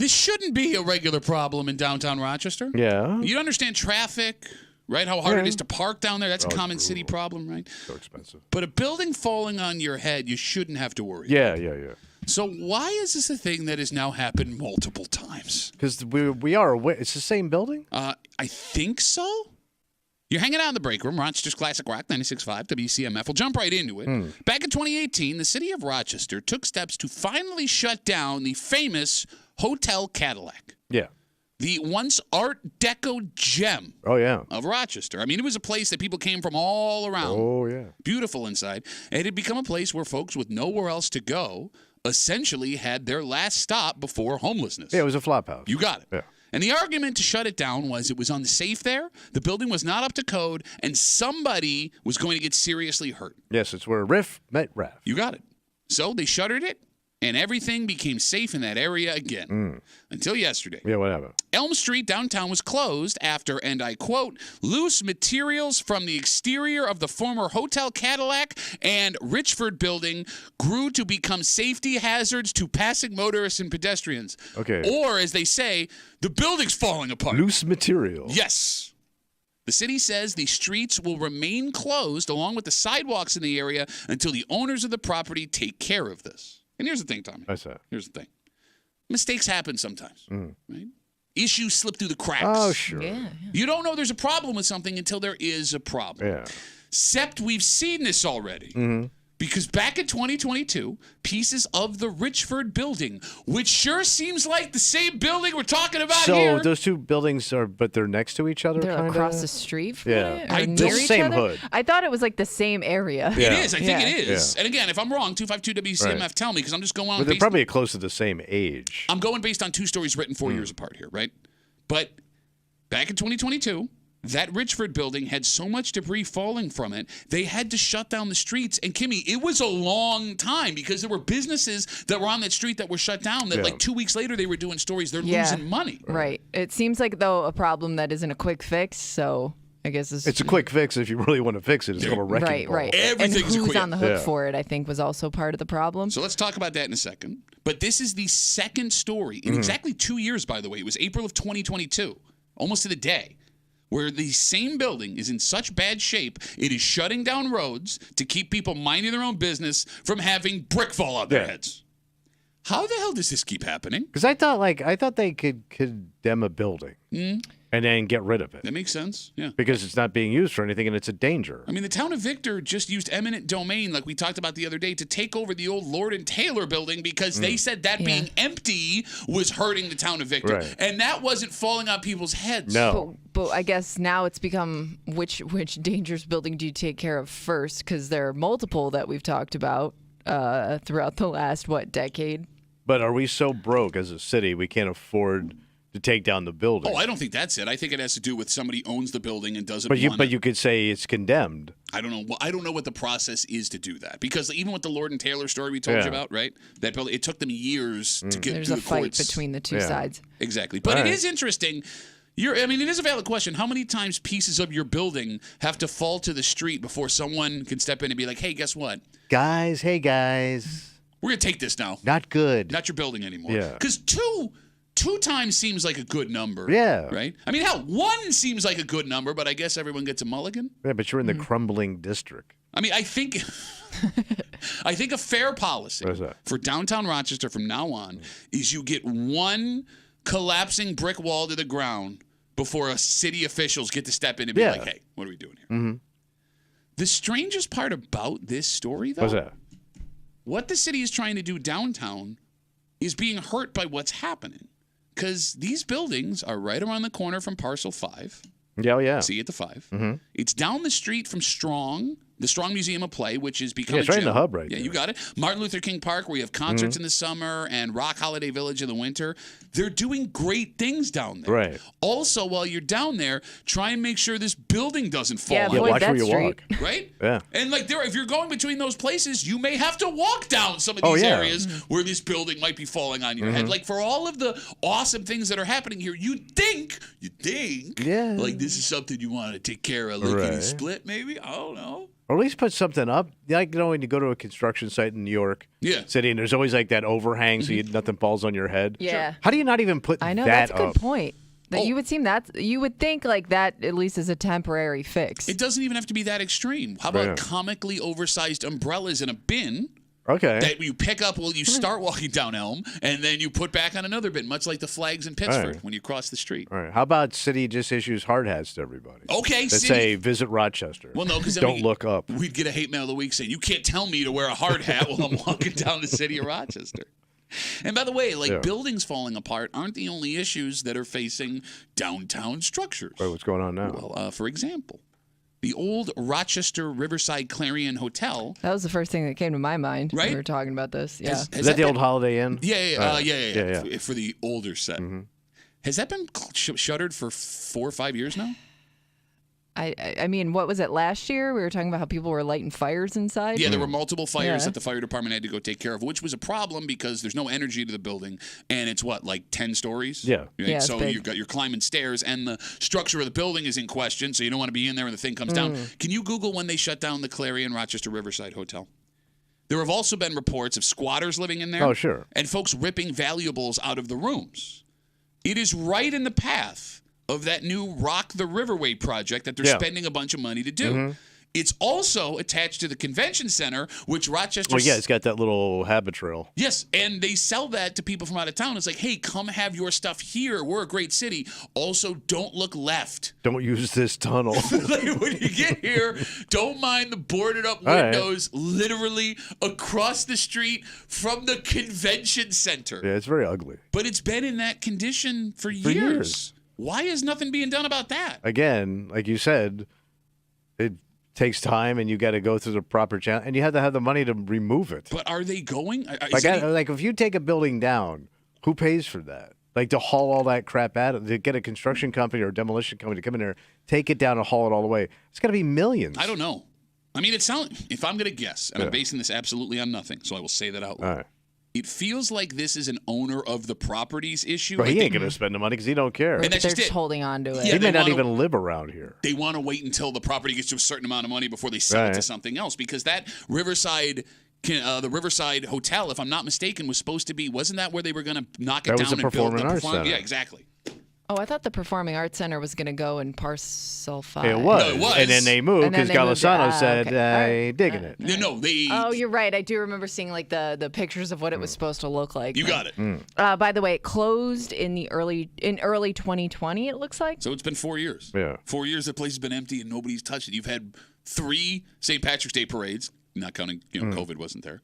This shouldn't be a regular problem in downtown Rochester. Yeah. You understand traffic, right? How hard it is to park down there. That's a common city problem, right? So expensive. But a building falling on your head, you shouldn't have to worry. Yeah. So why is this a thing that has now happened multiple times? Because we are aware. It's the same building? I think so. You're hanging out in the break room, Rochester's Classic Rock 96.5 WCMF. We'll jump right into it. Back in 2018, the city of Rochester took steps to finally shut down the famous Hotel Cadillac. Yeah. The once Art Deco gem of Rochester. I mean, it was a place that people came from all around. Oh, yeah. Beautiful inside. And it had become a place where folks with nowhere else to go essentially had their last stop before homelessness. Yeah, it was a flop house. You got it. Yeah. And the argument to shut it down was it was unsafe there, the building was not up to code, and somebody was going to get seriously hurt. Yes, it's where Riff met Raff. You got it. So they shuttered it, and everything became safe in that area again. Until yesterday. Yeah, whatever. Elm Street downtown was closed after, and I quote, loose materials from the exterior of the former Hotel Cadillac and Richford building grew to become safety hazards to passing motorists and pedestrians. Okay. Or, as they say, the building's falling apart. Loose material. Yes. The city says the streets will remain closed along with the sidewalks in the area until the owners of the property take care of this. And here's the thing, Tommy. What's that? Here's the thing. Mistakes happen sometimes, right? Issues slip through the cracks. Oh, sure. Yeah. You don't know there's a problem with something until there is a problem. Yeah. Except we've seen this already. Because back in 2022, pieces of the Richford building, which sure seems like the same building we're talking about here. So those two buildings but they're next to each other? They're kinda? across the street from Yeah. it? Or I near don't- each Same other? hood. I thought it was like the same area. Yeah. It is. I think it is. Yeah. And again, if I'm wrong, 252 WCMF, Right. tell me, because I'm just going on. But they're based probably close to the same age. I'm going based on two stories written 4 years apart here, right? But back in 2022, that Richford building had so much debris falling from it, they had to shut down the streets. And Kimmy, it was a long time because there were businesses that were on that street that were shut down that like 2 weeks later they were doing stories. They're losing money. Right. It seems like, though, a problem that isn't a quick fix. So I guess It's a quick fix if you really want to fix it. It's called a wrecking ball. Right. Everything's and who's quick. on the hook Yeah. for it, I think, was also part of the problem. So let's talk about that in a second. But this is the second story in exactly 2 years, by the way. It was April of 2022, almost to the day, where the same building is in such bad shape, it is shutting down roads to keep people minding their own business from having brick fall on their heads. How the hell does this keep happening? Because I thought they could condemn a building and then get rid of it. That makes sense. Yeah. Because it's not being used for anything and it's a danger. I mean, the town of Victor just used eminent domain, like we talked about the other day, to take over the old Lord and Taylor building because they said that being empty was hurting the town of Victor. Right. And that wasn't falling on people's heads. No. But I guess now it's become which dangerous building do you take care of first? Because there are multiple that we've talked about throughout the last, decade? But are we so broke as a city we can't afford to take down the building? Oh, I don't think that's it. I think it has to do with somebody owns the building and doesn't But want you could say it's condemned. I don't know. I don't know what the process is to do that because even with the Lord and Taylor story we told you about, right? That building, it took them years to get There's to a the fight courts. between the two sides. Exactly. But it is interesting. It is a valid question. How many times pieces of your building have to fall to the street before someone can step in and be like, hey, guess what? Guys, hey guys. We're going to take this now. Not good. Not your building anymore. Yeah. Because two times seems like a good number. Yeah. Right? I mean, hell, one seems like a good number, but I guess everyone gets a mulligan. Yeah, but you're in the crumbling district. I mean, I think a fair policy What is that? for downtown Rochester from now on is you get one collapsing brick wall to the ground before city officials get to step in and be like, hey, what are we doing here? The strangest part about this story, though, What's that? what the city is trying to do downtown is being hurt by what's happening. Because these buildings are right around the corner from Parcel 5. Yeah. See at the 5. It's down the street from the Strong Museum of Play, which is becoming Yeah, it's right in the hub right Yeah, there. you got it. Martin Luther King Park, where you have concerts in the summer and Rock Holiday Village in the winter. They're doing great things down there. Right. Also, while you're down there, try and make sure this building doesn't fall Yeah, on avoid you. watch that where you street. walk. Right? Yeah. And if you're going between those places, you may have to walk down some of these areas where this building might be falling on your head. Like for all of the awesome things that are happening here, you think, like this is something you want to take care of, lickety split maybe. I don't know. Or at least put something up. Like, when you go to a construction site in New York City, and there's always like that overhang so nothing falls on your head. Yeah. How do you not even put that up? I know, that's a good point. That you would think like that at least is a temporary fix. It doesn't even have to be that extreme. How about comically oversized umbrellas in a bin? Okay. That you pick up while you start walking down Elm, and then you put back on another bin, much like the flags in Pittsford when you cross the street. All right. How about city just issues hard hats to everybody? Okay, Let's say visit Rochester. Well, no, because don't look up. We'd get a hate mail of the week saying you can't tell me to wear a hard hat while I'm walking down the city of Rochester. And by the way, buildings falling apart aren't the only issues that are facing downtown structures. Wait, what's going on now? Well, for example, the old Rochester Riverside Clarion Hotel. That was the first thing that came to my mind when we were talking about this. Yeah. Is that the old Holiday Inn? Yeah. For the older set. Mm-hmm. Has that been shuttered for 4 or 5 years now? I mean, what was it last year? We were talking about how people were lighting fires inside. Yeah, there were multiple fires that the fire department had to go take care of, which was a problem because there's no energy to the building, and it's like 10 stories? Yeah. Right? So you're climbing stairs, and the structure of the building is in question, so you don't want to be in there when the thing comes down. Can you Google when they shut down the Clarion Rochester Riverside Hotel? There have also been reports of squatters living in there. Oh, sure. And folks ripping valuables out of the rooms. It is right in the path of that new Rock the Riverway project that they're spending a bunch of money to do. Mm-hmm. It's also attached to the convention center, which Rochester... Well, yeah, it's got that little habit trail. Yes, and they sell that to people from out of town. It's like, hey, come have your stuff here. We're a great city. Also, don't look left. Don't use this tunnel. Like, when you get here, don't mind the boarded up windows literally across the street from the convention center. Yeah, it's very ugly. But it's been in that condition for years. Why is nothing being done about that? Again, like you said, it takes time, and you got to go through the proper channel, and you have to have the money to remove it. But are they going? Like if you take a building down, who pays for that? Like to haul all that crap out, to get a construction company or a demolition company to come in there, take it down and haul it all the way. It's got to be millions. I don't know. I mean, if I'm going to guess, and I'm basing this absolutely on nothing, so I will say that out loud. All right. It feels like this is an owner of the properties issue. But he ain't going to spend the money because he don't care. And they're just holding on to it. Yeah, he may not even live around here. They want to wait until the property gets to a certain amount of money before they sell it to something else. Because that Riverside, the Riverside Hotel, if I'm not mistaken, was supposed to be, wasn't that where they were going to knock it down and build the Arts Center. Yeah, exactly. Oh, I thought the Performing Arts Center was going to go in Parcel 5. It was. No, it was. And then they moved because Golisano said, digging it. No, they... Oh, you're right. I do remember seeing like the pictures of what it was supposed to look like. You got it. By the way, it closed in early 2020, it looks like. So it's been 4 years. Yeah. 4 years the place has been empty and nobody's touched it. You've had 3 St. Patrick's Day parades, not counting, COVID wasn't there.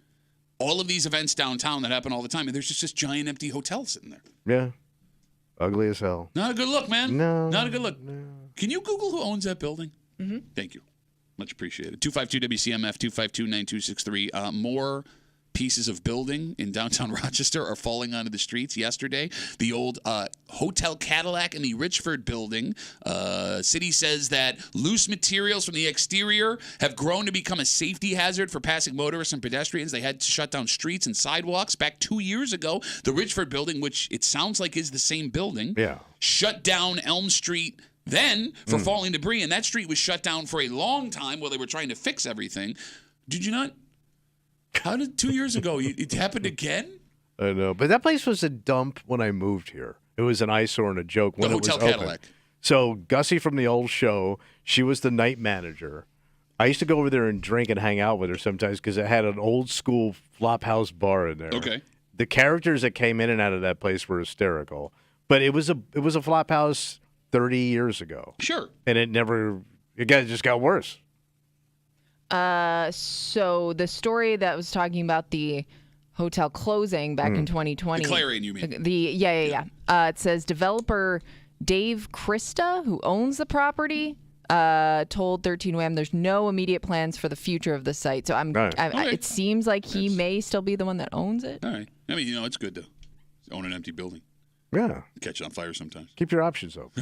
All of these events downtown that happen all the time, and there's just this giant empty hotel sitting there. Yeah. Ugly as hell. Not a good look, man. No. Not a good look. No. Can you Google who owns that building? Mm-hmm. Thank you. Much appreciated. 252 WCMF 252-9263. More pieces of building in downtown Rochester are falling onto the streets yesterday. The old Hotel Cadillac in the Richford building. City says that loose materials from the exterior have grown to become a safety hazard for passing motorists and pedestrians. They had to shut down streets and sidewalks. Back 2 years ago, the Richford building, which it sounds like is the same building, shut down Elm Street then for falling debris. And that street was shut down for a long time while they were trying to fix everything. Did you not? How did 2 years ago it happened again? I know, but that place was a dump when I moved here. It was an eyesore and a joke when it was open. The Hotel Cadillac. So Gussie from the old show, she was the night manager. I used to go over there and drink and hang out with her sometimes because it had an old school flop house bar in there. Okay. The characters that came in and out of that place were hysterical, but it was a flop house 30 years ago. Sure. And it just got worse. So the story that was talking about the hotel closing back in 2020. The Clarion, you mean? Yeah. It says developer Dave Christa, who owns the property, told 13WAM there's no immediate plans for the future of the site. So it seems like he may still be the one that owns it. All right. I mean, it's good to own an empty building. Yeah. Catch it on fire sometimes. Keep your options open.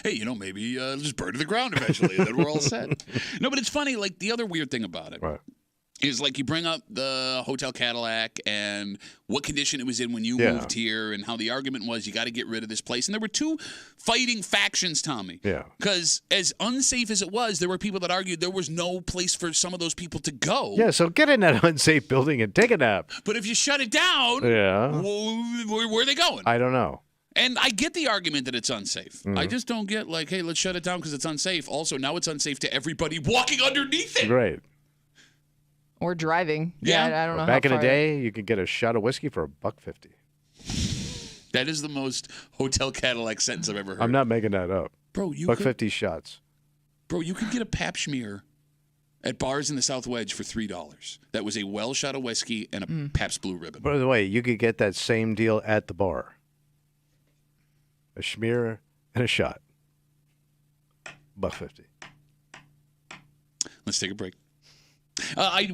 Hey, maybe just burn to the ground eventually, and then we're all set. No, but it's funny. Like, the other weird thing about it is like you bring up the Hotel Cadillac and what condition it was in when you moved here and how the argument was you got to get rid of this place. And there were two fighting factions, Tommy. Yeah. Because as unsafe as it was, there were people that argued there was no place for some of those people to go. Yeah, so get in that unsafe building and take a nap. But if you shut it down, where are they going? I don't know. And I get the argument that it's unsafe. I just don't get like, hey, let's shut it down because it's unsafe. Also, now it's unsafe to everybody walking underneath it. Great. Or driving. Yeah. I don't know. Back how in the far- day, you could get a shot of whiskey for $1.50. That is the most Hotel Cadillac sentence I've ever heard. I'm not making that up. Bro, you $1.50 shots. Bro, you could get a pap smear at bars in the South Wedge for $3. That was a well shot of whiskey and a Pabst Blue Ribbon. By the way, you could get that same deal at the bar. A schmear and a shot. $1.50. Let's take a break.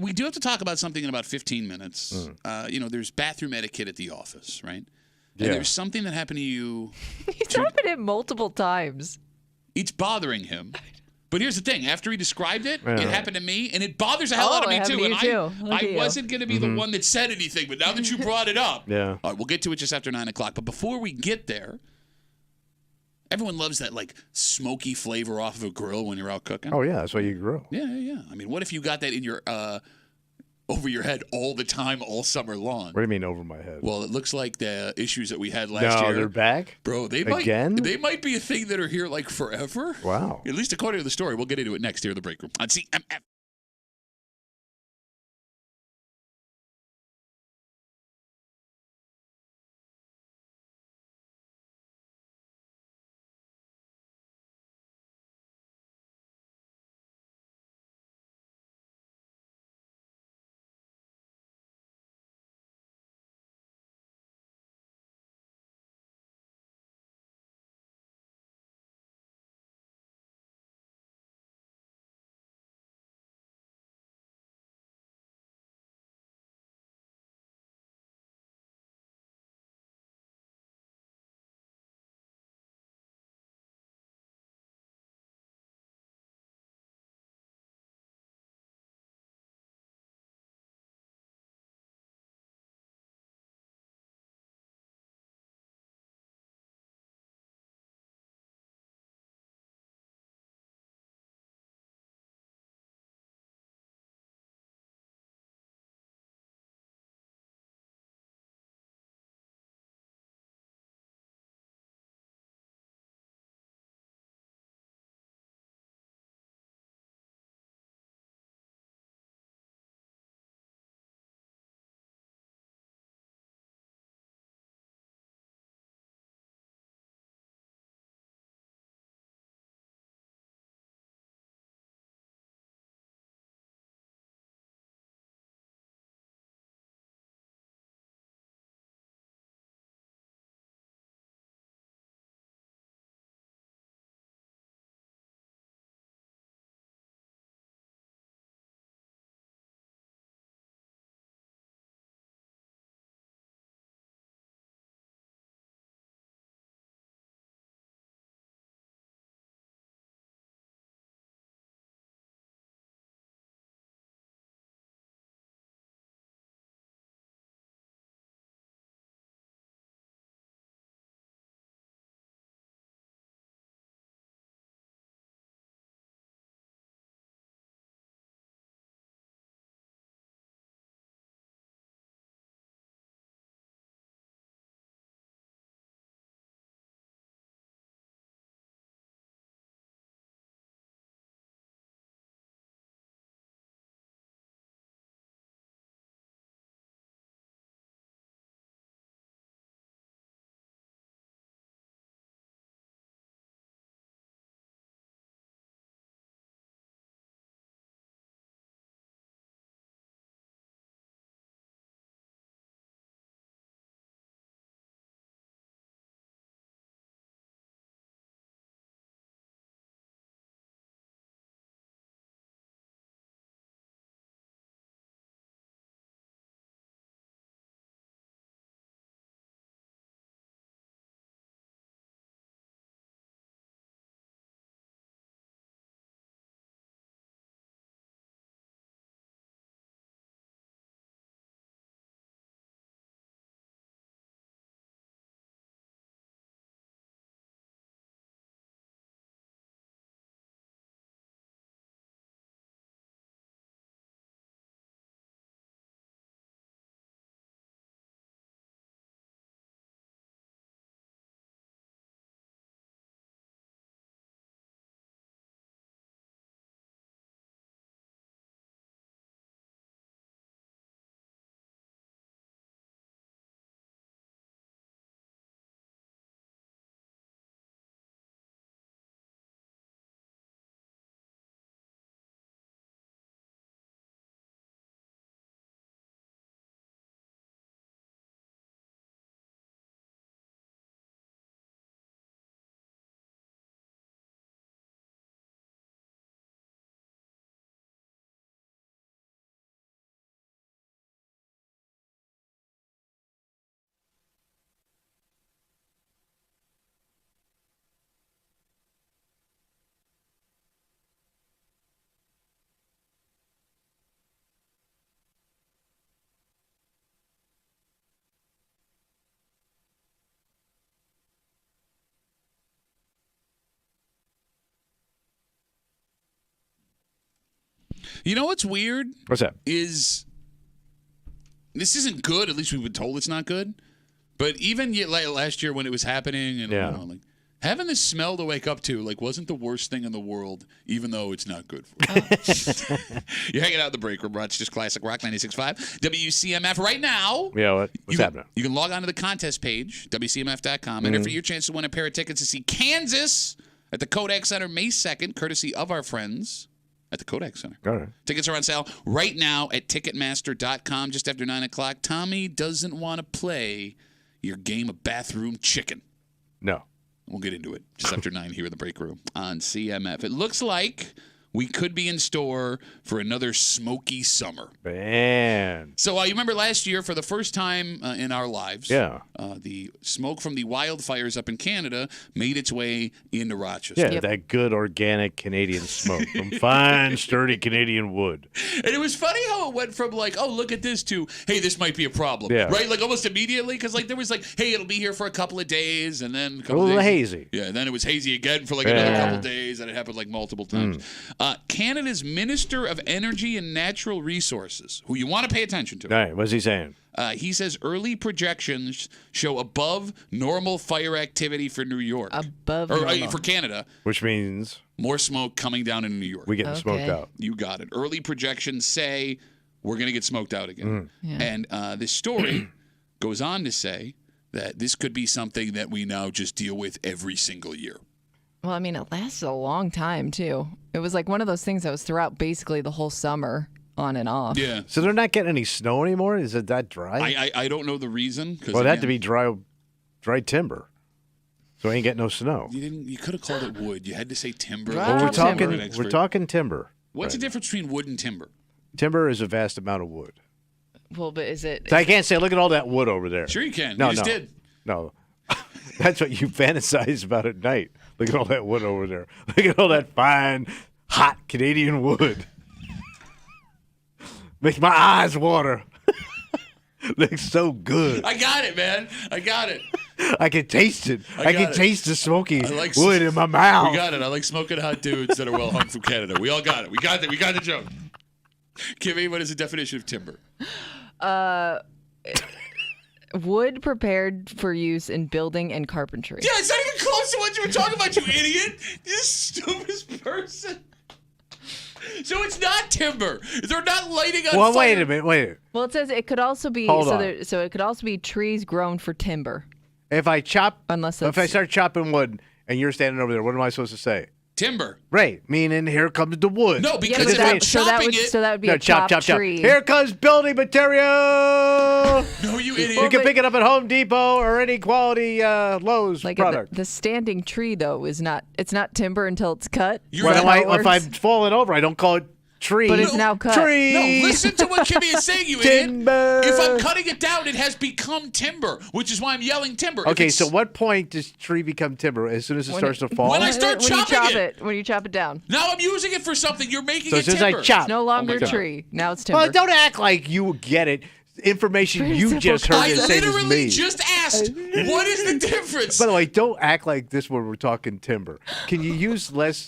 We do have to talk about something in about 15 minutes. There's bathroom etiquette at the office, right? And there's something that happened to you. He's happened it multiple times. It's bothering him. But here's the thing. After he described it, it happened to me, and it bothers the hell out of me, too. And I wasn't going to be the one that said anything, but now that you brought it up, all right, we'll get to it just after 9 o'clock. But before we get there, everyone loves that, like, smoky flavor off of a grill when you're out cooking. Oh, yeah, that's why you grill. Yeah. I mean, what if you got that in your over your head all the time, all summer long? What do you mean over my head? Well, it looks like the issues that we had last year. No, they're back? Bro, they might be a thing that are here, like, forever. Wow. At least according to the story. We'll get into it next here in the break room on CMF. You know what's weird? What's that? Is this isn't good. At least we've been told it's not good. But even last year when it was happening, and like having this smell to wake up to, wasn't the worst thing in the world, even though it's not good for you. You're hanging out in the break room, It's just classic rock 96.5 WCMF right now. Yeah, what's happening? You can log on to the contest page, WCMF.com, and enter for your chance to win a pair of tickets to see Kansas at the Kodak Center May 2nd, courtesy of our friends at the Kodak Center. All right. Tickets are on sale right now at Ticketmaster.com just after 9 o'clock. Tommy doesn't want to play your game of bathroom chicken. No. We'll get into it just after 9 here in the break room on CMF. It looks like we could be in store for another smoky summer. Man. So you remember last year, for the first time in our lives, the smoke from the wildfires up in Canada made its way into Rochester. Yeah, that good organic Canadian smoke from fine, sturdy Canadian wood. And it was funny how it went from oh, look at this to, hey, this might be a problem. Yeah. Right? Almost immediately, because there was hey, it'll be here for a couple of days, and then a little hazy. Yeah, and then it was hazy again for another couple of days, and it happened multiple times. Canada's Minister of Energy and Natural Resources, who you want to pay attention to. All right, what's he saying? He says early projections show above normal fire activity for New York. For Canada. Which means? More smoke coming down into New York. We're getting smoked out. You got it. Early projections say we're going to get smoked out again. And this story goes on to say that this could be something that we now just deal with every single year. Well, I mean, it lasted a long time, too. It was one of those things that was throughout basically the whole summer, on and off. Yeah. So they're not getting any snow anymore? Is it that dry? I don't know the reason. Well, it had to be dry timber. So I ain't getting no snow. You could have called it wood. You had to say timber. Well, we're talking timber. What's the difference between wood and timber? Timber is a vast amount of wood. Well, but is it? So I can't say, look at all that wood over there. Sure you can. No, you just did. No. That's what you fantasize about at night. Look at all that wood over there. Look at all that fine, hot Canadian wood. Makes my eyes water. Looks so good. I got it, man. I got it. I can taste it. I can taste the smoky wood in my mouth. We got it. I like smoking hot dudes that are well hung from Canada. We all got it. We got the joke. Kimmy, what is the definition of timber? Wood prepared for use in building and carpentry. Yeah, it's not even close to what you were talking about, you idiot. You stupidest person. So it's not timber. They're not lighting on fire. Well, wait a minute. Well, it says it could also be so it could also be trees grown for timber. If I start chopping wood and you're standing over there, what am I supposed to say? Timber. Right, meaning here comes the wood. No, because so that would be a chopped tree. Here comes building material. No, you idiot. You can pick it up at Home Depot or any quality Lowe's product. The standing tree though is not. It's not timber until it's cut. If I'm falling over, I don't call it tree. But it's now cut. Tree. No, listen to what Kimmy is saying, you timber. Idiot. If I'm cutting it down, it has become timber, which is why I'm yelling timber. Okay, so what point does tree become timber? As soon as it starts to fall? When I start chopping it. When you chop it down. Now I'm using it for something. You're making it timber. As I chop. It's no longer tree. Now it's timber. Well, don't act like you get it. Information you just heard the same as me. I literally just asked, what is the difference? By the way, don't act like this when we're talking timber. Can you use less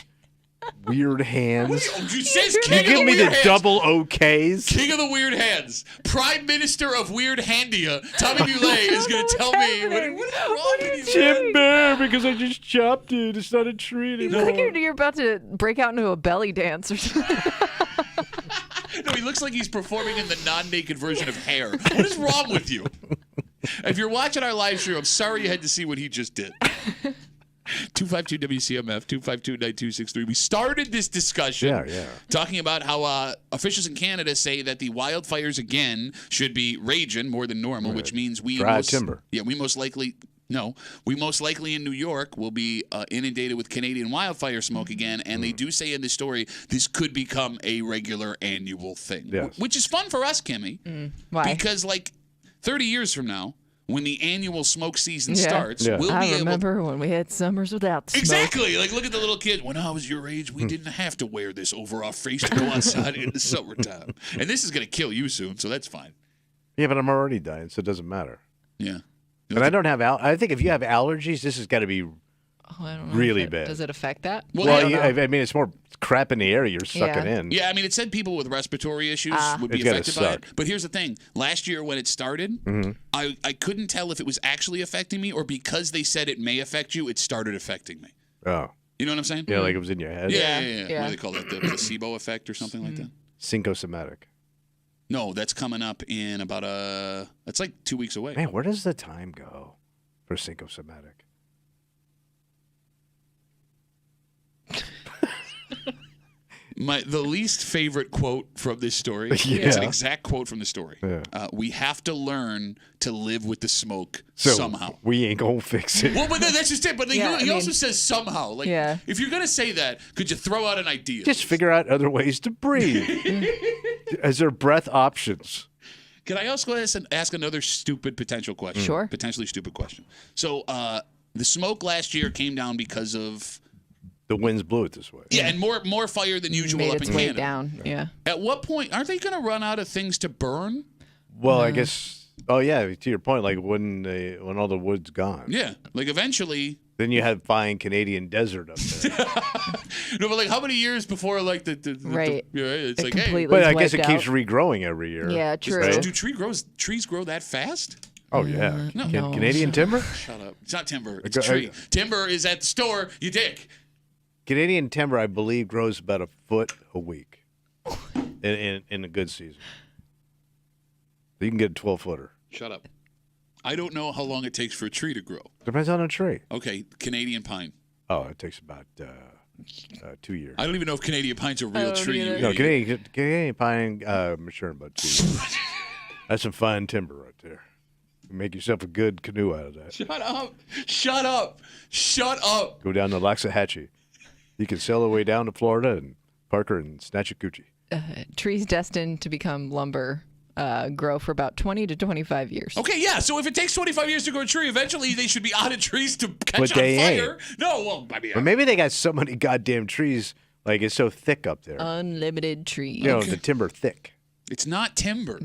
weird hands? You says Can you give me the double OKs? King of the weird hands. Prime Minister of Weird Handia. Tommy Muley is going to tell me what is wrong with you. Timber, because I just chopped it. It's not a tree anymore. You look like you're about to break out into a belly dance or something. No, he looks like he's performing in the non-naked version of Hair. What is wrong with you? If you're watching our live stream, I'm sorry you had to see what he just did. 252-WCMF, 252-9263. We started this discussion talking about how officials in Canada say that the wildfires again should be raging more than normal, which means we timber. Yeah, we most likely in New York will be inundated with Canadian wildfire smoke again, and they do say in this story this could become a regular annual thing, which is fun for us, Kimmy. Why? Because 30 years from now, when the annual smoke season starts, we'll be able... I remember when we had summers without smoke. Exactly. Look at the little kid. When I was your age, we didn't have to wear this over our face to go outside in the summertime. And this is going to kill you soon, so that's fine. Yeah, but I'm already dying, so it doesn't matter. Yeah. And I don't have I think if you have allergies, this has got to be I don't know really bad. Does it affect that? Well, I mean, it's more crap in the air you're sucking in. Yeah, I mean, it said people with respiratory issues would be affected by it. But here's the thing. Last year when it started, I couldn't tell if it was actually affecting me or because they said it may affect you, it started affecting me. Oh. You know what I'm saying? Yeah, like it was in your head? Yeah. What do they call that? The placebo effect or something like that? Syncosomatic. No, that's coming up in about that's like 2 weeks away. Man, where does the time go for syncosomatic? The least favorite quote from this story. It's an exact quote from the story. Yeah. We have to learn to live with the smoke somehow. We ain't gonna fix it. Well, but that's just it. But he also says somehow. Like, if you're gonna say that, could you throw out an idea? Just figure out other ways to breathe. Is there breath options? Can I also ask another stupid potential question? Sure. Potentially stupid question. So the smoke last year came down because of the winds blew it this way. Yeah, and more fire than usual Made up its in way Canada. down. Yeah. At what point aren't they going to run out of things to burn? Well, I guess. Oh yeah, to your point, like when all the wood's gone. Yeah, like eventually. Then you have fine Canadian desert up there. No, but like how many years before like the right? It's like completely but I guess it wiped keeps out. regrowing every year. Yeah, true. Right? Do trees grow that fast? Oh yeah. No. Canadian timber? Shut up. It's not timber. It's a tree. Timber is at the store. You dick. Canadian timber, I believe, grows about a foot a week in a good season. You can get a 12-footer. Shut up. I don't know how long it takes for a tree to grow. Depends on the tree. Okay, Canadian pine. Oh, it takes about 2 years. I don't even know if Canadian pine's a real tree. No, Canadian pine mature in about 2 years. That's some fine timber right there. You make yourself a good canoe out of that. Shut up. Shut up. Shut up. Go down to Loxahatchee. You can sail away down to Florida and Parker and snatch a coochie. Trees destined to become lumber grow for about 20 to 25 years. Okay, yeah. So if it takes 25 years to grow a tree, eventually they should be out of trees to catch But on they fire. ain't. No, well, I mean, But maybe they got so many goddamn trees, like it's so thick up there. Unlimited trees. You know, the timber thick. it's not timber.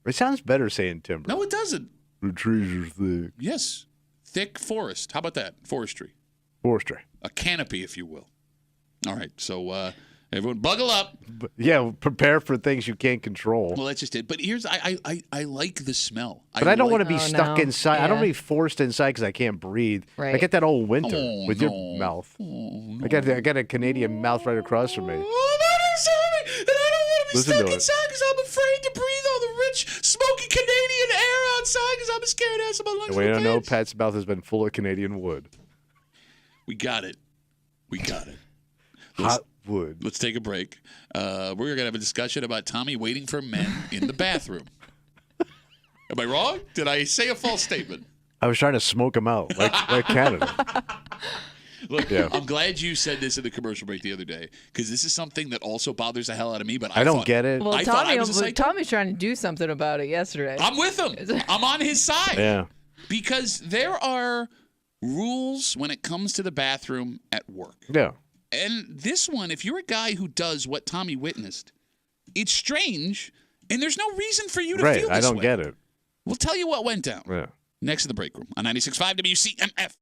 It sounds better saying timber. No, it doesn't. The trees are thick. Yes, thick forest. How about that? Forestry. Forestry. A canopy, if you will. All right, so everyone buckle up. But, yeah, prepare for things you can't control. Well, that's just it. But here's I like the smell. But I don't want to be Oh, stuck no. inside. I don't Yeah. want to be forced inside because I can't breathe. Right. I get that old winter Oh, with no. your mouth. Oh, no. I got a Canadian mouth right across from me. Oh, I'm sorry, and I don't want to be Listen stuck to it. inside because I'm afraid to breathe all the rich, smoky Canadian air outside because I'm scared to have some of my lungs. And we don't know infected. Pat's mouth has been full of Canadian wood. We got it. We got it. Hot wood. Let's take a break. We're going to have a discussion about Tommy waiting for men in the bathroom. Am I wrong? Did I say a false statement? I was trying to smoke him out, like Canada. Look, Yeah. I'm glad you said this in the commercial break the other day because this is something that also bothers the hell out of me. But I don't thought- get it. Well, I thought I was a psycho. Tommy's trying to do something about it yesterday. I'm with him. I'm on his side. Yeah. Because there are rules when it comes to the bathroom at work. Yeah. And this one, if you're a guy who does what Tommy witnessed, it's strange, and there's no reason for you to Right. feel this I don't way. get it. We'll tell you what went down. Yeah. Next to the break room on 96.5 WCMF.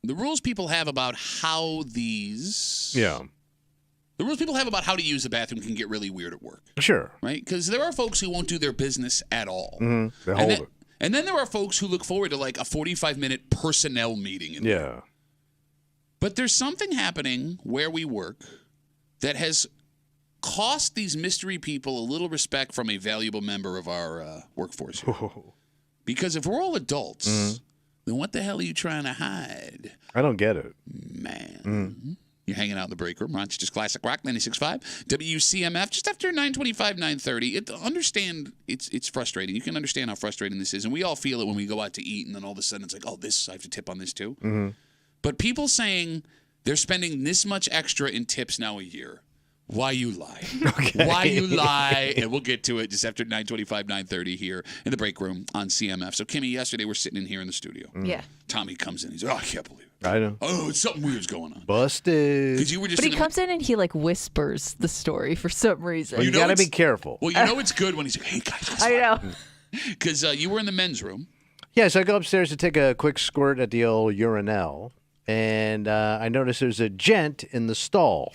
the rules people have about how these. Yeah. The rules people have about how to use the bathroom can get really weird at work. Sure. Right? Because there are folks who won't do their business at all. They hold it. And then there are folks who look forward to like a 45-minute personnel meeting. Yeah. But there's something happening where we work that has cost these mystery people a little respect from a valuable member of our workforce here. Because if we're all adults, then what the hell are you trying to hide? I don't get it. Man. You're hanging out in the break room. Rochester's Classic Rock 96.5. WCMF, just after 9:25, 9:30. Understand it's frustrating. You can understand how frustrating this is. And we all feel it when we go out to eat, and then all of a sudden it's like, oh, I have to tip on this too. But people saying they're spending this much extra in tips now a year. Why you lie? Okay. Why you lie? And we'll get to it just after 9:25, 9:30 here in the break room on CMF. So, Kimmy, yesterday we're sitting in here in the studio. Yeah. Tommy comes in. He's like, oh, I can't believe it. I know. Oh, something weird's going on. Busted. Because you were just. But he comes in and he like whispers the story for some reason. Well, you got to be careful. Well, you know it's good when he's like, hey, guys. I know. Because you were in the men's room. Yeah, so I go upstairs to take a quick squirt at the old urinal, and I notice there's a gent in the stall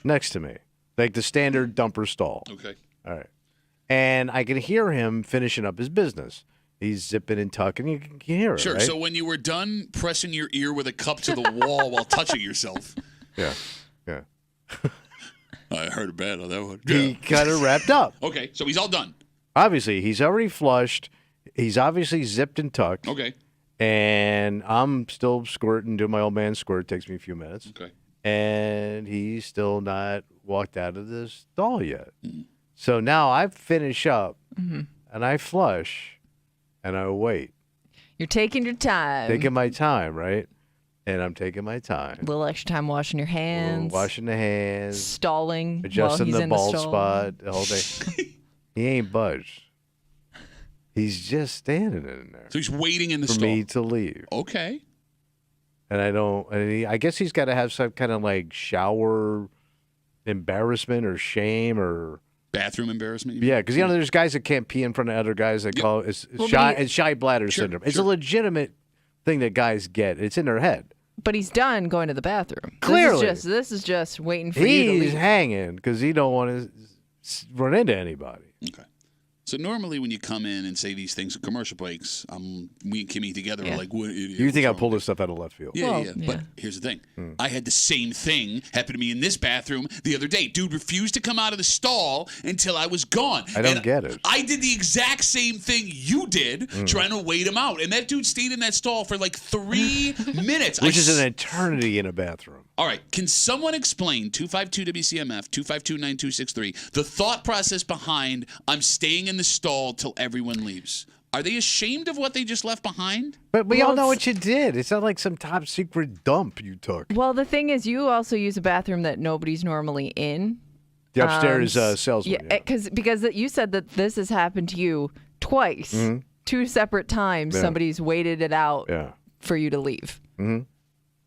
next to me, like the standard dumper stall. Okay. All right. And I can hear him finishing up his business. He's zipping and tucking. You can hear it, Sure. right? So when you were done pressing your ear with a cup to the wall while touching yourself. Yeah. I heard it bad on that one. He kind of wrapped up. Okay, so he's all done. Obviously, he's already flushed. He's obviously zipped and tucked. Okay. And I'm still squirting, doing my old man squirt. It takes me a few minutes. Okay. And he's still not walked out of the stall yet. So now I finish up and I flush and I wait. You're taking your time. Taking my time, right? And I'm taking my time. A little extra time washing your hands. Washing the hands. Stalling. Adjusting while he's the in bald the stall. spot. The whole thing. He ain't budged. He's just standing in there. So he's waiting in the for stall. me to leave. Okay. And I guess he's got to have some kind of like shower embarrassment or shame or bathroom embarrassment. Yeah, because there's guys that can't pee in front of other guys that call it shy bladder syndrome. It's a legitimate thing that guys get. It's in their head. But he's done going to the bathroom. Clearly, this is just waiting for you to leave. He's hanging because he don't want to run into anybody. Okay. So normally when you come in and say these things at commercial breaks, me and Kimmy together are like, what idiot. You think I pulled this stuff out of left field? Yeah. But here's the thing. I had the same thing happen to me in this bathroom the other day. Dude refused to come out of the stall until I was gone. I don't get it. I did the exact same thing you did, trying to wait him out. And that dude stayed in that stall for like 3 minutes. Which is an eternity in a bathroom. All right. Can someone explain, 252-WCMF, 252-9263, the thought process behind I'm staying in the stall till everyone leaves? Are they ashamed of what they just left behind? But we all know what you did. It's not like some top secret dump you took. Well, the thing is, you also use a bathroom that nobody's normally in. The upstairs salesman. Yeah, because you said that this has happened to you twice, 2 separate times. Yeah. Somebody's waited it out for you to leave.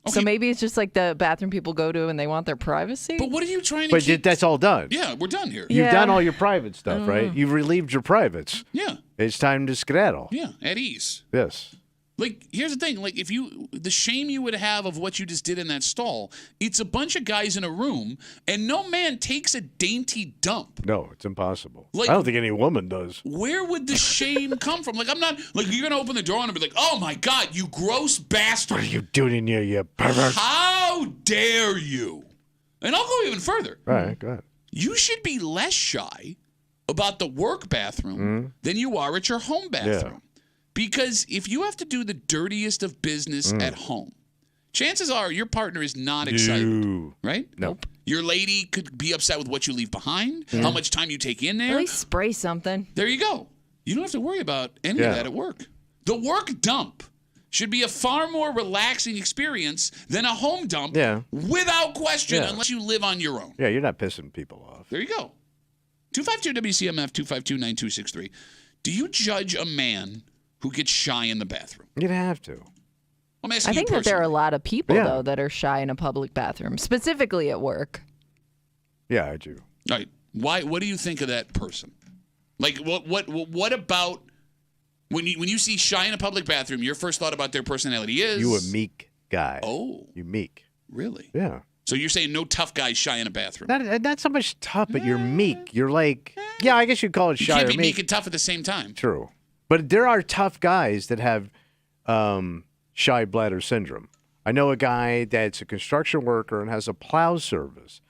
So maybe it's just like the bathroom people go to and they want their privacy. But what are you trying to But that's all done. Yeah, we're done here. You've done all your private stuff, right? You've relieved your privates. Yeah. It's time to skedaddle. Yeah, at ease. Yes. Like, here's the thing. Like, the shame you would have of what you just did in that stall, it's a bunch of guys in a room, and no man takes a dainty dump. No, it's impossible. Like, I don't think any woman does. Where would the shame come from? Like, I'm not, like, you're going to open the door and be like, oh my God, you gross bastard. What are you doing in here, you pervert? How dare you? And I'll go even further. All right, go ahead. You should be less shy about the work bathroom than you are at your home bathroom. Yeah. Because if you have to do the dirtiest of business at home, chances are your partner is not excited, right? Nope. Your lady could be upset with what you leave behind, how much time you take in there. At least spray something. There you go. You don't have to worry about any of that at work. The work dump should be a far more relaxing experience than a home dump without question, unless you live on your own. Yeah, you're not pissing people off. There you go. 252-WCMF, 252-9263. Do you judge a man who gets shy in the bathroom? You'd have to. I'm asking I think you that there are a personally. lot of people, though, that are shy in a public bathroom, specifically at work. Yeah, I do. All right. Why? What do you think of that person? Like, what about when you see shy in a public bathroom? Your first thought about their personality is You a meek guy. Oh. You're meek. Really? Yeah. So you're saying no tough guy shy in a bathroom? Not so much tough, but you're meek. You're like, yeah, I guess you'd call it You shy can't or be meek. meek and tough at the same time. True. But there are tough guys that have shy bladder syndrome. I know a guy that's a construction worker and has a plow service,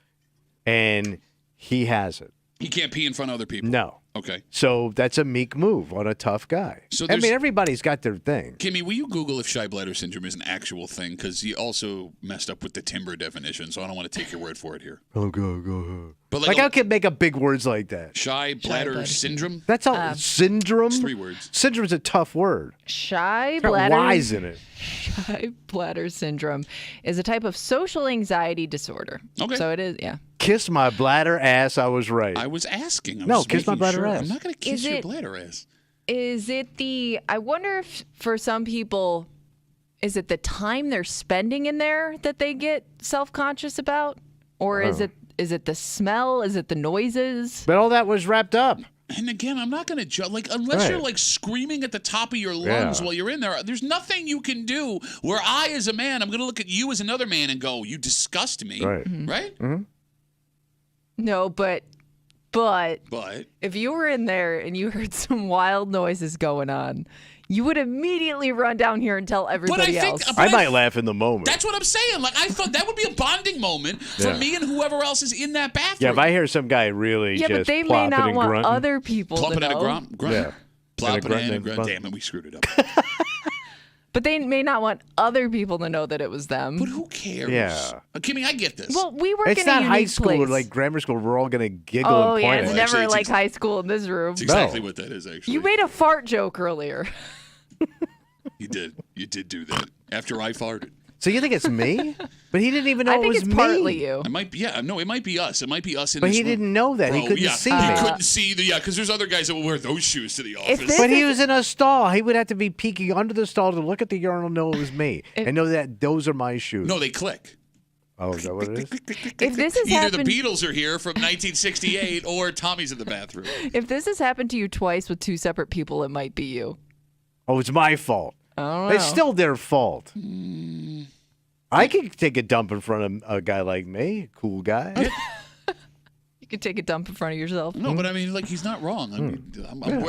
and he has it. He can't pee in front of other people? No. Okay. So that's a meek move on a tough guy. So I mean, everybody's got their thing. Kimmy, will you Google if shy bladder syndrome is an actual thing? Because you also messed up with the timber definition, so I don't want to take your word for it here. Oh, go ahead. But like I can make up big words like that. Shy bladder syndrome? That's all. Syndrome? It's 3 words. Syndrome's a tough word. Shy It's got bladder. Y's in it. Shy bladder syndrome is a type of social anxiety disorder. Okay. So it is, yeah. Kiss my bladder ass. I was right. I was asking. No, kiss my bladder ass. I'm not going to kiss Is your it- bladder ass. Is it I wonder if for some people, is it the time they're spending in there that they get self-conscious about? Or is it the smell? Is it the noises? But all that was wrapped up. And again, I'm not going to judge. Like, unless you're Right. like screaming at the top of your lungs while you're in there, there's nothing you can do. Where I, as a man, I'm going to look at you as another man and go, "You disgust me." Right. Right? Mm-hmm. No, but if you were in there and you heard some wild noises going on, you would immediately run down here and tell everybody else. I might laugh in the moment. That's what I'm saying. Like, I thought that would be a bonding moment for me and whoever else is in that bathroom. Yeah, if I hear some guy really Yeah, just but they may plopping not and want grunting. other people Plopping to and a know. grunt. Yeah. Plopping and a grunt. grunt. Damn it, we screwed it up. But they may not want other people to know that it was them. But who cares? Yeah. Kimmy, I get this. Well, we work It's in a not high unique school or place. like grammar school. We're all going to giggle Oh and yeah, point it's at never Actually, it's like high school in this room. It's exactly what that is, actually. You made a fart joke earlier. You did. You did do that after I farted. So you think it's me? But he didn't even know I it think was it's me. partly you. It might be, yeah, no, it might be us. It might be us in But this he room. didn't know that. He Bro, couldn't yeah, see He me. couldn't see because there's other guys that will wear those shoes to the office. But he was in a stall. He would have to be peeking under the stall to look at the urinal and know it was me. And know that those are my shoes. No, they click. Oh, is that what it is? If this has Either happened, the Beatles are here from 1968 or Tommy's in the bathroom. if this has happened to you twice with 2 separate people, it might be you. Oh, it's my fault. I don't know. It's still their fault. I can take a dump in front of a guy like me, cool guy. You could take a dump in front of yourself. No, but I mean, like, he's not wrong. I mean,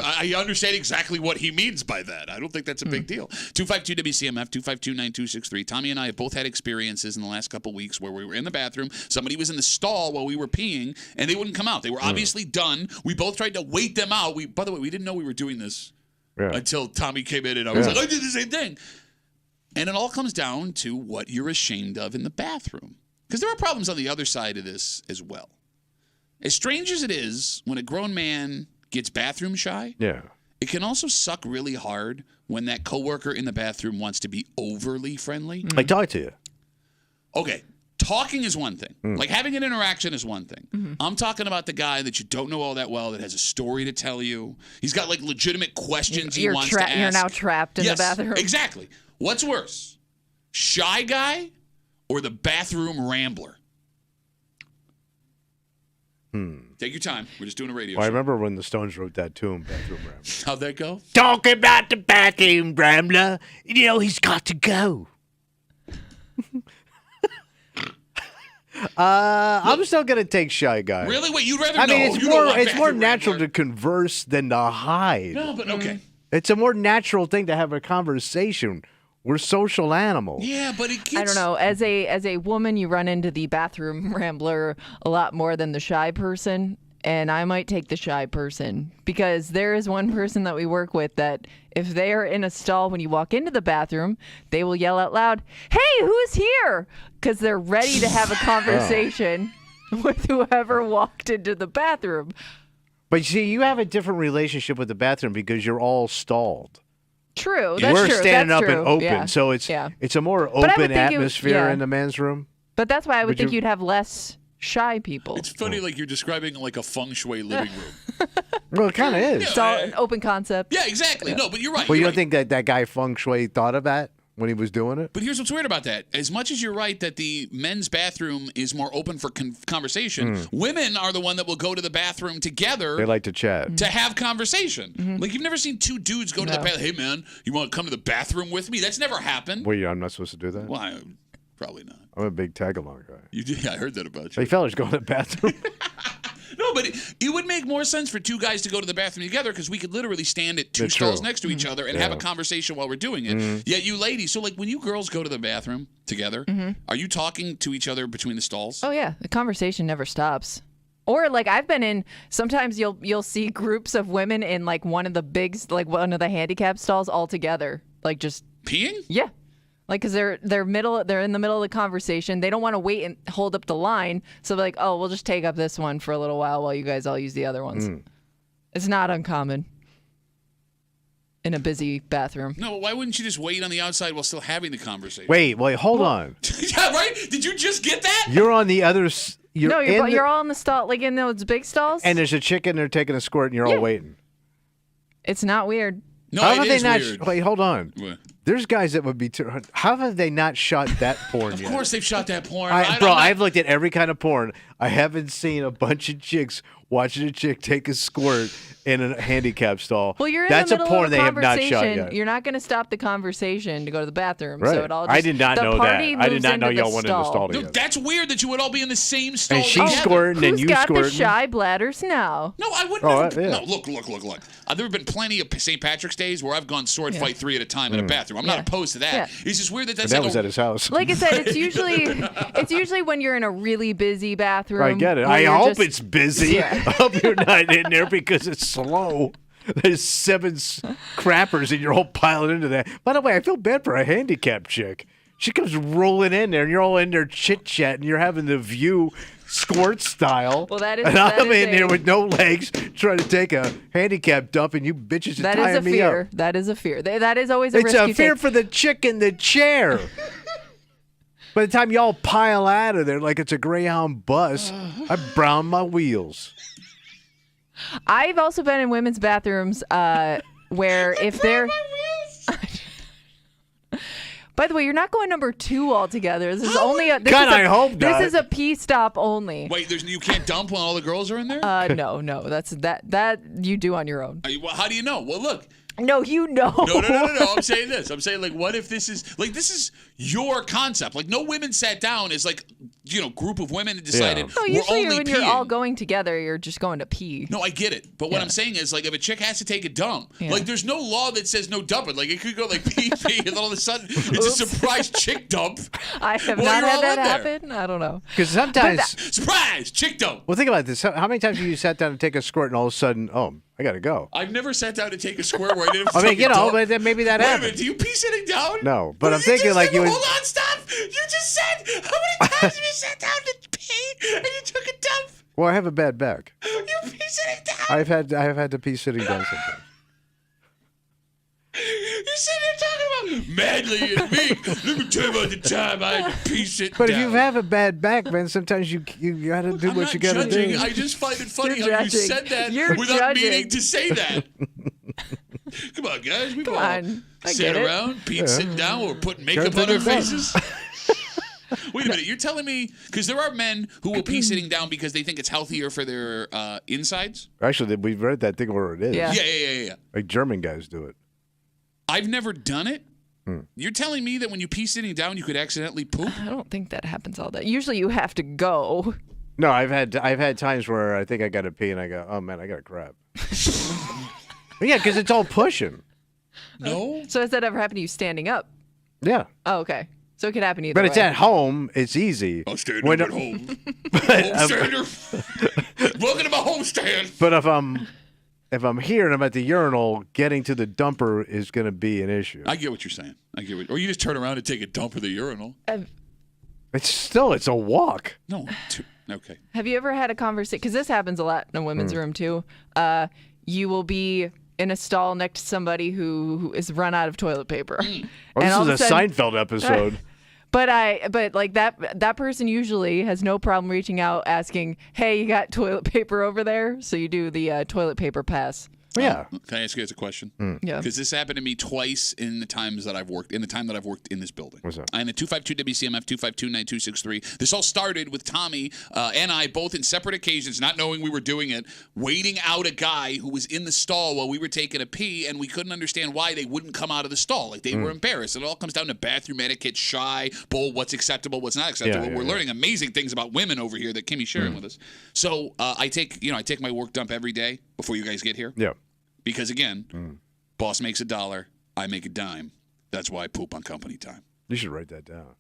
I understand exactly what he means by that. I don't think that's a big deal. 252-WCMF, 252-9263. Tommy and I have both had experiences in the last couple weeks where we were in the bathroom. Somebody was in the stall while we were peeing, and they wouldn't come out. They were obviously done. We both tried to wait them out. By the way, we didn't know we were doing this until Tommy came in, and I was like, I did the same thing. And it all comes down to what you're ashamed of in the bathroom. Because there are problems on the other side of this as well. As strange as it is, when a grown man gets bathroom shy, it can also suck really hard when that coworker in the bathroom wants to be overly friendly. I talk to you. Okay, talking is one thing. Like having an interaction is one thing. I'm talking about the guy that you don't know all that well that has a story to tell you. He's got like legitimate questions he wants to ask. You're now trapped in the bathroom. Exactly. What's worse, shy guy or the bathroom rambler? Take your time. We're just doing a radio Well, I show. remember when the Stones wrote that tune, Bathroom Rambler. How'd that go? Talking about the bathroom rambler. You know, he's got to go. I'm still going to take shy guy. Really? Wait, you'd rather I mean, know. it's You more don't want it's more bathroom natural rambler. to converse than to hide. No, but okay. It's a more natural thing to have a conversation. We're social animals. Yeah, but it gets... I don't know. As a woman, you run into the bathroom rambler a lot more than the shy person. And I might take the shy person because there is one person that we work with that if they are in a stall when you walk into the bathroom, they will yell out loud, "Hey, who's here?" Because they're ready to have a conversation with whoever walked into the bathroom. But see, you have a different relationship with the bathroom because you're all stalled. True. That's We're true. standing That's up true. and open, Yeah. so it's Yeah. a more But I would open think it would- atmosphere yeah. in the men's room. But that's why I would Would think you- you'd have less shy people. It's funny, like you're describing like a feng shui living room. Well, it kind of is. It's all an open concept. Yeah, exactly. No, but you're right. Well, you you're don't think that guy Feng Shui thought of that when he was doing it. But here's what's weird about that. As much as you're right that the men's bathroom is more open for conversation, women are the one that will go to the bathroom together. They like to chat. To have conversation. Like, you've never seen two dudes go to the bathroom. Hey, man, you want to come to the bathroom with me? That's never happened. Wait, I'm not supposed to do that? Well, probably not. I'm a big tag-along guy. You did? I heard that about you. Hey, fellas, go to the bathroom. No, but it would make more sense for two guys to go to the bathroom together because we could literally stand at two stalls next to each other and have a conversation while we're doing it. Yet you ladies, so like when you girls go to the bathroom together, are you talking to each other between the stalls? Oh, yeah. The conversation never stops. Or like I've been in, sometimes you'll see groups of women in like one of the handicap stalls all together. Like just peeing? Yeah. Like, because they're in the middle of the conversation. They don't want to wait and hold up the line. So they're like, oh, we'll just take up this one for a little while you guys all use the other ones. It's not uncommon in a busy bathroom. No, why wouldn't you just wait on the outside while still having the conversation? Wait, hold on. Yeah, right? Did you just get that? You're on the other... You're all in the stall, like in those big stalls. And there's a chick in there taking a squirt and you're all waiting. It's not weird. No, it is weird. Wait, hold on. What? There's guys that would be... How have they not shot that porn yet? Of course they've shot that porn. I've looked at every kind of porn. I haven't seen a bunch of chicks watching a chick take a squirt in a handicap stall. Well, you're in That's the middle a porn of a they have not shot conversation. yet. You're not going to stop the conversation to go to the bathroom. Right. So it all just, I did not know that. I did not know y'all went in the stall No, together. that's weird that you would all be in the same stall And she's together. squirting and you Who's got squirting. the shy bladders now? No, I would never. No, look. There have been plenty of St. Patrick's Days where I've gone sword fight 3 at a time in a bathroom. I'm not opposed to that. Yeah. It's just weird that that's That was at his house. Like I said, it's usually when you're in a really busy bathroom. I get it. where I you're hope just- it's busy. Yeah. I hope you're not in there because it's slow. There's 7 crappers and you're all piling into that. By the way, I feel bad for a handicapped chick. She comes rolling in there and you're all in there chit-chatting. You're having the view squirt style. Well, that is. And that I'm is in there with no legs trying to take a handicap dump and you bitches are tying me up. That is a fear. That is always a It's risk a you fear take. for the chick in the chair. By the time y'all pile out of there like it's a Greyhound bus, I brown my wheels. I've also been in women's bathrooms where if they're. By the way, you're not going number 2 altogether. This is only a. I hope not. This is a pee stop only. Wait, you can't dump when all the girls are in there? No. That's that you do on your own. Well, how do you know? Well, look. No, you know. No. I'm saying this. I'm saying, like, what if this is your concept? Like, no women sat down as, like, group of women and decided No, we're usually only when peeing. you're all going together, you're just going to pee. No, I get it. But what I'm saying is, like, if a chick has to take a dump, like, there's no law that says no dumping. Like, it could go, like, pee, and then all of a sudden, it's a surprise chick dump. I have while not you're had all that in there. happen. I don't know. Because sometimes... Surprise! Chick dump! Well, think about this. How many times have you sat down to take a squirt and all of a sudden, I got to go? I've never sat down to take a squirt where I didn't have to I mean, take a dump. but then maybe that Wait a happens. minute, do you pee sitting down? No, but I'm thinking like you would... Hold on, stop! You just said how many times have you sat down to pee and you took a dump? Well, I have a bad back. You pee sitting down? I have had to pee sitting down sometimes. You're sitting there talking about manly and me. Let me tell you about the time I had to pee sitting But down. if you have a bad back, man, sometimes you got to do what you got to do. I just find it funny You're how you judging. said that You're without judging. meaning to say that. Come on, guys. We've Come all on. I sat get it. around, Pete sitting down, or putting makeup Gotta on our take a dump. faces. Wait a minute. You're telling me, because there are men who will pee sitting down because they think it's healthier for their insides? Actually, we've read that thing where it is. Yeah. Yeah. Like German guys do it. I've never done it. You're telling me that when you pee sitting down, you could accidentally poop? I don't think that happens all day. Usually you have to go. No, I've had times where I think I got to pee and I go, oh man, I got to crap. Yeah, because it's all pushing. No. So has that ever happened to you standing up? Yeah. Oh, okay. So it could happen either But way. it's at home. It's easy. I'm standing up at home. Homestander. Welcome to my homestand. But if I'm here and I'm at the urinal, getting to the dumper is going to be an issue. I get what you're saying. Or you just turn around and take a dump in the urinal. It's a walk. No. Okay. Have you ever had a conversation? Because this happens a lot in a women's room too. You will be in a stall next to somebody who is run out of toilet paper. Well, And all of this a is a sudden- Seinfeld episode. But like that person usually has no problem reaching out asking, "Hey, you got toilet paper over there?" So you do the toilet paper pass. Yeah. Can I ask you guys a question? Yeah. Because this happened to me twice in the times that I've worked in this building. What's that? I'm a 252 WCMF 252-9263. This all started with Tommy and I both in separate occasions, not knowing we were doing it, waiting out a guy who was in the stall while we were taking a pee, and we couldn't understand why they wouldn't come out of the stall. Like they were embarrassed. It all comes down to bathroom etiquette, shy, bull, what's acceptable, what's not acceptable. We're learning amazing things about women over here that Kimmy's sharing with us. So I take my work dump every day before you guys get here. Yeah. Because again, boss makes $1, I make a dime. That's why I poop on company time. You should write that down.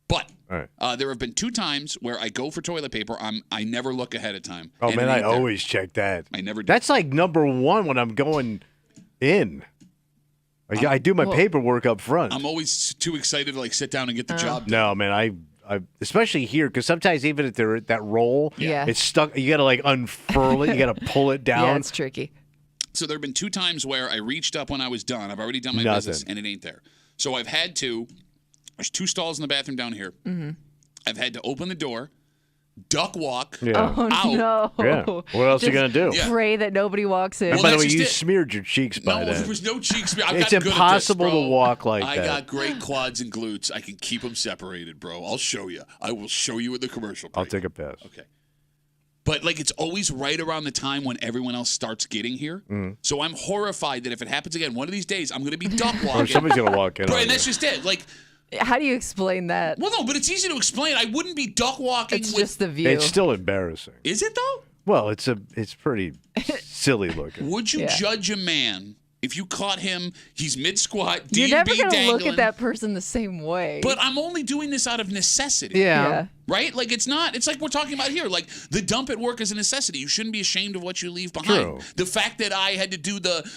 But All right. there have been 2 times where I go for toilet paper. I never look ahead of time. Oh, And man, it I ain't there. always check that. I never do. That's like number one when I'm going in. I do my paperwork up front. I'm always too excited to sit down and get the job done. No, man, I especially here because sometimes even if they're at that roll, Yeah. it's stuck. You got to unfurl it. You got to pull it down. Yeah, it's tricky. So there have been 2 times where I reached up when I was done. I've already done my business, and it ain't there. So I've had to. There's 2 stalls in the bathroom down here. Mm-hmm. I've had to open the door, duck walk Yeah. Oh, out. no. Yeah. What else are you Just gonna do? Pray that nobody walks in. And Well, by the that's way, just you it. smeared your cheeks by No, that. there was no cheeks. It's impossible to walk like I that. got great quads and glutes. I can keep them separated, bro. I'll show you. I will show you in the commercial break. I'll take a pass. Okay. But it's always right around the time when everyone else starts getting here. So I'm horrified that if it happens again, one of these days I'm going to be duck walking. Or somebody's gonna walk in. Bro, on and you. that's just it. How do you explain that? Well, no, but it's easy to explain. I wouldn't be duck walking It's with. just the view. It's still embarrassing. Is it though? Well, it's pretty silly looking. Would you Yeah. judge a man if you caught him? He's mid squat, You're D&B never going to dangling. look at that person the same way. But I'm only doing this out of necessity. Yeah. Right? It's not. It's like we're talking about here. The dump at work is a necessity. You shouldn't be ashamed of what you leave behind. True. The fact that I had to do the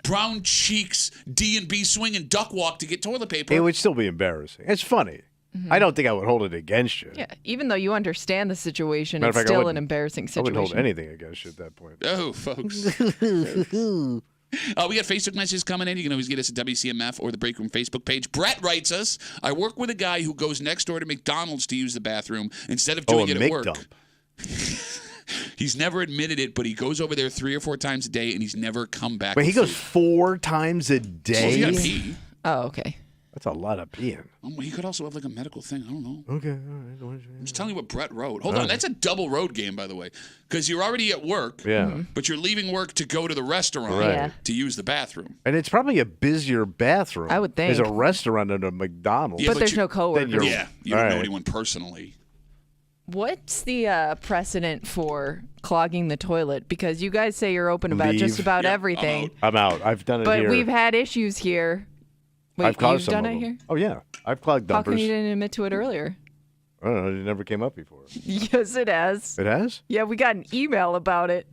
brown cheeks D&B swing and duck walk to get toilet paper. It would still be embarrassing. It's funny. I don't think I would hold it against you. Yeah, even though you understand the situation, Matter it's of fact, I still an wouldn't- embarrassing I situation. wouldn't hold anything against you at that point. Oh, folks. We got Facebook messages coming in. You can always get us at WCMF or the Break Room Facebook page. Brett writes us, I work with a guy who goes next door to McDonald's to use the bathroom instead of doing a it at work. McDump. He's never admitted it, but he goes over there 3 or 4 times a day, and he's never come back. Wait, he with goes food. 4 times a Well, day? if you gotta pee. Oh, okay. That's a lot of peeing. He could also have a medical thing. I don't know. Okay, all right. I'm just telling you what Brett wrote. Hold on. That's a double road game, by the way, because you're already at work. Yeah. But you're leaving work to go to the restaurant Right. Yeah. to use the bathroom. And it's probably a busier bathroom. I would think. As a restaurant at a McDonald's. Yeah, but there's you- no coworkers. Yeah, you don't know Right. anyone personally. What's the precedent for clogging the toilet? Because you guys say you're open about just Leave. about Yeah, everything, I'm out. I've done it but here. we've had issues here. Wait, I've caused you've some done of it them. here? Oh, yeah. I've clogged How come dumpers. you didn't admit to it earlier? I don't know. It never came up before. Yes, it has. It has? Yeah, we got an email about it.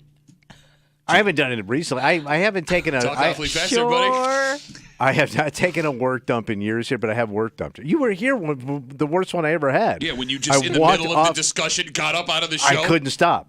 I haven't done it recently. I haven't taken a. Talk I, awfully fast there, buddy. Sure. I have not taken a work dump in years here, but I have work dumped. You were here when the worst one I ever had. Yeah, when you just I in the walked middle of the off- discussion got up out of the show. I couldn't stop.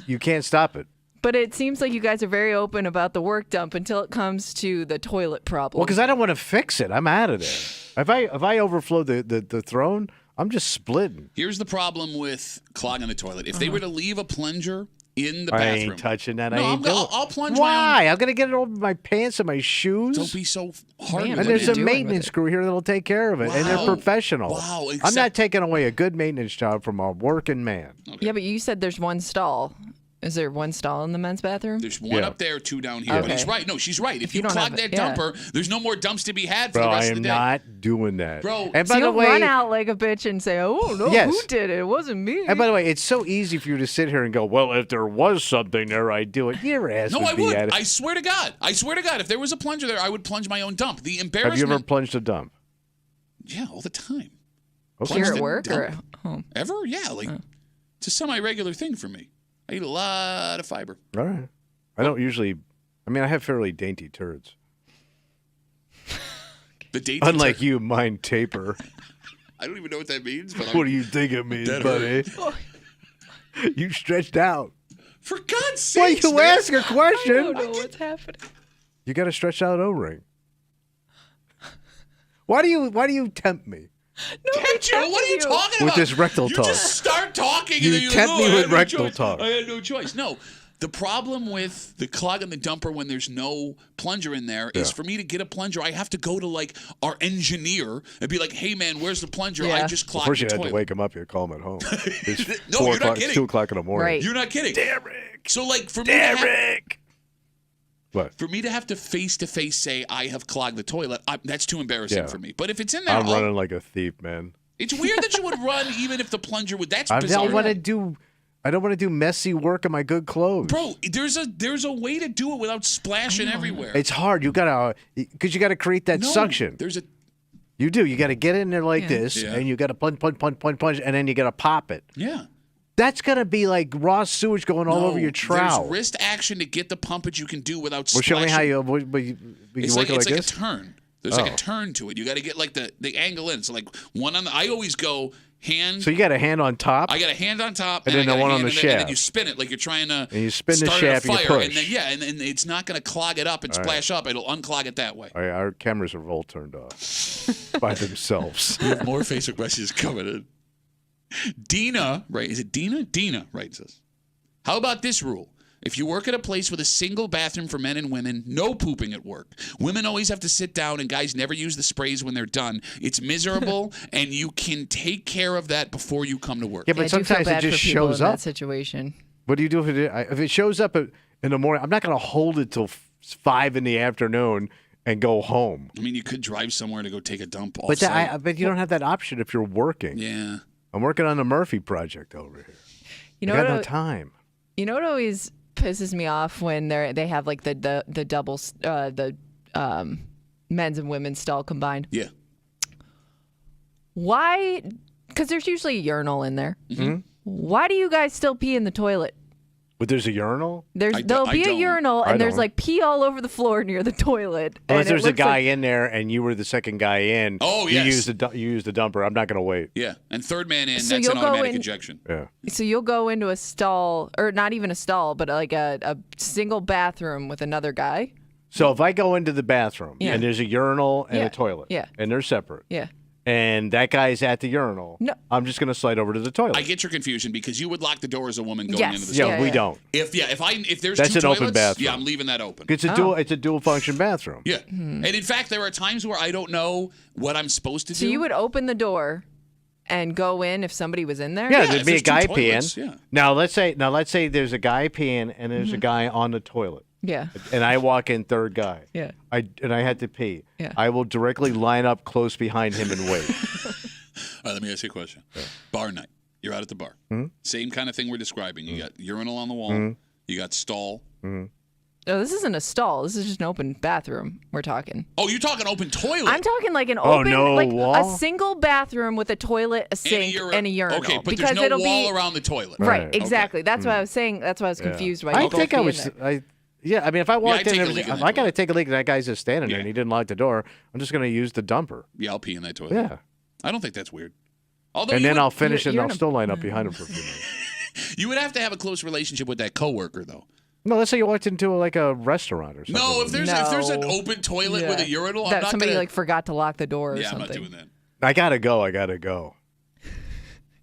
You can't stop it. But it seems like you guys are very open about the work dump until it comes to the toilet problem. Well, because I don't want to fix it. I'm out of there. If I overflow the throne, I'm just splitting. Here's the problem with clogging the toilet. If they were to leave a plunger in the I bathroom. ain't touching that. No, I ain't doing it. I'll plunge Why? my I'm gonna get it over my pants and my shoes. own. Don't be so hard. Man, with And what it. there's are a you doing with maintenance it? crew here that'll take care of it, and Wow. they're professional. Wow, I'm except- not taking away a good maintenance job from a working man. Yeah, but you said there's one stall. Is there one stall in the men's bathroom? There's one Yeah. up there, 2 down here. But Okay. he's right. No, she's right. If you you don't clog have that it, yeah. dumper, there's no more dumps to be had for Bro, the I rest of am the day. not doing that. Bro, and So by the you'll way, run out like a bitch and say, "Oh no, Yes. who did it? It wasn't me." and by the way, it's so easy for you to sit here and go, "Well, if there was something there, I'd do it." Your ass No, would I be would. at it. I swear to God. I swear to God. If there was a plunger there, I would plunge my own dump. The embarrassment. Have you ever plunged a dump? Yeah, all the time. Okay. Here Plunged at a work or at dump. home? Ever? Yeah, it's a semi-regular thing for me. I eat a lot of fiber. All right. I don't usually. I mean, I have fairly dainty turds. The date. Unlike you, mine taper. I don't even know what that means. But What do you think it means, That buddy? You stretched out. For God's Well, sake, you ask a I don't question. know what's happening. You got a stretched out O-ring. Why do you tempt me Tempt you? What are you talking with about? this rectal You talk? just start talking. You and then tempt like, me "Oh, I with had no rectal choice. talk. I had no choice. No. The problem with the clogging the dumper when there's no plunger in there is for me to get a plunger, I have to go to like our engineer and be like, "Hey man, where's the plunger? I just clogged first the you toilet." had to wake him up. You call him at home. It's No, 4 you're not o'clock, kidding. 2 o'clock in the morning. Right. You're not kidding. Derek. So like for What? me to have to face say I have clogged the toilet, that's too embarrassing for me. But if it's in there, I'm running like a thief, man. It's weird that you would run even if the plunger would. That's I bizarre. don't want to do messy work in my good clothes. Bro, there's a way to do it without splashing everywhere. It's hard. You gotta create that suction. You do. You gotta get in there like this, and you gotta punch, and then you gotta pop it. Yeah. That's gonna be like raw sewage going all over your trowel. There's wrist action to get the pumpage you can do without Well, splashing. show me how you It's work like like this. a turn. There's like a turn to it. You got to get like the angle in. So like one on the. I always go hand. So you got a hand on top. I got a hand on top, and then the one on the shaft. And then you spin it like you're trying to. And you spin the start shaft a fire, and you push. and then and it's not going to clog it up and splash up. It'll unclog it that way. All right, our cameras are all turned off by themselves. We have more Facebook messages coming in. Dina, right? Is it Dina? Dina writes us. How about this rule? If you work at a place with a single bathroom for men and women, no pooping at work. Women always have to sit down, and guys never use the sprays when they're done. It's miserable, and you can take care of that before you come to work. Yeah, but sometimes it just shows in up. That situation. What do you do if it shows up in the morning? I'm not going to hold it till 5 in the afternoon and go home. I mean, you could drive somewhere to go take a dump. But you don't have that option if you're working. Yeah. I'm working on the Murphy project over here. I got no time. You know what always pisses me off when they have like the double men's and women's stall combined. Yeah. Why? Because there's usually a urinal in there. Mm-hmm. Why do you guys still pee in the toilet? But there's a urinal? There'll be a urinal, and there's like pee all over the floor near the toilet. Unless there's a guy in there and you were the second guy in. Oh, you yes. You use the dumper. I'm not going to wait. Yeah. And third man in, So that's you'll an go automatic in- ejection. Yeah. So you'll go into a stall, or not even a stall, but like a single bathroom with another guy. So if I go into the bathroom Yeah. and there's a urinal and Yeah. a toilet, Yeah. and they're separate, Yeah. and that guy's at the urinal, No. I'm just going to slide over to the toilet. I get your confusion because you would lock the door as a woman going Yes. into the Yeah, store. we don't. If there's That's two an toilets, open bathroom. yeah, I'm leaving that open. It's a dual function bathroom. Yeah. And in fact, there are times where I don't know what I'm supposed to do. So you would open the door and go in if somebody was in there? Yeah, if there'd be a there's two guy toilets, peeing. yeah. Now let's say there's a guy peeing and there's a guy on the toilet, Yeah. and I walk in third guy. Yeah. I had to pee. Yeah. I will directly line up close behind him and wait. All right, let me ask you a question. Bar night. You're out at the bar. Mm-hmm. Same kind of thing we're describing. You got urinal on the wall. You got stall. No, this isn't a stall. This is just an open bathroom we're talking. Oh, you're talking open toilet. I'm talking like an Oh, open, no like wall? a single bathroom with a toilet, a sink, and a urinal. Okay, but because there's no it'll wall be, around the toilet. Right, Right. exactly. That's what I was saying. That's why I was confused. Why I you both think I be in was. there. I mean, if I walked I'd take in, a leak in if that I got to toilet. take a leak and that guy's just standing there Yeah. and he didn't lock the door, I'm just going to use the dumper. Yeah, I'll pee in that toilet. Yeah. I don't think that's weird. Although And you then would, I'll finish it and you're I'll in a- still line up behind him for a few minutes. you would have to have a close relationship with that coworker, though. No, let's say you walked into like a restaurant or something. No, if there's an No. open toilet with a urinal, I'm that not somebody gonna. like forgot to lock the door or yeah, I'm something. not doing that. I gotta go.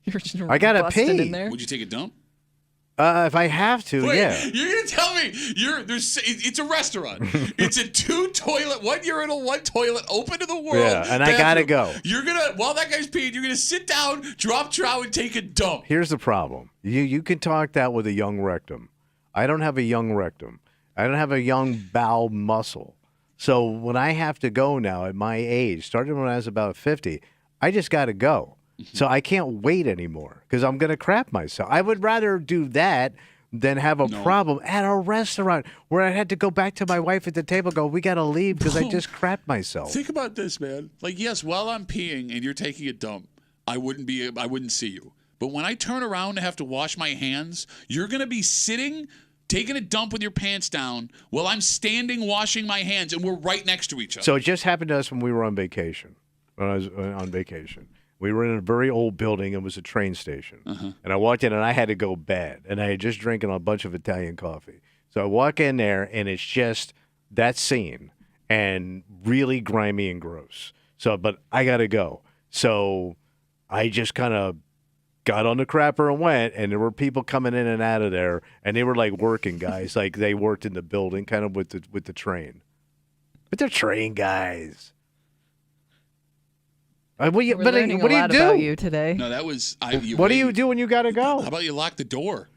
You're just I gotta busting pee. in there. Would you take a dump? If I have to, Wait, yeah. you're gonna tell me it's a restaurant. It's a 2 toilet, 1 urinal, 1 toilet, open to the world. Yeah, and I gotta bathroom. go. You're gonna while that guy's peeing, you're gonna sit down, drop trow, and take a dump. Here's the problem. You can talk that with a young rectum. I don't have a young rectum. I don't have a young bowel muscle. So when I have to go now at my age, started when I was about 50, I just got to go. So I can't wait anymore because I'm going to crap myself. I would rather do that than have a problem at a restaurant where I had to go back to my wife at the table and go, we got to leave because I just crapped myself. Think about this, man. Like, yes, while I'm peeing and you're taking a dump, I wouldn't see you. But when I turn around and have to wash my hands, you're going to be sitting, taking a dump with your pants down while I'm standing washing my hands, and we're right next to each other. So it just happened to us when we were on vacation. When I was on vacation. We were in a very old building. It was a train station. And I walked in, and I had to go bad. And I had just drinking a bunch of Italian coffee. So I walk in there, and it's just that scene and really grimy and gross. So, but I got to go. So I just kind of got on the crapper and went, and there were people coming in and out of there, and they were like working guys, like they worked in the building, kind of with the train. But they're train guys. We're learning a lot about you today. No, that was. What do you do when you got to go? How about you lock the door?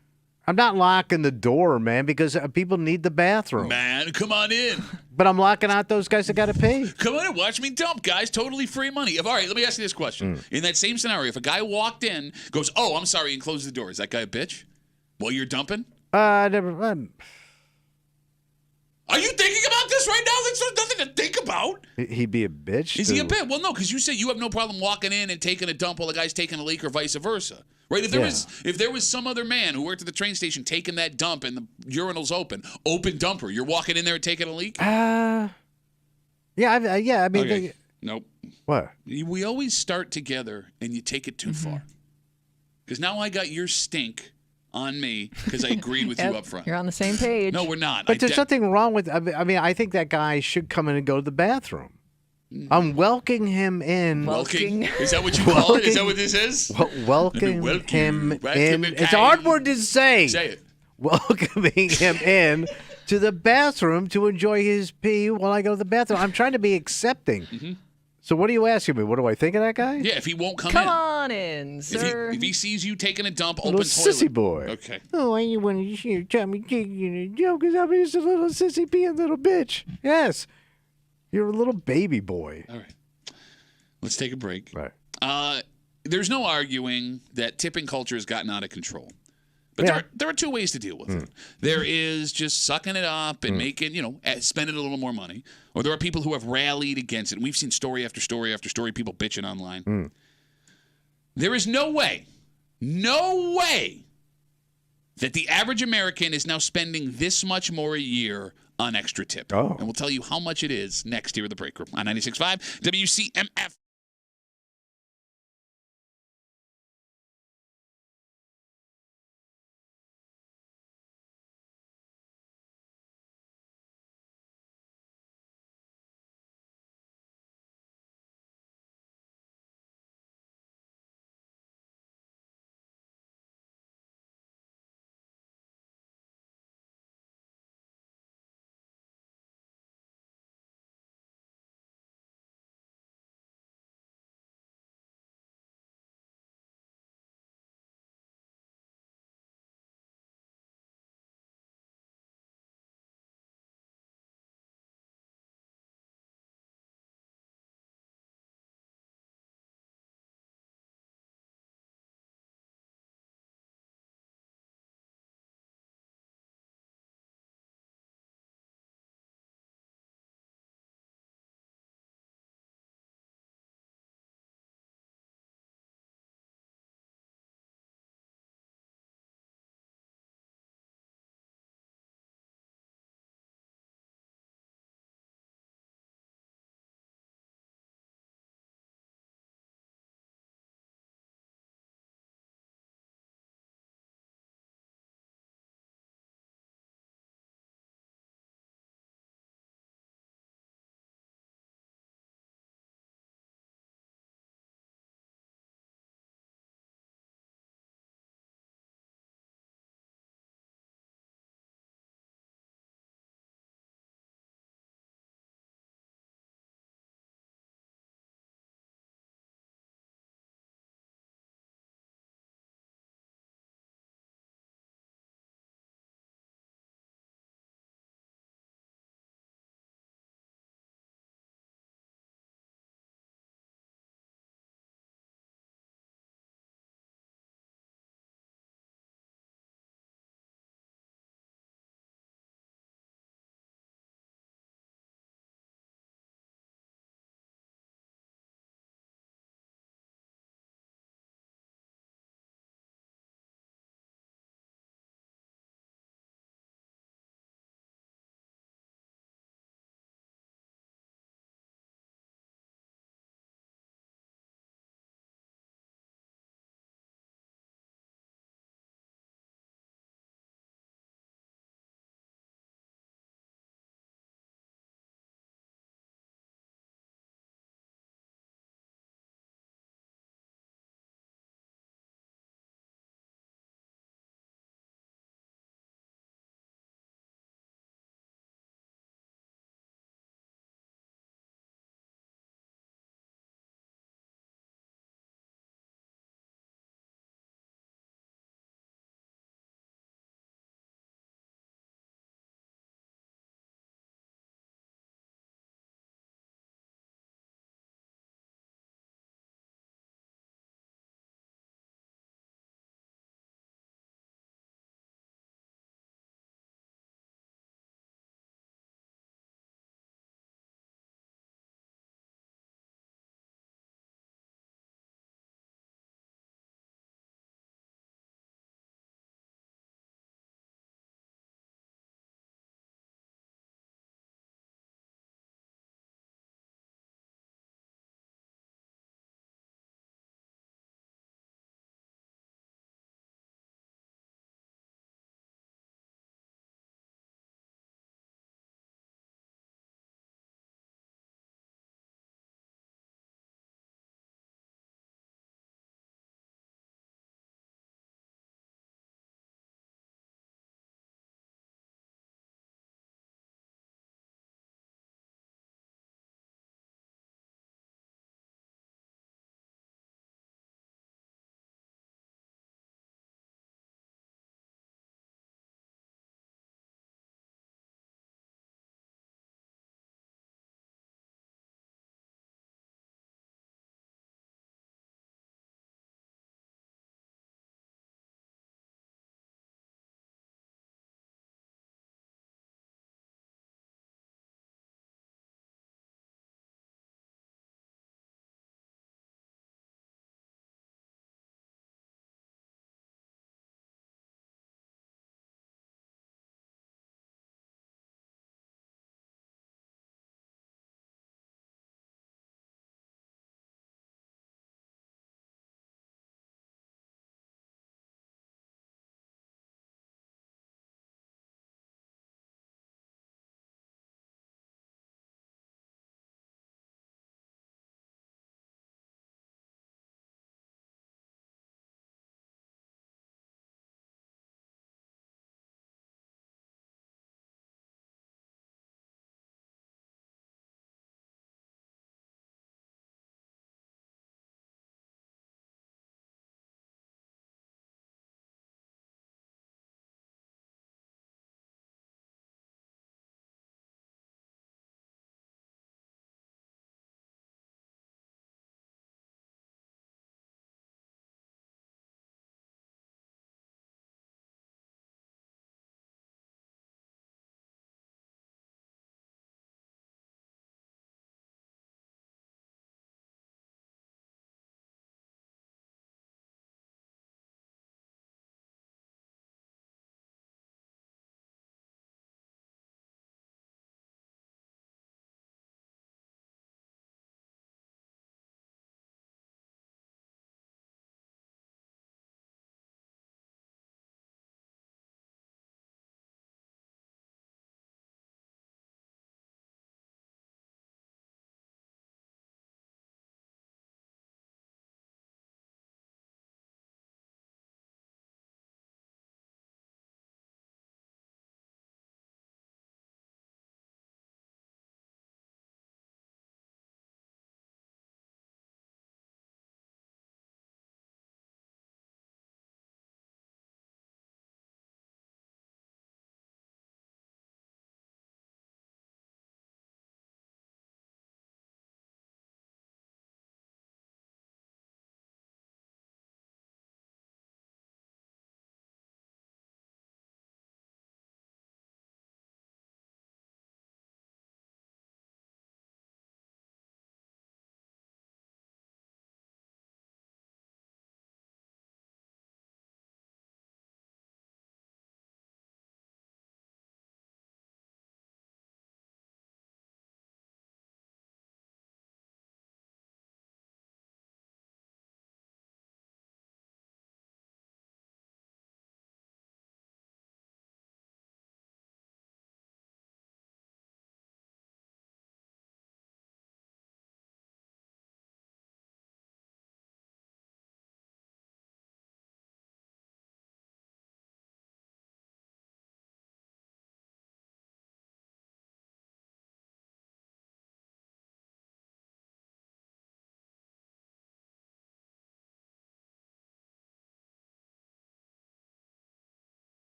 I'm not locking the door, man, because people need the bathroom. Man, come on in. But I'm locking out those guys that got to pay. Come on in, watch me dump, guys. Totally free money. All right, let me ask you this question. In that same scenario, if a guy walked in, goes, "Oh, I'm sorry," and closes the door, is that guy a bitch while you're dumping? Never. Are you thinking about this right now? That's nothing to think about. He'd be a bitch. Is he a bitch? Well, no, because you say you have no problem walking in and taking a dump while the guy's taking a leak, or vice versa. Right? If there was some other man who worked at the train station taking that dump and the urinal's open dumper, you're walking in there and taking a leak? Yeah. I mean, okay. Nope. What? We always start together and you take it too far. Because now I got your stink on me because I agreed with you up front. You're on the same page. No, we're not. But there's nothing wrong with. I mean, I think that guy should come in and go to the bathroom. I'm welcoming him in. Welcoming? Is that what you call it? Is that what this is? Welcome him in. It's a hard word to say. Say it. Welcoming him in to the bathroom to enjoy his pee while I go to the bathroom. I'm trying to be accepting. So what are you asking me? What do I think of that guy? Yeah, if he won't come in. Come on in, sir. If he sees you taking a dump, little open toilet. sissy boy. Okay. Oh, I want to hear Tommy taking a joke because I'm just a little sissy peeing little bitch. Yes. You're a little baby boy. All right. Let's take a break. Right. There's no arguing that tipping culture has gotten out of control. But there are two ways to deal with it. There is just sucking it up and making, spending a little more money. Or there are people who have rallied against it. And we've seen story after story after story, people bitching online. There is no way that the average American is now spending this much more a year on extra tip. Oh. And we'll tell you how much it is next here at the break room on 96.5 WCMF.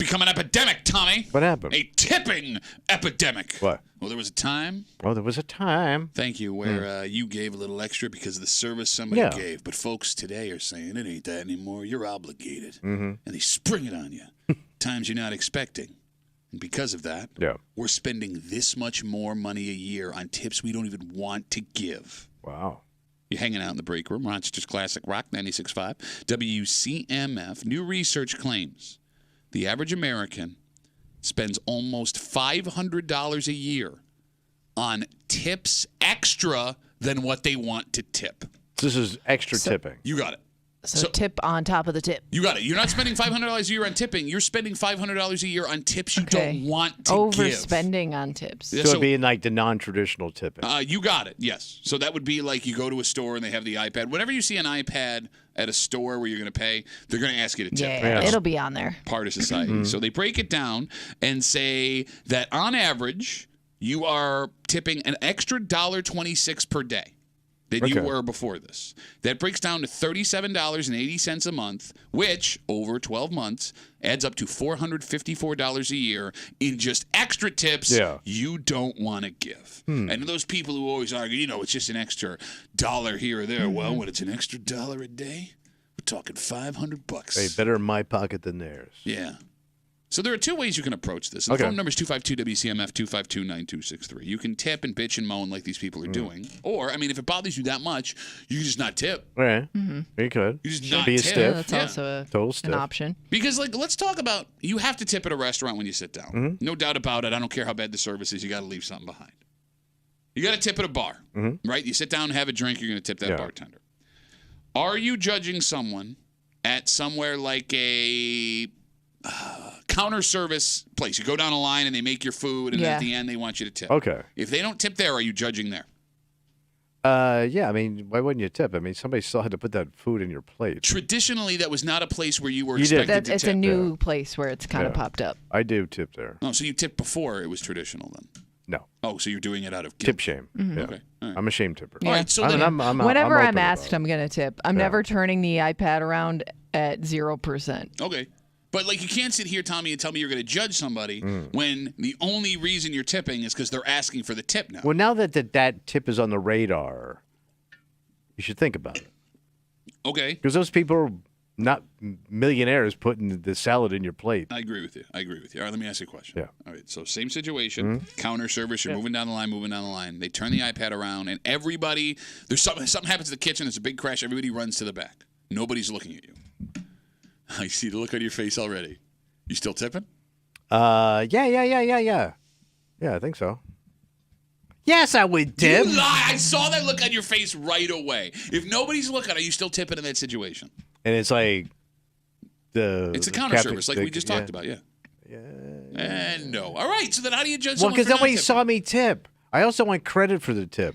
become an epidemic, Tommy. What happened? A tipping epidemic. What? Well, there was a time. Well, there was a time. Thank you, where you gave a little extra because of the service somebody Yeah. gave. But folks today are saying it ain't that anymore. You're obligated. Mm-hmm. And they spring it on you. Times you're not expecting. And because of that, we're spending this much more money a year on tips we don't even want to give. Wow. You're hanging out in the break room. Rochester's Classic Rock 96.5. WCMF. New research claims the average American spends almost $500 a year on tips extra than what they want to tip. This is extra tipping. You got it. So tip on top of the tip. You got it. You're not spending $500 a year on tipping. You're spending $500 a year on tips you don't want to give. Overspending on tips. So it'd be like the non-traditional tipping. You got it, yes. So that would be like you go to a store and they have the iPad. Whenever you see an iPad at a store where you're going to pay, they're going to ask you to tip. Yeah, it'll be on there. Part of society. Mm-hmm. So they break it down and say that on average, you are tipping an extra $1.26 per day than you were before this. That breaks down to $37.80 a month, which over 12 months adds up to $454 a year in just extra tips you don't want to give. And those people who always argue, it's just an extra dollar here or there. Well, when it's an extra dollar a day, we're talking $500. Hey, better in my pocket than theirs. Yeah. So there are two ways you can approach this. And the phone number is 252-WCMF, 252-9263. You can tip and bitch and moan like these people are doing. Or, if it bothers you that much, you can just not tip. Right. You could. You just not be tip. stiff. That's also Total stiff. an option. Because, let's talk about, you have to tip at a restaurant when you sit down. No doubt about it. I don't care how bad the service is. You got to leave something behind. You got to tip at a bar, right? You sit down and have a drink, you're going to tip that bartender. Are you judging someone at somewhere like a counter service place? You go down a line and they make your food, and at the end they want you to tip. Okay. If they don't tip there, are you judging there? Yeah, why wouldn't you tip? Somebody still had to put that food in your plate. Traditionally, that was not a place where you were expected to tip. It's a new place where it's kind of popped up. I do tip there. Oh, so you tipped before it was traditional then? No. Oh, so you're doing it out of guilt. Tip shame. Yeah. Okay. All right. I'm a shame tipper. All right, so whenever I'm asked, I'm going to tip. I'm never turning the iPad around at 0%. Okay. But you can't sit here, Tommy, and tell me you're going to judge somebody when the only reason you're tipping is because they're asking for the tip now. Well, now that tip is on the radar, you should think about it. Okay. Because those people are not millionaires putting the salad in your plate. I agree with you. All right, let me ask you a question. Yeah. All right, so same situation, counter service, you're moving down the line. They turn the iPad around, and everybody, there's something happens in the kitchen, there's a big crash, everybody runs to the back. Nobody's looking at you. I see the look on your face already. You still tipping? Yeah. Yeah, I think so. Yes, I would tip. You lie. I saw that look on your face right away. If nobody's looking, are you still tipping in that situation? And it's like it's a counter service, like we just talked about, yeah. And no. All right, so then how do you judge someone because for not nobody tipping? saw me tip. I also want credit for the tip.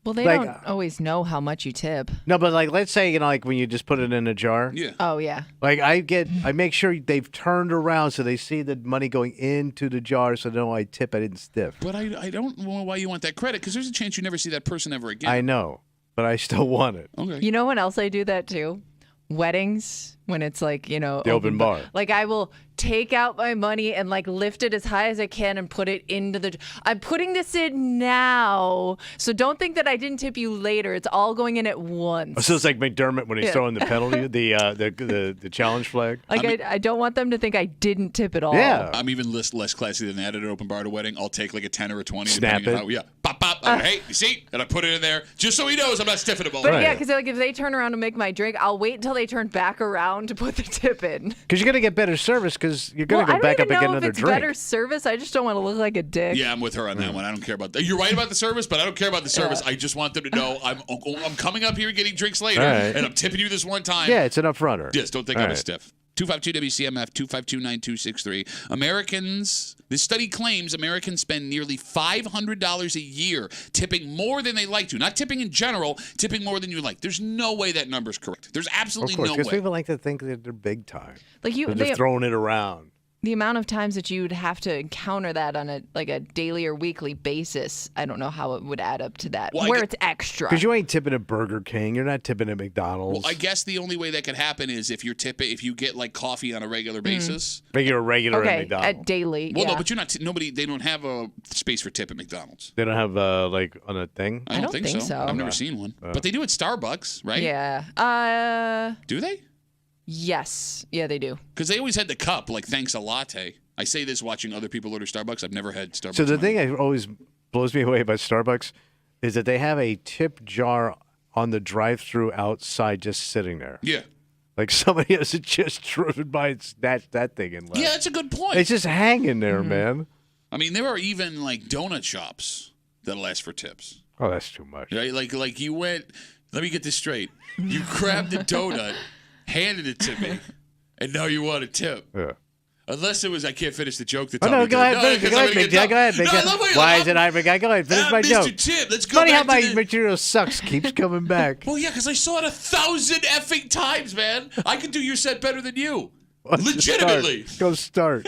Well, they don't always know how much you tip. No, but let's say, when you just put it in a jar. Yeah. Oh, yeah. I make sure they've turned around so they see the money going into the jar so they know I tip, I didn't stiff. But I don't know why you want that credit, because there's a chance you never see that person ever again. I know, but I still want it. Okay. You know when else I do that too? Weddings, when it's the open bar. I will take out my money and lift it as high as I can and put it into the. I'm putting this in now, so don't think that I didn't tip you later. It's all going in at once. So it's like McDermott when he's throwing the penalty, the challenge flag. I don't want them to think I didn't tip at all. Yeah. I'm even less classy than that at an open bar at a wedding. I'll take a 10 or a 20. Snap depending it. on how, pop. Hey, you see? And I put it in there just so he knows I'm not stiffing him all But night. yeah, because if they turn around to make my drink, I'll wait until they turn back around to put the tip in. Because you're going to get better service because you're going to go back up and get another drink. Better service. I just don't want to look like a dick. Yeah, I'm with her on that one. I don't care about that. You're right about the service, but I don't care about the service. I just want them to know I'm coming up here and getting drinks later, and I'm tipping you this one time. Yeah, it's an upfronter. Yes, don't think I'm a stiff. 252-WCMF, 252-9263. Americans, this study claims Americans spend nearly $500 a year tipping more than they like to. Not tipping in general, tipping more than you like. There's no way that number's correct. There's absolutely no way. Because people like to think that they're big time. Like they're just throwing it around. The amount of times that you would have to encounter that on a daily or weekly basis, I don't know how it would add up to that. Well, where it's extra. Because you ain't tipping at Burger King. You're not tipping at McDonald's. Well, I guess the only way that could happen is if you get like coffee on a regular basis. Regular okay, at McDonald's. at daily. Well, yeah. no, but you're not. They don't have a space for tip at McDonald's. They don't have on a thing. I don't think so. I've never seen one, but they do at Starbucks, right? Yeah. Do they? Yes. Yeah, they do. Because they always had the cup, like thanks a latte. I say this watching other people order Starbucks. I've never had Starbucks. So the thing that always blows me away about Starbucks is that they have a tip jar on the drive-through outside, just sitting there. Yeah. Like somebody has just driven by and snatched that thing and left. Yeah, that's a good point. It's just hanging there, man. I mean, there are even like donut shops that'll ask for tips. Oh, that's too much. Right? Like you went. Let me get this straight. You grabbed the donut, handed it to me, and now you want a tip. Yeah. Unless it was, I can't finish the joke. Oh, no, go ahead, Big Guy. Go ahead, Big Guy. Why is it I, Big Guy? Go ahead, finish my joke. Mr. Tip, let's go Funny back how my to the... material sucks, keeps coming back. Well, yeah, because I saw it 1,000 effing times, man. I can do your set better than you. Legitimately. Go start.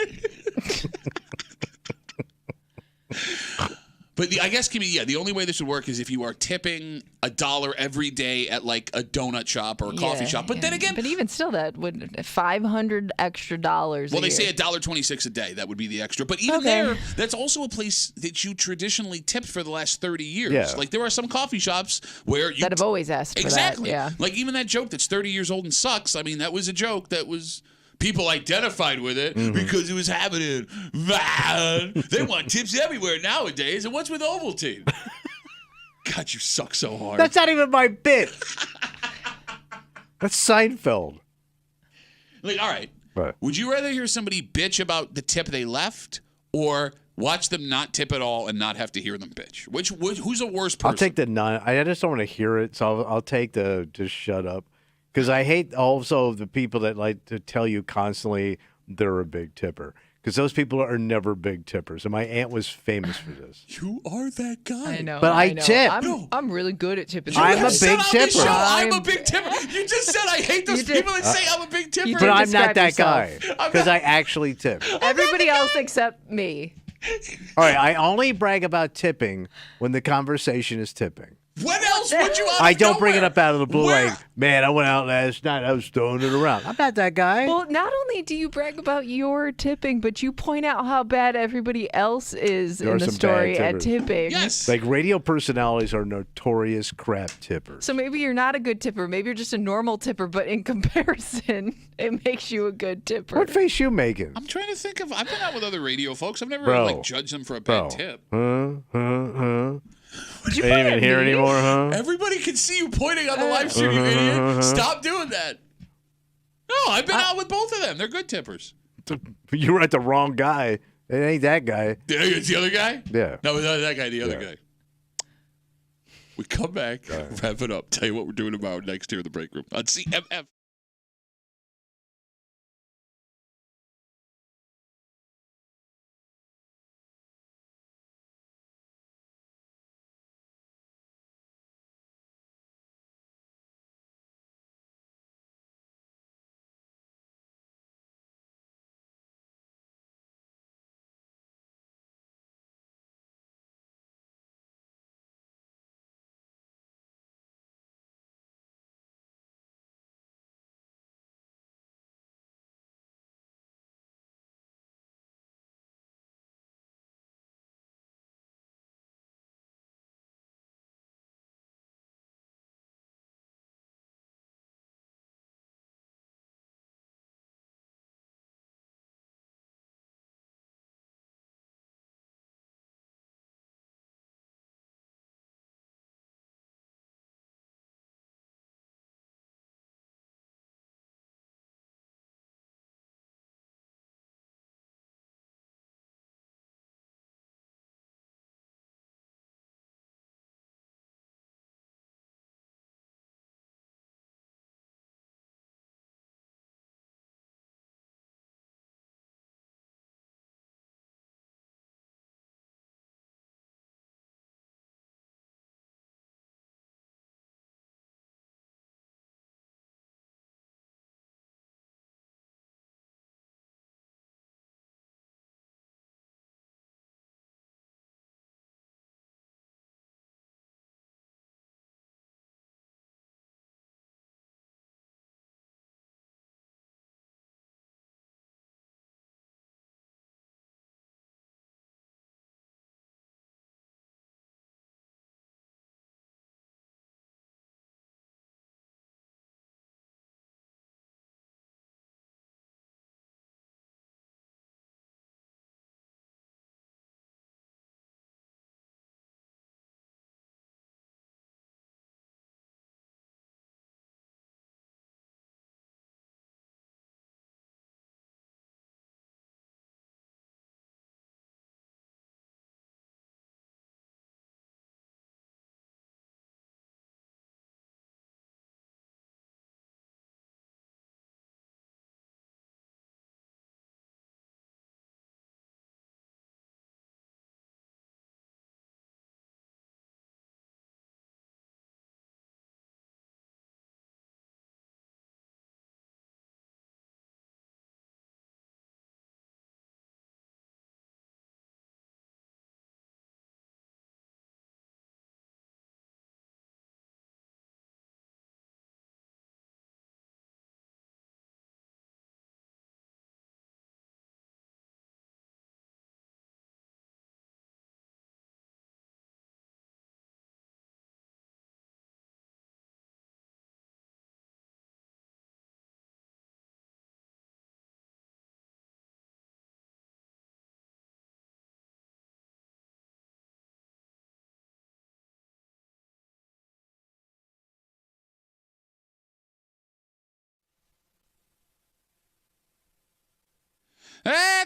But I guess, Kimmy, the only way this would work is if you are tipping $1 every day at like a donut shop or a coffee shop. But then again, but even still, that would $500 extra dollars. Well, they say $1.26 a day. That would be the extra. But even there, that's also a place that you traditionally tipped for the last 30 years. Yeah. Like there are some coffee shops where you that have always asked for exactly. that. Yeah. Like even that joke that's 30 years old and sucks. I mean, that was a joke that was. People identified with it because it was happening. Man, they want tips everywhere nowadays. And what's with Ovaltine? God, you suck so hard. That's not even my bit. That's Seinfeld. Like, all right. Right. Would you rather hear somebody bitch about the tip they left or watch them not tip at all and not have to hear them bitch? Who's a worse person? I'll take the none. I just don't want to hear it, so I'll take the just shut up. Because I hate also the people that like to tell you constantly they're a big tipper. Because those people are never big tippers. And my aunt was famous for this. You are that guy. I know. But I know. tip. I'm really good at tipping. I'm a big tipper. I'm a big tipper. You just said I hate those people that say I'm a big tipper. But I'm not that yourself. guy. Because I actually tip. Everybody else except me. All right, I only brag about tipping when the conversation is tipping. What else would you? I don't bring it up out of the blue like, man, I went out last night. I was throwing it around. I'm not that guy. Well, not only do you brag about your tipping, but you point out how bad everybody else is in the story at tipping. Yes. Like radio personalities are notorious crap tippers. So maybe you're not a good tipper. Maybe you're just a normal tipper, but in comparison, it makes you a good tipper. What face you making? I'm trying to think of. I've been out with other radio folks. I've never judged them for a bad tip. You ain't even here anymore, huh? Everybody can see you pointing on the live stream, you idiot. Stop doing that. No, I've been out with both of them. They're good tippers. You were at the wrong guy. It ain't that guy. It's the other guy? Yeah. No, not that guy, the other guy. We come back, wrap it up, tell you what we're doing about next here in the break room on CMF.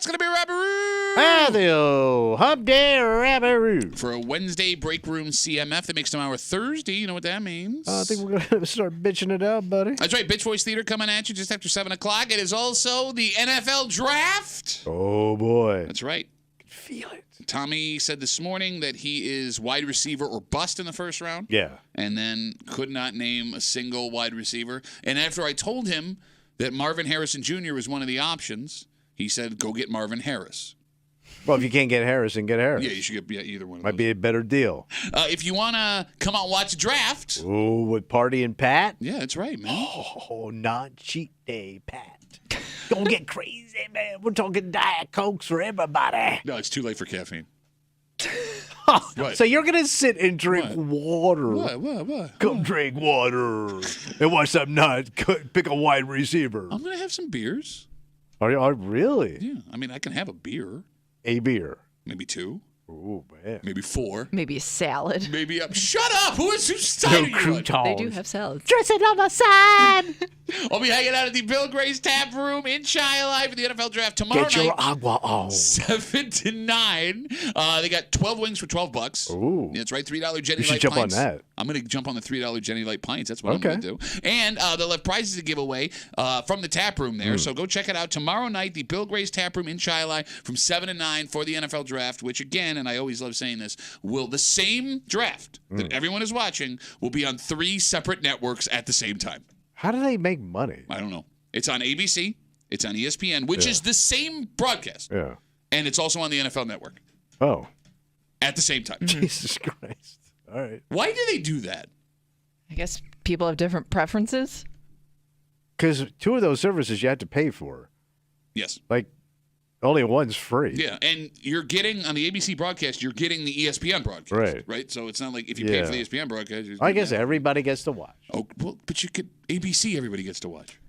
It's going to be Rabbaroo. Adio, hump day, Rabbaroo. For a Wednesday break room CMF that makes tomorrow Thursday. You know what that means? I think we're going to start bitching it out, buddy. That's right. Bitch Voice Theater coming at you just after 7 o'clock. It is also the NFL Draft. Oh, boy. That's right. I can feel it. Tommy said this morning that he is wide receiver or bust in the first round. Yeah. And then could not name a single wide receiver. And after I told him that Marvin Harrison Jr. was one of the options, he said, go get Marvin Harris. Well, if you can't get Harrison, get Harris. Yeah, you should get either one of Might those. be a better deal. If you want to come out and watch the draft. Ooh, with Party and Pat? Yeah, that's right, man. Oh, not cheat day, Pat. Don't get crazy, man. We're talking Diet Cokes for everybody. No, it's too late for caffeine. So you're going to sit and drink water. What? Come drink water. And watch some nuts. Pick a wide receiver. I'm going to have some beers. Are you really? Yeah, I mean, I can have a beer. A beer. Maybe 2. Ooh, man. Maybe 4. Maybe a salad. Maybe shut up! Who's side are you on? They do have salads. Dress it on the side. I'll be hanging out at the Bill Gray's Tap Room in Shiloh for the NFL Draft tomorrow Get night. your agua on. 7 to 9. They got 12 wings for $12. Ooh. That's right, $3 Jenny You should Light jump Pints. on that. I'm going to jump on the $3 Jenny Light Pints. That's what I'm going to do. And they'll have prizes to give away from the tap room there. So go check it out tomorrow night, the Bill Gray's Tap Room in Shiloh from 7 to 9 for the NFL Draft, which again, and I always love saying this, will the same draft that everyone is watching will be on 3 separate networks at the same time. How do they make money? I don't know. It's on ABC. It's on ESPN, which is the same broadcast. Yeah. And it's also on the NFL Network Oh. at the same time. Jesus Christ. All right. Why do they do that? I guess people have different preferences. Because 2 of those services you have to pay for. Yes. Like, only one's free. Yeah, and you're getting, on the ABC broadcast, you're getting the ESPN broadcast. Right? So it's not like if you pay for the ESPN broadcast. I guess everybody gets to watch. Oh, well, but you could, ABC, everybody gets to watch.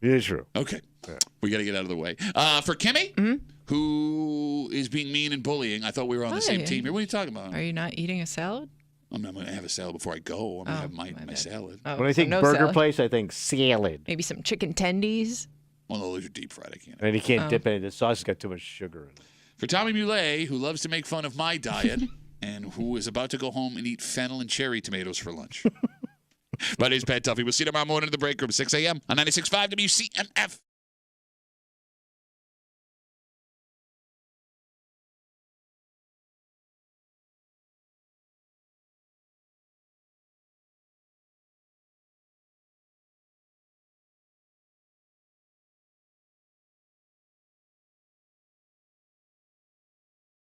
Yeah, true. Okay. Yeah. We got to get out of the way. For Kimmy, who is being mean and bullying, I thought we were on the same team here. What are you talking about? Are you not eating a salad? I'm not going to have a salad before I go. I'm going to have my salad. Oh, When I think burger place, I think salad. Maybe some chicken tendies. Well, no, those are deep fried. I can't. And you can't dip any. The sauce has got too much sugar in it. For Tommy Muley, who loves to make fun of my diet and who is about to go home and eat fennel and cherry tomatoes for lunch. My name's Pat Duffy. We'll see you tomorrow morning in the break room, 6 a.m. on 96.5 WCMF.